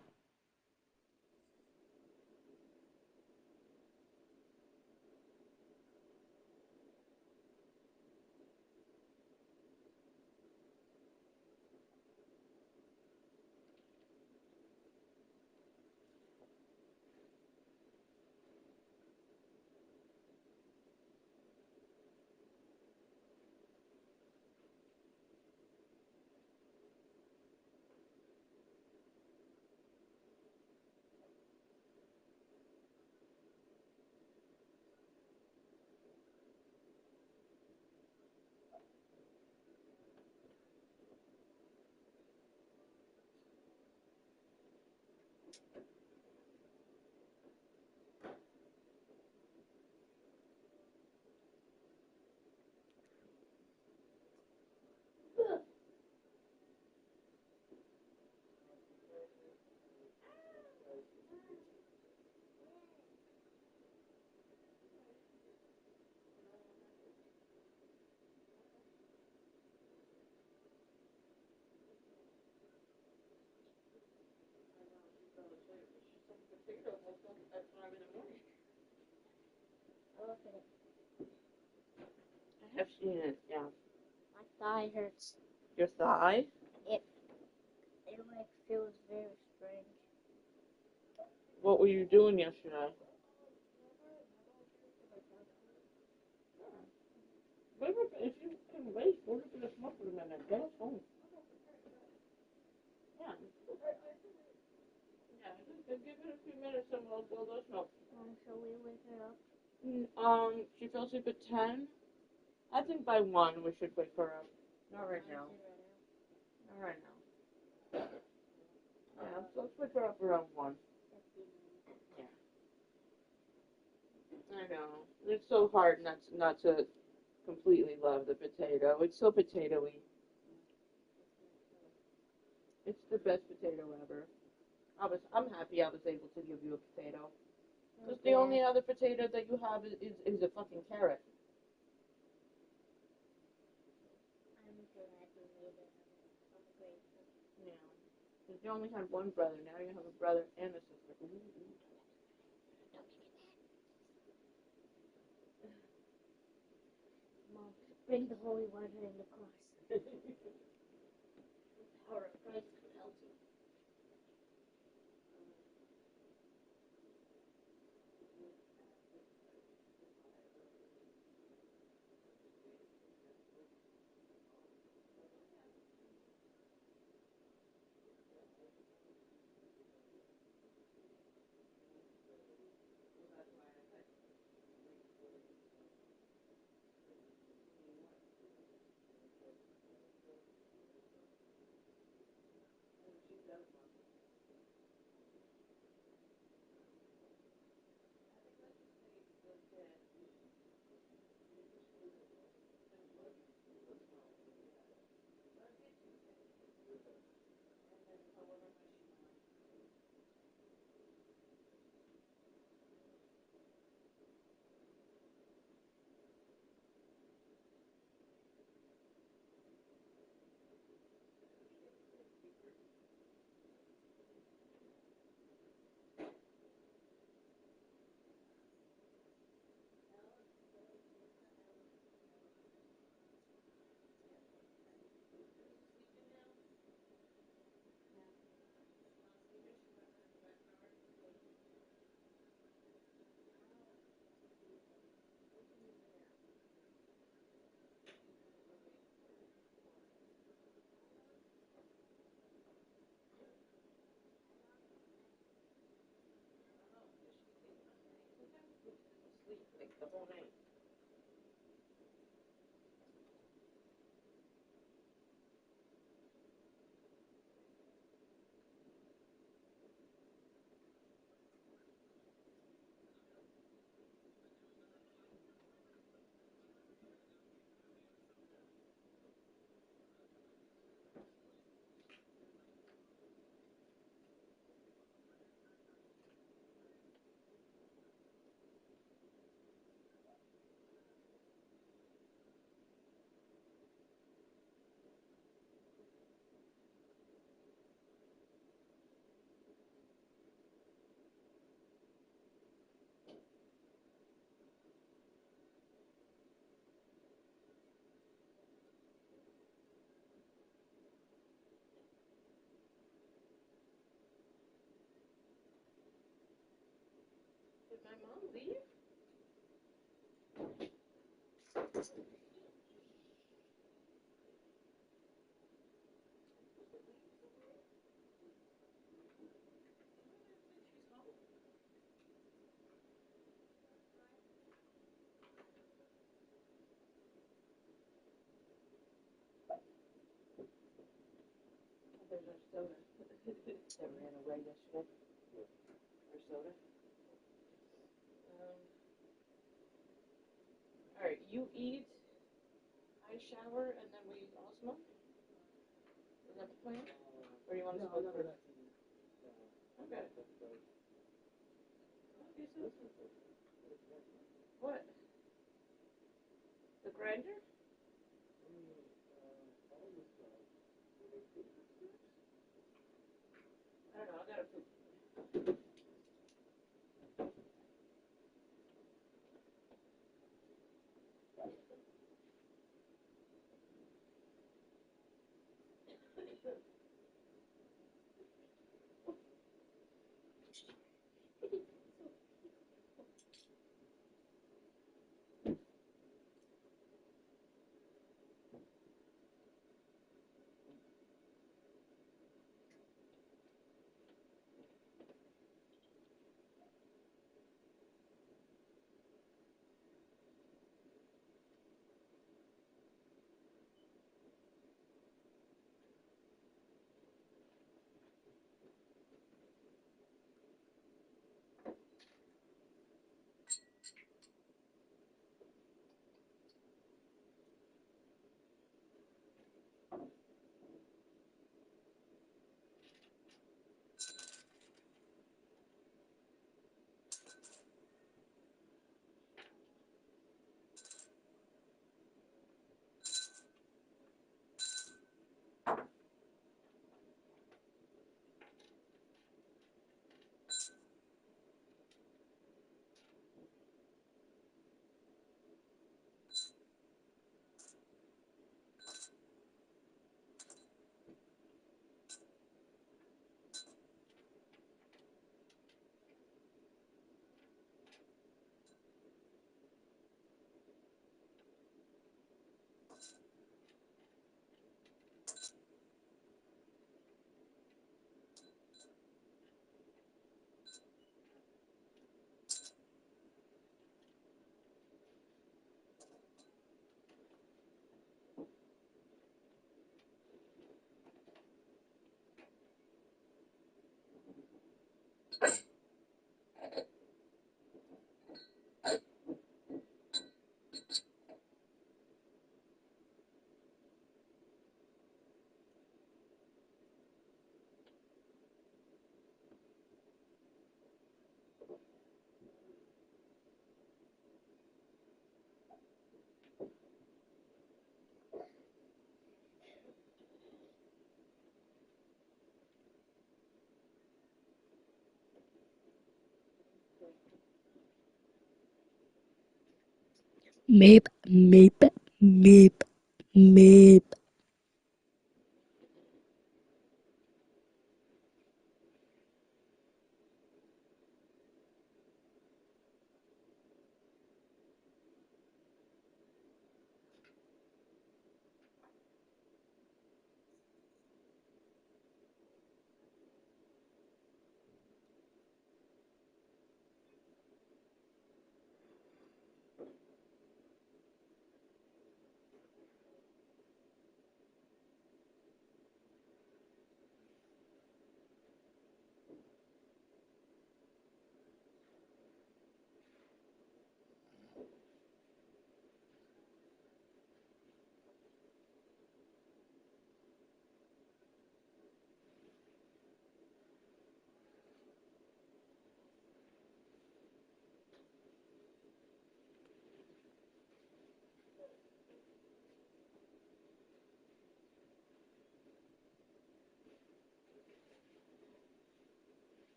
Speaker 7: I have seen it, yeah.
Speaker 6: My thigh hurts.
Speaker 7: Your thigh?
Speaker 6: It like feels very strange.
Speaker 7: What were you doing yesterday? If you can wait, go to the smoke for a minute. Get us home. Yeah. Yeah, just give it a few minutes and we'll go smoke.
Speaker 6: Shall we wake her up?
Speaker 7: She fell asleep at 10. I think by 1 we should wake her up. Not right now. Not right now. Yeah, let's wake her up around 1. Yeah. I know. It's so hard not to completely love the potato. It's so potatoey. It's the best potato ever. I'm happy I was able to give you a potato. Because the only other potato that you have is a fucking carrot.
Speaker 6: I'm glad you made it. I'm grateful.
Speaker 7: Yeah. Because you only had one brother. Now you have a brother and a sister.
Speaker 6: Mom, bring the holy water in the cross. The power of Christ compels you.
Speaker 7: Like the whole night. my mom leave? There's our soda. That ran away yesterday. Our soda. Alright, you eat, I shower, and then we all smoke? Is that the plan? Or do you want to smoke first? Okay. Okay, so what? The grinder? I don't know, I got a poop.
Speaker 6: Meep, meep, meep, meep.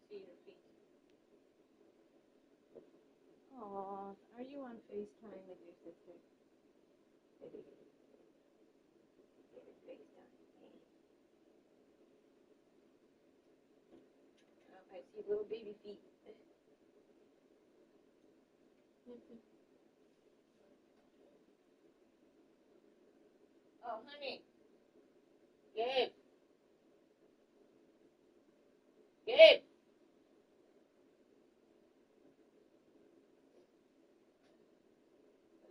Speaker 7: see your feet. Aw, are you on FaceTime with your sister? Get it FaceTime. Oh, I see little baby feet. Oh, honey. Gabe. Gabe.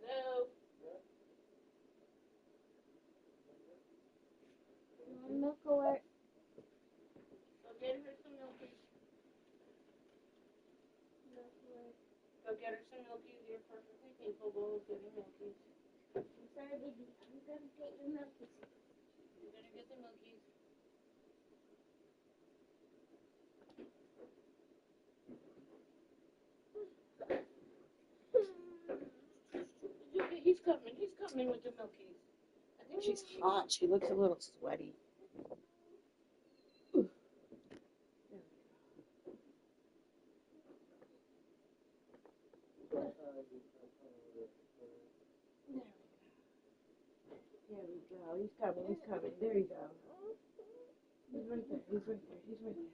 Speaker 7: Hello.
Speaker 6: Milk alert.
Speaker 7: Go get her some milkies.
Speaker 6: Milk alert.
Speaker 7: Go get her some milkies. You're perfectly capable of getting milkies.
Speaker 6: I'm sorry, baby. I'm gonna get your milk.
Speaker 7: You're gonna get the milkies. He's coming. He's coming with the milkies. I think she's hot. She looks a little sweaty. There we go. He's coming. He's coming. There you go. He's right there. He's right there. He's right there.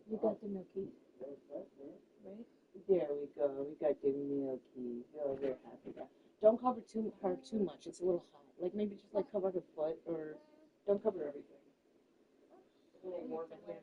Speaker 7: You got the milkies. Right? There we go. We got the milkies. Oh, we're happy now. Don't cover her too much. It's a little hot. Like maybe just like cover her foot, or don't cover everything. It's a little warm in here.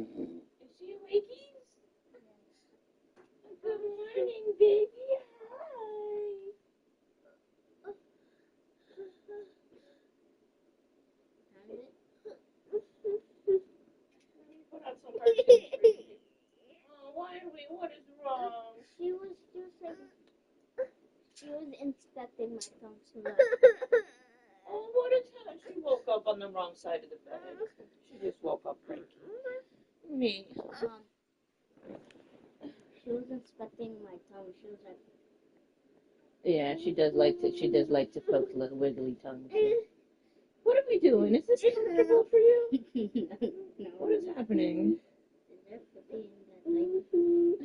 Speaker 7: Is she wakies? Good morning, baby. Hi. Put on some cartoons for you. Oh, why are we? What is wrong?
Speaker 6: She was inspecting my thumb so that
Speaker 7: Oh, what is that? She woke up on the wrong side of the bed. She just woke up cranky. Me.
Speaker 6: she was inspecting my tongue. She was like,
Speaker 7: Yeah, she does like to poke little wiggly tongues. What are we doing? Is this comfortable for you?
Speaker 6: no.
Speaker 7: What is happening?
Speaker 6: Is there puppy in that thing?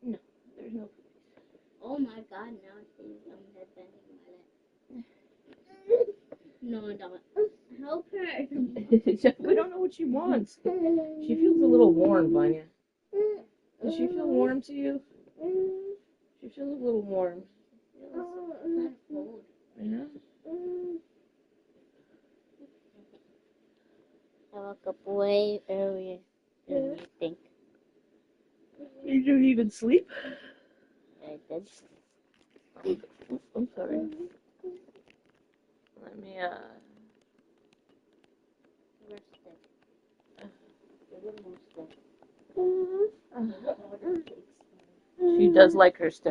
Speaker 7: No, there's no.
Speaker 6: Oh my god, now she's headbanging my leg. No, don't. Help her.
Speaker 7: We don't know what she wants. She feels a little warm, Vanya. Does she feel warm to you? She feels a little warm.
Speaker 6: It feels kind of cold.
Speaker 7: Yeah?
Speaker 6: I woke up way earlier than you think.
Speaker 7: You didn't even sleep?
Speaker 6: I did.
Speaker 7: I'm sorry. Let me,
Speaker 6: Rested.
Speaker 7: She does like her stick.